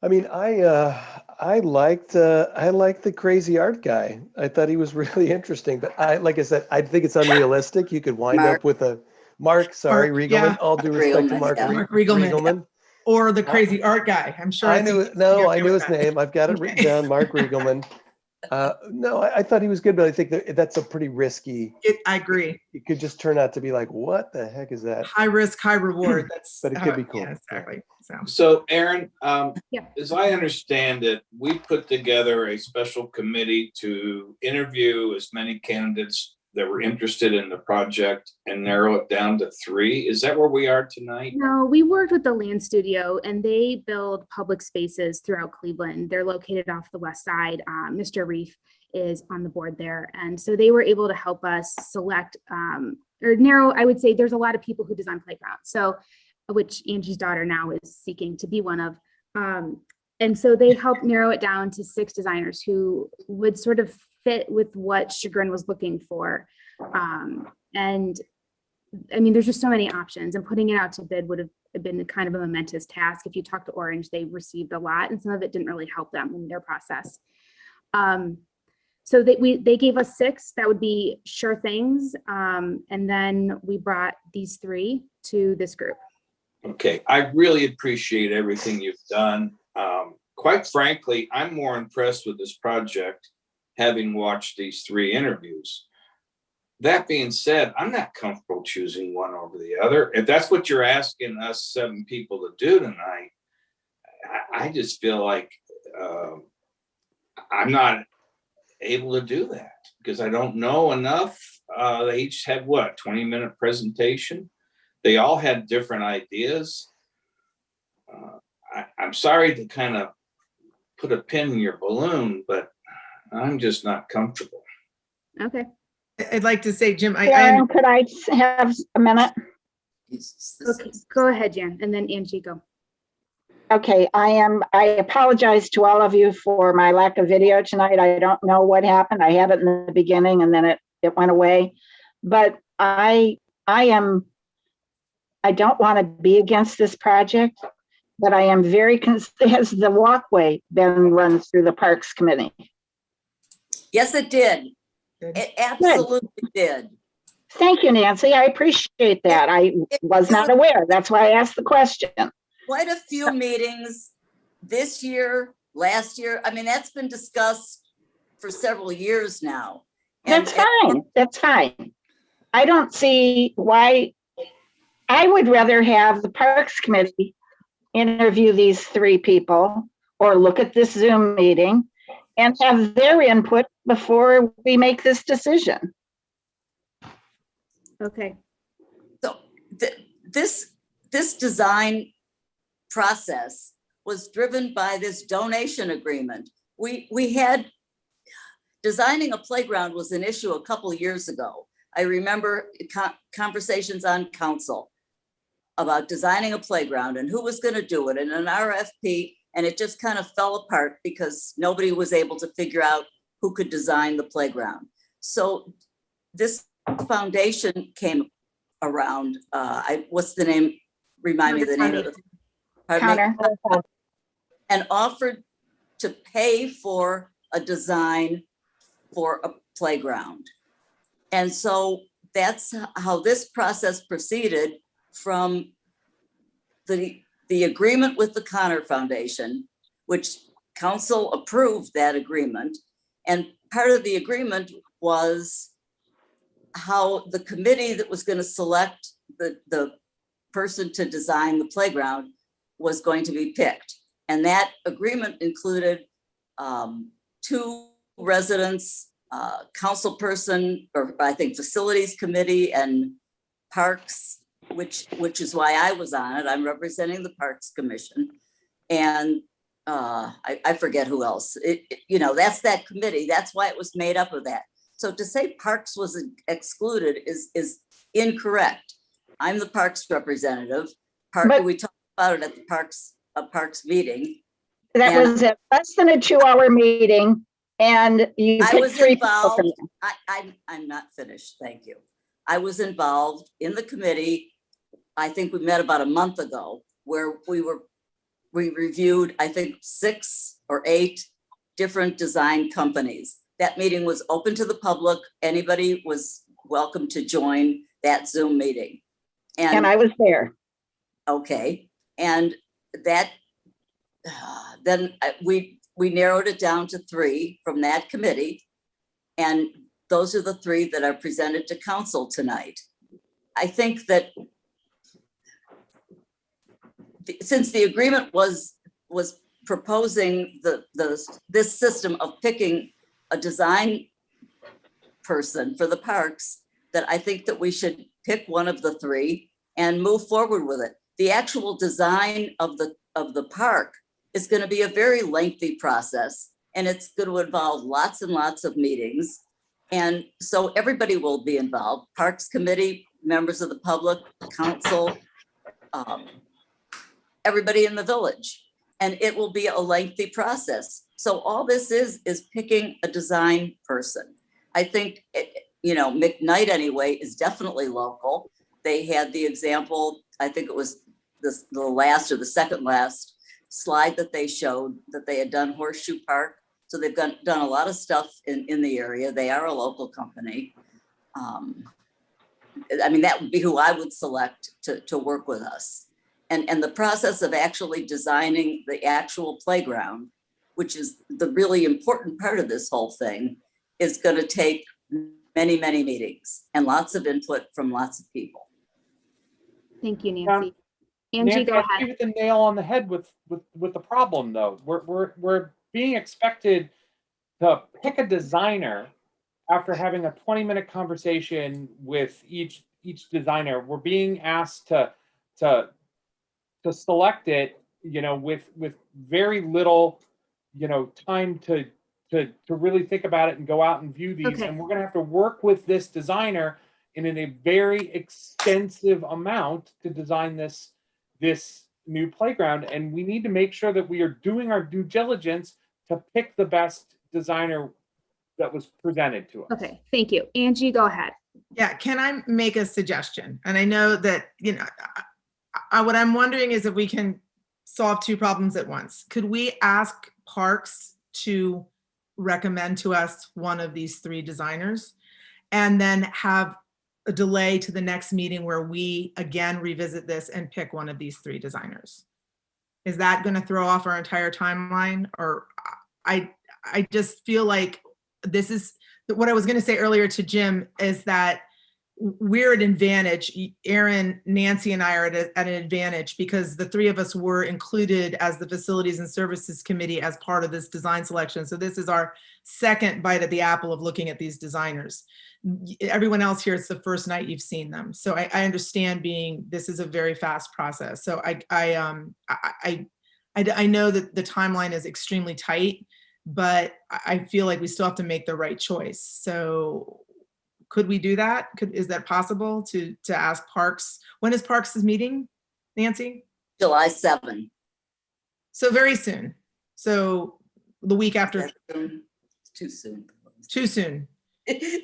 I mean, I liked the crazy art guy. I thought he was really interesting, but like I said, I think it's unrealistic. You could wind up with a Riegelman. Yeah. All due respect to Mark Riegelman. Or the crazy art guy. I'm sure. I knew his name. I've got it written down, Mark Riegelman. No, I thought he was good, but I think that's a pretty risky. I agree. It could just turn out to be like, what the heck is that? High risk, high reward. But it could be cool. Yeah, exactly. So Aaron, as I understand it, we put together a special committee to interview as many candidates that were interested in the project and narrow it down to 3. Is that where we are tonight? No, we worked with the Land Studio, and they build public spaces throughout Cleveland. They're located off the west side. Mr. Reef is on the board there. And so they were able to help us select or narrow. I would say there's a lot of people who design playgrounds, so which Angie's daughter now is seeking to be one of. And so they helped narrow it down to 6 designers who would sort of fit with what Chagrin was looking for. And I mean, there's just so many options, and putting it out to bid would have been kind of a momentous task. If you talk to Orange, they received a lot, and some of it didn't really help them in their process. So they gave us 6 that would be sure things. And then we brought these 3 to this group. Okay, I really appreciate everything you've done. Quite frankly, I'm more impressed with this project having watched these 3 interviews. That being said, I'm not comfortable choosing one over the other. If that's what you're asking us 7 people to do tonight, I just feel like I'm not able to do that because I don't know enough. They each had 20-minute presentation. They all had different ideas. I'm sorry to kind of put a pin in your balloon, but I'm just not comfortable. Okay. I'd like to say, Jim, Aaron, could I have a minute? Okay, go ahead, Jan, and then Angie, go. Okay, I apologize to all of you for my lack of video tonight. I don't know what happened. I had it in the beginning and then it went away. But I don't want to be against this project, but I am very has the walkway been run through the Parks Committee? Yes, it did. It absolutely did. Thank you, Nancy. I appreciate that. I was not aware. That's why I asked the question. Quite a few meetings this year, last year. I mean, that's been discussed for several years now. And That's fine. That's fine. I don't see why. I would rather have the Parks Committee interview these three people or look at this Zoom meeting and have their input before we make this decision. Okay. So this design process was driven by this donation agreement. We had, designing a playground was an issue a couple of years ago. I remember conversations on council about designing a playground and who was going to do it, and an RFP, and it just kind of fell apart because nobody was able to figure out who could design the playground. So this foundation came around. What's the name? Remind me the name of the. Pardon me? And offered to pay for a design for a playground. And so that's how this process proceeded, from the agreement with the Connor Foundation, which council approved that agreement. And part of the agreement was how the committee that was going to select the person to design the playground was going to be picked. And that agreement included 2 residents, council person, or I think facilities committee, and parks, which is why I was on it. I'm representing the Parks Commission. And I forget who else. That's that committee. That's why it was made up of that. So to say parks was excluded is incorrect. I'm the parks representative. We talked about it at the parks meeting. That was at less than a 2-hour meeting, and you I picked was 3 involved. people from I'm not finished. Thank you. I was involved in the committee. I think we met about a month ago, where we reviewed, I think, 6 or 8 different design companies. That meeting was open to the public. Anybody was welcome to join that Zoom meeting. And I was there. Okay. And that, then we narrowed it down to 3 from that committee. And those are the 3 that are presented to council tonight. I think that since the agreement was proposing this system of picking a design person for the parks, that I think that we should pick one of the 3 and move forward with it. The actual design of the park is going to be a very lengthy process, and it's going to involve lots and lots of meetings. And so everybody will be involved: Parks Committee, members of the public, council, everybody in the village. And it will be a lengthy process. So all this is picking a design person. I think, McKnight anyway is definitely local. They had the example, I think it was the last or the second last slide that they showed, that they had done Horseshoe Park. So they've done a lot of stuff in the area. They are a local company. That would be who I would select to work with us. And the process of actually designing the actual playground, which is the really important part of this whole thing, is going to take many, many meetings and lots of input from lots of people. Thank you, Nancy. Angie, go I ahead. hit the nail on the head with the problem, though. We're being expected to pick a designer after having a 20-minute conversation with each designer. We're being asked to select it, with very little, time to really think about it and go out and view these. Okay. And we're going to have to work with this designer in a very extensive amount to design this new playground. And we need to make sure that we are doing our due diligence to pick the best designer that was presented to us. Okay, thank you. Angie, go ahead. Yeah, can I make a suggestion? And I know that, what I'm wondering is if we can solve 2 problems at once. Could we ask Parks to recommend to us one of these 3 designers, and then have a delay to the next meeting where we again revisit this and pick one of these 3 designers? Is that going to throw off our entire timeline? Or I just feel like this is what I was going to say earlier to Jim, is that we're at an advantage. Aaron, Nancy, and I are at an advantage because the three of us were included as the Facilities and Services Committee as part of this design selection. So this is our second bite at the apple of looking at these designers. Everyone else here, it's the first night you've seen them. So I understand this is a very fast process. So I know that the timeline is extremely tight, but I feel like we still have to make the right choice. So could we do that? Is that possible to ask Parks? When is Parks' meeting, Nancy? July 7. So very soon. So the week after. It's too soon. Too soon.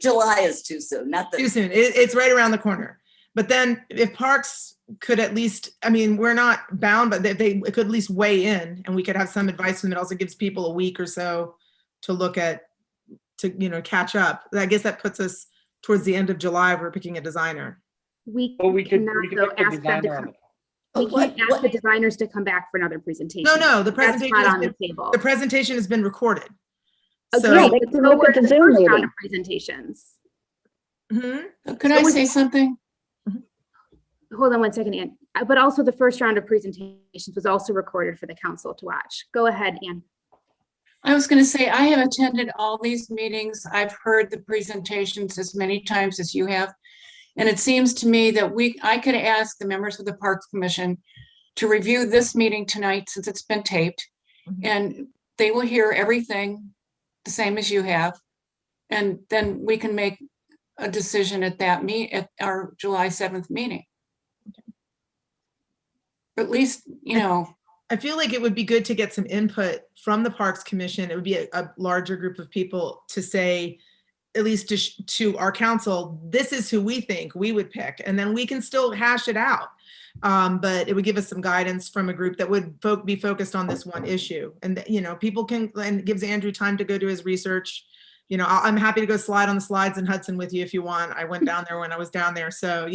July is too soon, not the. Too soon. It's right around the corner. But then if Parks could at least, I mean, we're not bound, but they could at least weigh in and we could have some advice from them. It also gives people a week or so to look at, to catch up. I guess that puts us towards the end of July. We're picking a designer. We we could cannot get the ask them to designer come. on We can't ask the designers to come back for another presentation. No, the That's presentation not has on the been, table. the presentation has been recorded. Okay, So, but so look at we're the Zoom first round meeting. of presentations. Could I say something? Hold on one second, Ann. But also the first round of presentations was also recorded for the council to watch. Go ahead, Ann. I was going to say, I have attended all these meetings. I've heard the presentations as many times as you have. And it seems to me that I could ask the members of the Parks Commission to review this meeting tonight since it's been taped. And they will hear everything the same as you have. And then we can make a decision at at our July 7th meeting. Or at least, I feel like it would be good to get some input from the Parks Commission. It would be a larger group of people to say, at least to our council, this is who we think we would pick. And then we can still hash it out. But it would give us some guidance from a group that would be focused on this one issue. And, people can, and it gives Andrew time to go do his research. I'm happy to go slide on the slides in Hudson with you if you want. I went down there when I was down there. So,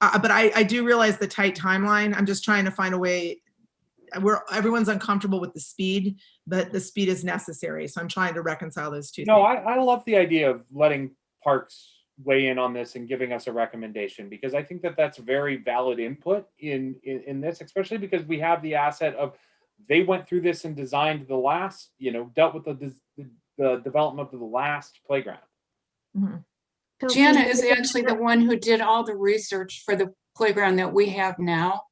but I do realize the tight timeline. I'm just trying to find a way. Everyone's uncomfortable with the speed, but the speed is necessary. So I'm trying to reconcile those two No, things. I love the idea of letting Parks weigh in on this and giving us a recommendation, because I think that that's very valid input in this, especially because we have the asset of they went through this and designed the last, dealt with the development of the last playground. Jana is actually the one who did all the research for the playground that we have now.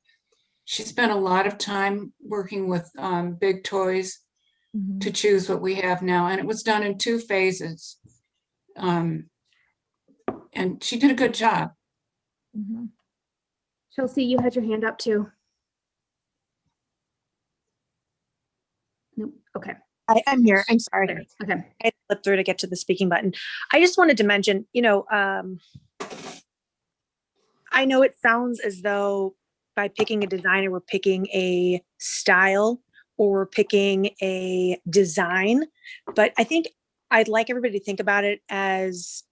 She spent a lot of time working with Big Toys to choose what we have now. And it was done in 2 phases. And she did a good job. Chelsea, you had your hand up too. Nope. Okay. I'm here. I'm sorry. Okay. I flipped through to get to the speaking button. I just wanted to mention, I know it sounds as though by picking a designer, we're picking a style or we're picking a design, but I think I'd like everybody to think about it as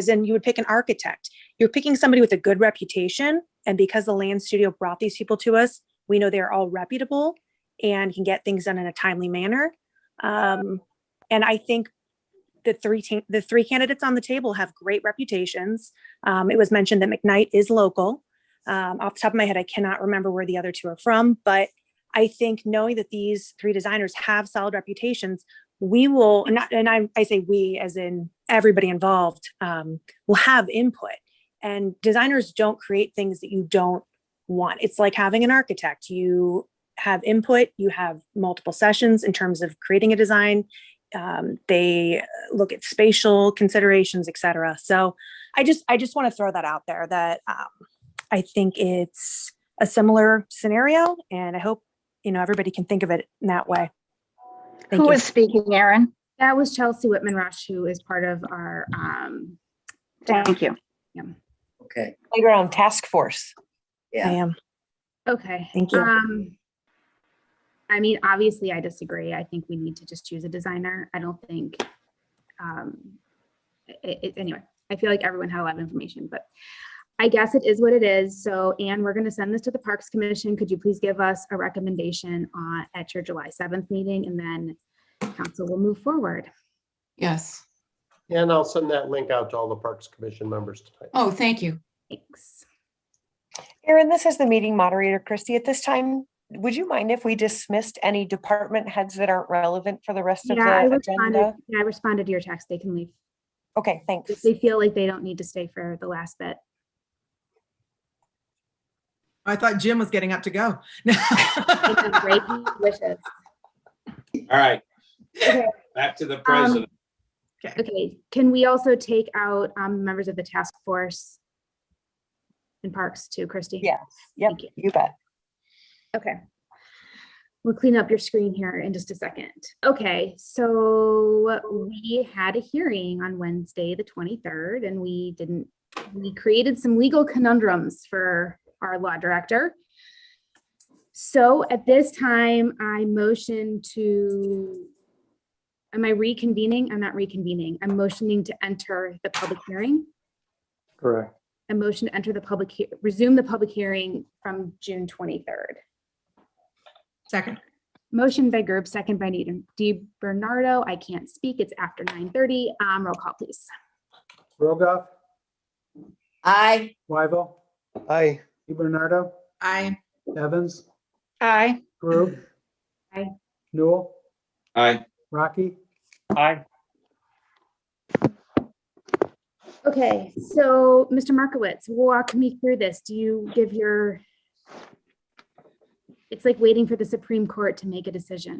in you would pick an architect. You're picking somebody with a good reputation. And because the Land Studio brought these people to us, we know they're all reputable and can get things done in a timely manner. And I think the three candidates on the table have great reputations. It was mentioned that McKnight is local. Off the top of my head, I cannot remember where the other 2 are from, but I think knowing that these 3 designers have solid reputations, we will, I say we as in everybody involved, will have input. And designers don't create things that you don't want. It's like having an architect. You have input, you have multiple sessions in terms of creating a design. They look at spatial considerations, et cetera. So I just want to throw that out there that I think it's a similar scenario, and I hope, everybody can think of it in that way. Who was speaking, Aaron? That was Chelsea Whitman Rush, who is part of our. Thank you. Yeah. Okay. Playground Task Force. I am. Okay. Thank you. I mean, obviously I disagree. I think we need to just choose a designer. I don't think, anyway, I feel like everyone had a lot of information, but I guess it is what it is. So, Anne, we're going to send this to the Parks Commission. Could you please give us a recommendation at your July 7th meeting, and then council will move forward. Yes. And I'll send that link out to all the Parks Commission members tonight. Oh, thank you. Thanks. Erin, this is the meeting moderator, Christy. At this time, would you mind if we dismissed any department heads that aren't relevant for the rest of Yeah, I the responded. agenda? Yeah, I responded to your text. They can leave. Okay, thanks. If they feel like they don't need to stay for the last bit. I thought Jim was getting up to go. Great wishes. All right, Okay. back to the president. Okay, can we also take out members of the task force in parks too, Christy? Yes, yep, you bet. Okay. We'll clean up your screen here in just a second. Okay, so we had a hearing on Wednesday, the 23rd, and we created some legal conundrums for our law director. So at this time, I motion to, am I reconvening? I'm not reconvening. I'm motioning to enter the public hearing. Correct. A motion to enter the resume the public hearing from June 23rd. Second. Motion by Gerb, second by DiBernardo. I can't speak. It's after 9:30. Roll call, please. Rogoff, Aye. Wyval, Aye. DiBernardo, Aye. Evans, Aye. Grube, Aye. Newell, Aye. Rocky. Aye. Okay, so Mr. Markowitz, walk me through this. Do you give your, it's like waiting for the Supreme Court to make a decision.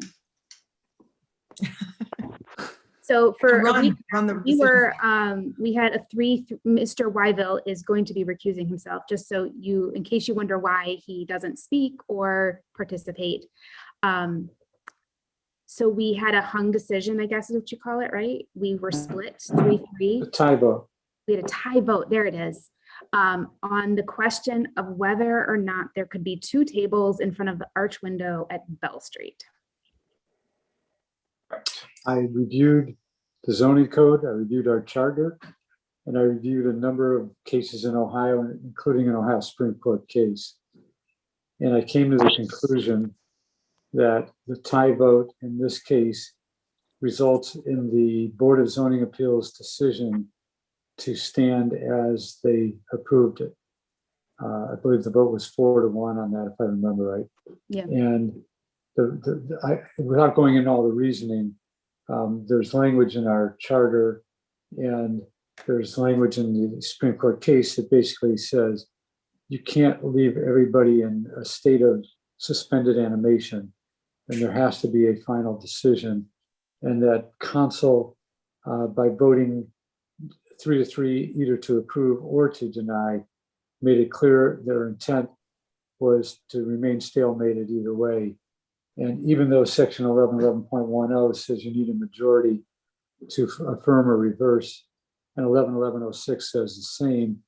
So for, we had Mr. Wyville is going to be recusing himself, just so you, in case you wonder why he doesn't speak or participate. So we had a hung decision, I guess is what you call it, right? We were split 3-3. A tie vote. We had a tie vote, there it is, on the question of whether or not there could be two tables in front of the arch window at Bell Street. I reviewed the zoning code, I reviewed our charter, and I reviewed a number of cases in Ohio, including an Ohio Supreme Court case. And I came to the conclusion that the tie vote in this case results in the Board of Zoning Appeals decision to stand as they approved it. I believe the vote was 4-1 on that, if I remember right. Yeah. And without going into all the reasoning, there's language in our charter and there's language in the Supreme Court case that basically says you can't leave everybody in a state of suspended animation, and there has to be a final decision, and that council, by voting 3-3 either to approve or to deny, made it clear their intent was to remain stalemated either way. And even though section 1111.10 says you need a majority to affirm or reverse, and 111106 says the same,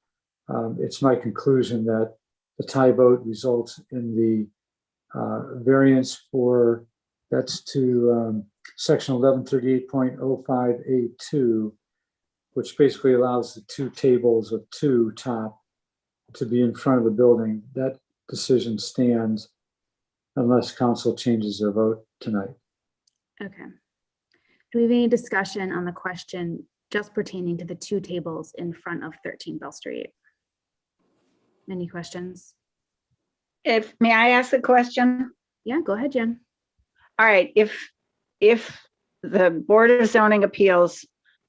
it's my conclusion that the tie vote results in the variance for, that's to section 1138.05A2, which basically allows the two tables of two top to be in front of the building. That decision stands unless council changes their vote tonight. Okay. Do we have any discussion on the question just pertaining to the two tables in front of 13 Bell Street? Any questions? May I ask a question? Yeah, go ahead, Jen. All right, if the Board of Zoning Appeals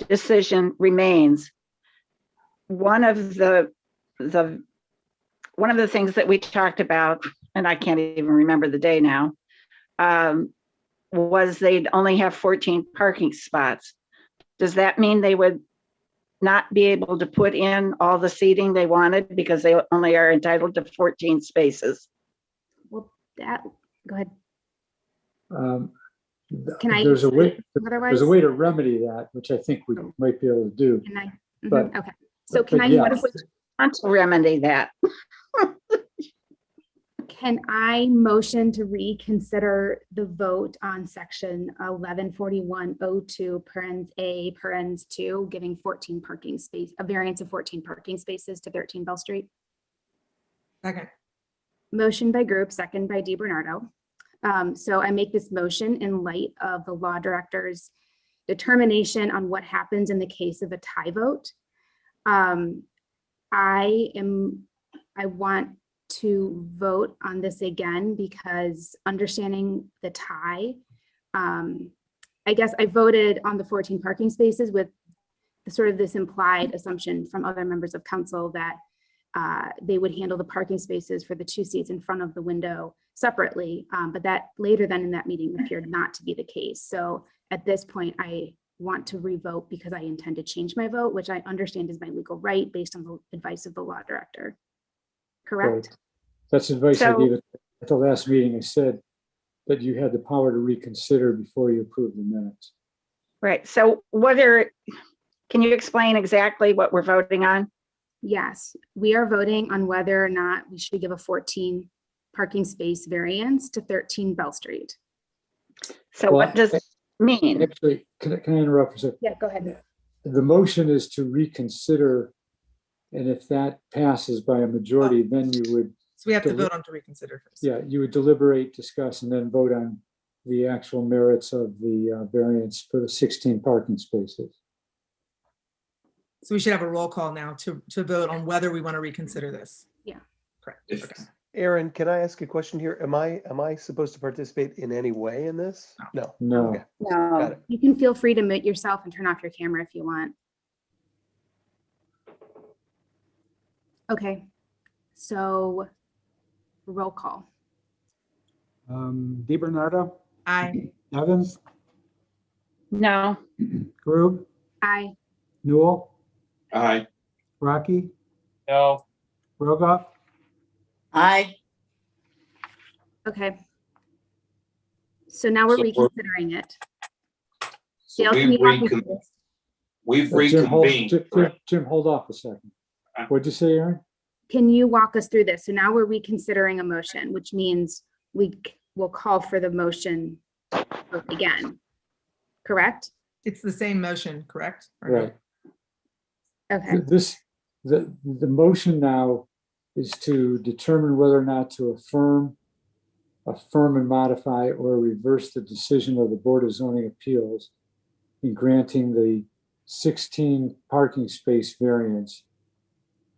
decision remains, one of the things that we talked about, and I can't even remember the day now, was they'd only have 14 parking spots. Does that mean they would not be able to put in all the seating they wanted because they only are entitled to 14 spaces? Well, go ahead. There's a way to remedy that, which I think we might be able to do. Can I? But, okay. So but yeah. What if we want to remedy that? Can I motion to reconsider the vote on section 1141.02 parens A parens 2, giving 14 parking space, a variance of 14 parking spaces to 13 Bell Street? Second. Motion by Group, second by DiBernardo. So I make this motion in light of the law director's determination on what happens in the case of a tie vote. I want to vote on this again because understanding the tie, I guess I voted on the 14 parking spaces with the sort of this implied assumption from other members of council that they would handle the parking spaces for the 2 seats in front of the window separately. But that later then in that meeting appeared not to be the case. So at this point, I want to revote because I intend to change my vote, which I understand is my legal right based on the advice of the law director. Correct? Right. That's advice I So- gave at the last meeting. I said that you had the power to reconsider before you approve the minutes. Right, so can you explain exactly what we're voting on? Yes, we are voting on whether or not we should give a 14 parking space variance to 13 Bell Street. So what does it mean? Actually, can I interrupt for a second? Yeah, go ahead. The motion is to reconsider, and if that passes by a majority, then you would, So we have to vote on to reconsider first. yeah, you would deliberate, discuss, and then vote on the actual merits of the variance for the 16 parking spaces. So we should have a roll call now to vote on whether we want to reconsider this. Yeah. Correct. If- Okay. Aaron, can I ask a question here? Am I supposed to participate in any way in this? No. No. Okay. Got No, it. You can feel free to mute yourself and turn off your camera if you want. Okay, so roll call. DiBernardo, Aye. Evans, no, Grube, Aye. Newell, Aye. Rocky, No, Rogoff, Aye. Okay. So now we're So we're- reconsidering it. So Dale, can we've you walk me through recon- this? we've Jim, reconvened. correct? Jim, hold off a second. What'd you say, Aaron? Can you walk us through this? So now we're reconsidering a motion, which means we will call for the motion again, correct? It's the same motion, correct? Or no? Right. Okay, The motion now is to determine whether or not to affirm and modify or reverse the decision of the Board of Zoning Appeals in granting the 16 parking space variance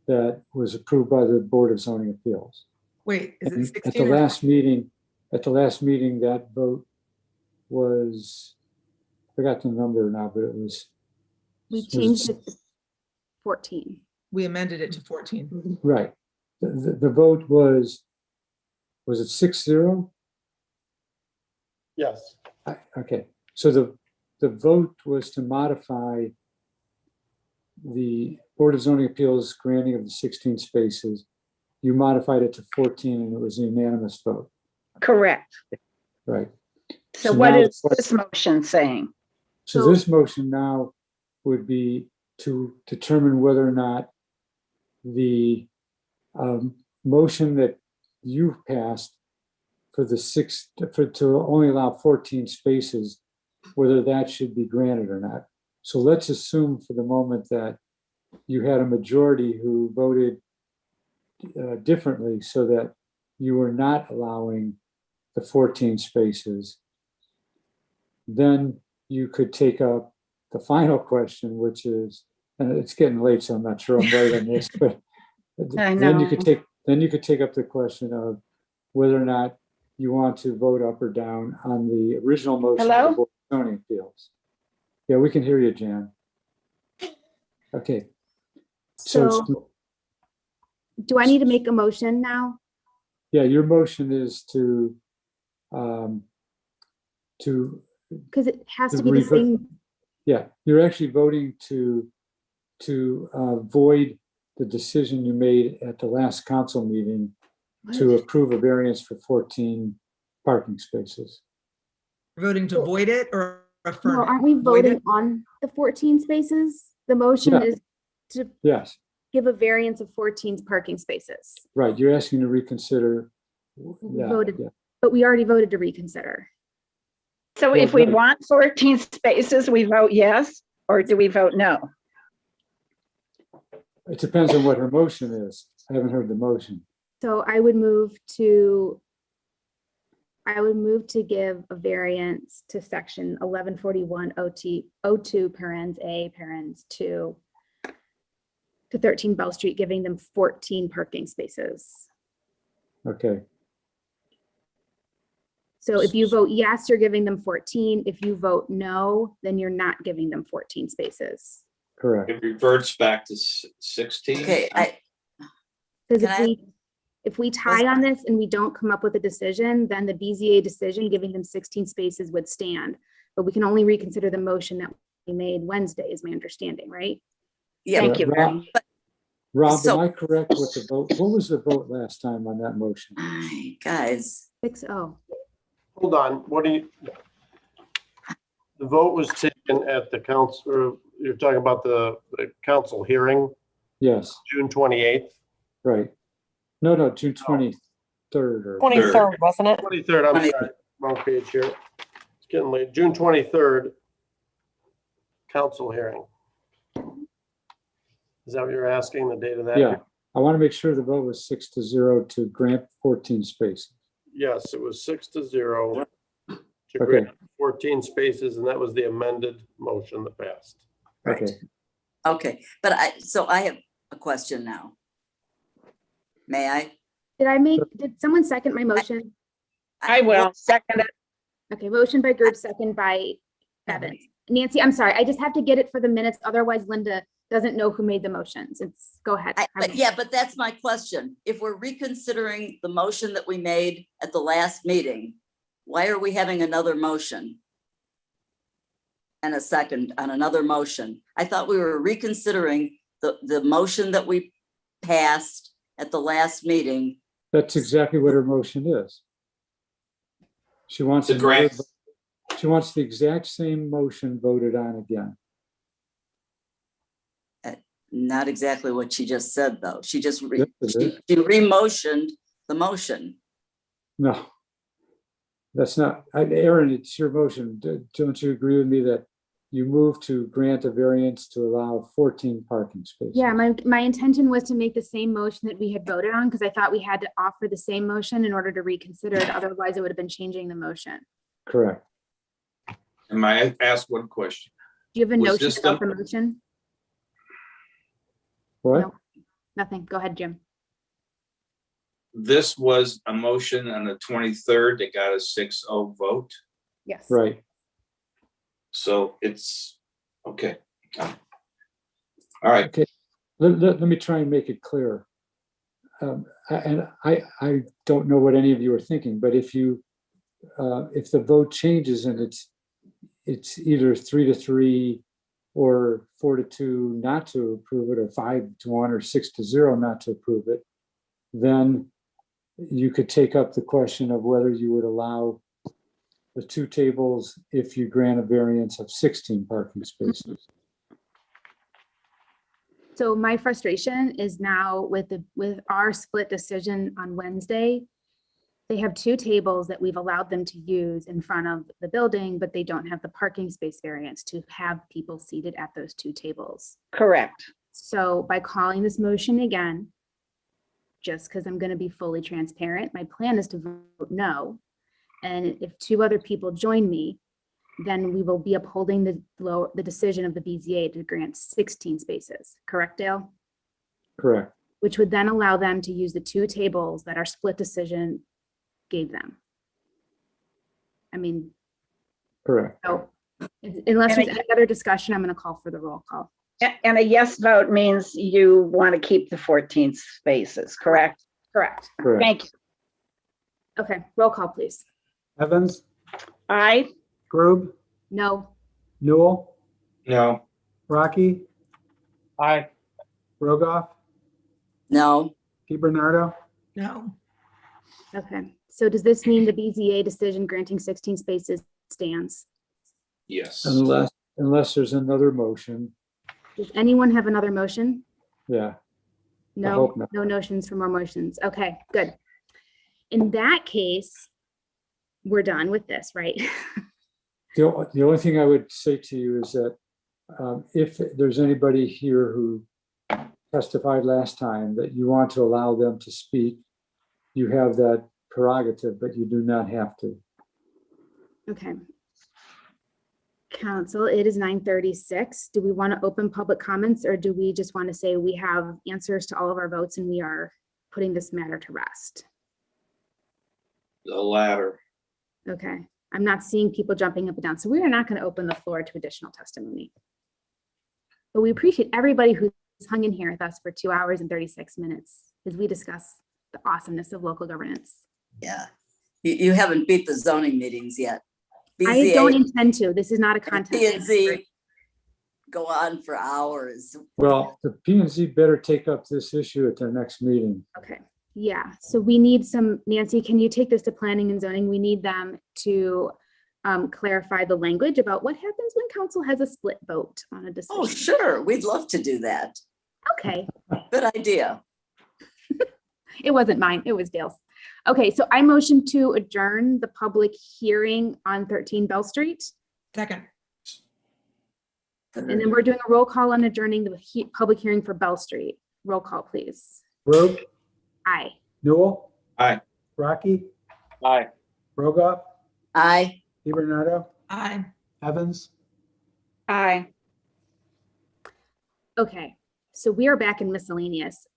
that was approved by the Board of Zoning Appeals. Wait, is it And 16? At the or last meeting, that vote was, I forgot the number now, but it was. we changed it to 14. We amended it to 14. Right. The vote was it 6-0? Yes. Okay, so the vote was to modify the Board of Zoning Appeals granting of the 16 spaces. You modified it to 14 and it was a unanimous vote, correct. right? So So what now the is this motion saying? So this motion now would be to determine whether or not the motion that you passed for to only allow 14 spaces, whether that should be granted or not. So let's assume for the moment that you had a majority who voted differently so that you were not allowing the 14 spaces. Then you could take up the final question, which is, and it's getting late, so I'm not sure I'm right on this, but I then you know. could take up the question of whether or not you want to vote up or down on the original motion of the Hello? Board of Zoning Appeals. Yeah, we can hear you, Jan. Okay. So do I need to make a motion now? Yeah, your motion is to Because it has to To be the revert- same. yeah, you're actually voting to void the decision you made at the last council meeting to approve a variance for 14 parking spaces. Voting to void it or affirm No, it? aren't we Void voting it? on the 14 spaces? The motion Yeah. is to Yes, give a variance of 14 parking spaces. right, you're asking to reconsider. We Yeah, voted, yeah. but we already voted to reconsider. So Well, if we no. want 14 spaces, we vote yes, or do we vote no? It depends on what her motion is. I haven't heard the motion. So I would move to I would move to give a variance to section 1141 O2 parens A parens 2 to 13 Bell Street, giving them 14 parking spaces. Okay, So if you vote yes, you're giving them 14. If you vote no, then you're not giving them 14 spaces. correct. It reverts back to 16. Okay, Because Can if we tie on this and we don't come up with a decision, then the BZA decision giving them 16 spaces would stand. But we can only reconsider the motion that we made Wednesday, is my understanding, right? yeah. Thank you. Rob, Rob, So- am I correct with the vote? What was the vote last time on that motion? Guys, 6-0. Hold on, what do you? The vote was taken at the council, or you're talking about the council hearing, Yes, June 28th? right. No, June 23rd or. 23rd, wasn't it? 23rd, I'm sorry, wrong page here. It's getting late. June 23rd, council hearing. Is that what you're asking, the date of that? Yeah, I want to make sure the vote was 6-0 to grant 14 spaces. Yes, it was 6-0 to Okay. grant 14 spaces, and that was the amended motion that passed. right. Okay, Okay, but I have a question now. May I? Did someone second my motion? I will second it. Okay, motion by Gerb, second by Evans. Nancy, I'm sorry, I just have to get it for the minutes, otherwise Linda doesn't know who made the motions. Go ahead. But that's my question. If we're reconsidering the motion that we made at the last meeting, why are we having another motion? And a second on another motion? I thought we were reconsidering the motion that we passed at the last meeting. that's exactly what her motion is. She wants To grant- she wants the exact same motion voted on again. Not exactly what she just said, though. She just Yes, it is. she re-motioned the motion. No, that's not, Aaron, it's your motion. Don't you agree with me that you move to grant a variance to allow 14 parking spaces? Yeah, my intention was to make the same motion that we had voted on, because I thought we had to offer the same motion in order to reconsider it. Otherwise, it would have been changing the motion. Correct. And may I ask one question? Do you have a Was notion this about the- the motion? What? No. Nothing. Go ahead, Jim. This was a motion on the 23rd that got a 6-0 vote. Yes. Right. So it's, okay. All right. Okay, let me try and make it clear. I don't know what any of you are thinking, but if the vote changes and it's either 3-3 or 4-2 not to approve it, or 5-1 or 6-0 not to approve it, then you could take up the question of whether you would allow the two tables if you grant a variance of 16 parking spaces. So my frustration is now with our split decision on Wednesday. They have two tables that we've allowed them to use in front of the building, but they don't have the parking space variance to have people seated at those two tables. Correct. So by calling this motion again, just because I'm going to be fully transparent, my plan is to vote no. And if two other people join me, then we will be upholding the decision of the BZA to grant 16 spaces. Correct, Dale? Correct. Which would then allow them to use the two tables that our split decision gave them. I mean, Correct. so unless there's any other discussion, I'm going to call for the roll call. And a yes vote means you want to keep the 14 spaces, correct? Correct. Correct. Thank you. Okay, roll call, please. Evans, Aye. Grube, No. Newell, No. Rocky, Aye. Rogoff, No, DiBernardo. No. Okay, so does this mean the BZA decision granting 16 spaces stands? Yes. Unless there's another motion. Does anyone have another motion? Yeah. No, hope not. no notions for more motions. Okay, good. In that case, we're done with this, right? The only thing I would say to you is that if there's anybody here who testified last time that you want to allow them to speak, you have that prerogative, but you do not have to. Okay. Council, it is 9:36. Do we want to open public comments, or do we just want to say we have answers to all of our votes and we are putting this matter to rest? The latter. Okay, I'm not seeing people jumping up and down, so we are not going to open the floor to additional testimony. But we appreciate everybody who's hung in here with us for 2 hours and 36 minutes as we discuss the awesomeness of local governance. Yeah, you haven't beat the zoning meetings yet. I don't intend to. This is not a contest. P&Z go on for hours. Well, the P&Z better take up this issue at their next meeting. Okay, yeah, so we need some, Nancy, can you take this to planning and zoning? We need them to clarify the language about what happens when council has a split vote on a decision. Oh, sure, we'd love to do that. Okay. Good idea. It wasn't mine, it was Dale's. Okay, so I motion to adjourn the public hearing on 13 Bell Street. Second. And then we're doing a roll call on adjourning the public hearing for Bell Street. Roll call, please. Rogue, Aye. Newell, Aye. Rocky, Aye. Rogoff, Aye. DiBernardo, Aye. Evans. Aye. Okay, so we are back in miscellaneous.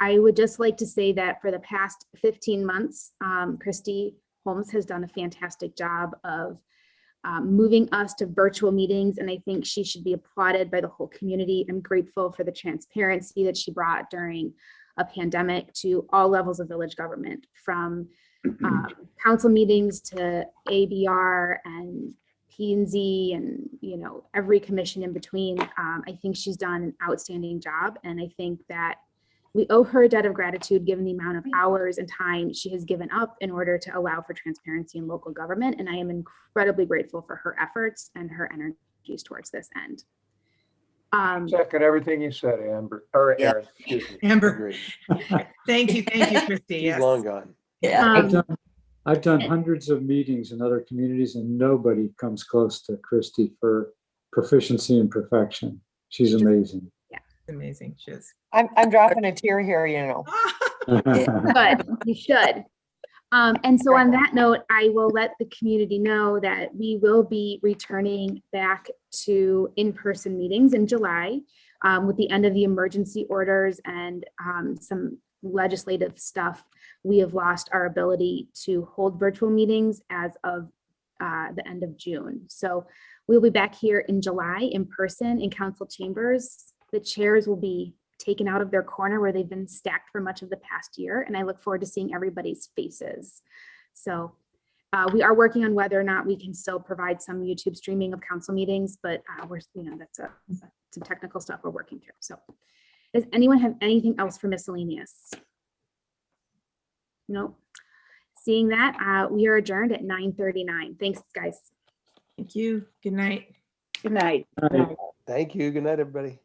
I would just like to say that for the past 15 months, Christy Holmes has done a fantastic job of moving us to virtual meetings, and I think she should be applauded by the whole community. I'm grateful for the transparency that she brought during a pandemic to all levels of village government, from council meetings to ABR and P&Z and, you know, every commission in between. I think she's done an outstanding job, and I think that we owe her a debt of gratitude given the amount of hours and time she has given up in order to allow for transparency in local government. And I am incredibly grateful for her efforts and her energies towards this end. Second everything you said, Amber, or Aaron, excuse me. Amber. Thank you, Christy. He's Yes. long gone. Yeah. I've done hundreds of meetings in other communities and nobody comes close to Christy for proficiency and perfection. She's amazing. Amazing. She is. I'm dropping a tear here, you know. Good, you should. And so on that note, I will let the community know that we will be returning back to in-person meetings in July with the end of the emergency orders and some legislative stuff. We have lost our ability to hold virtual meetings as of the end of June. So we'll be back here in July in person in council chambers. The chairs will be taken out of their corner where they've been stacked for much of the past year, and I look forward to seeing everybody's faces. So we are working on whether or not we can still provide some YouTube streaming of council meetings, but we're, you know, that's some technical stuff we're working through. So does anyone have anything else for miscellaneous? No. Seeing that, we are adjourned at 9:39. Thanks, guys. Thank you. Good night. Good night. Thank you. Good night, everybody.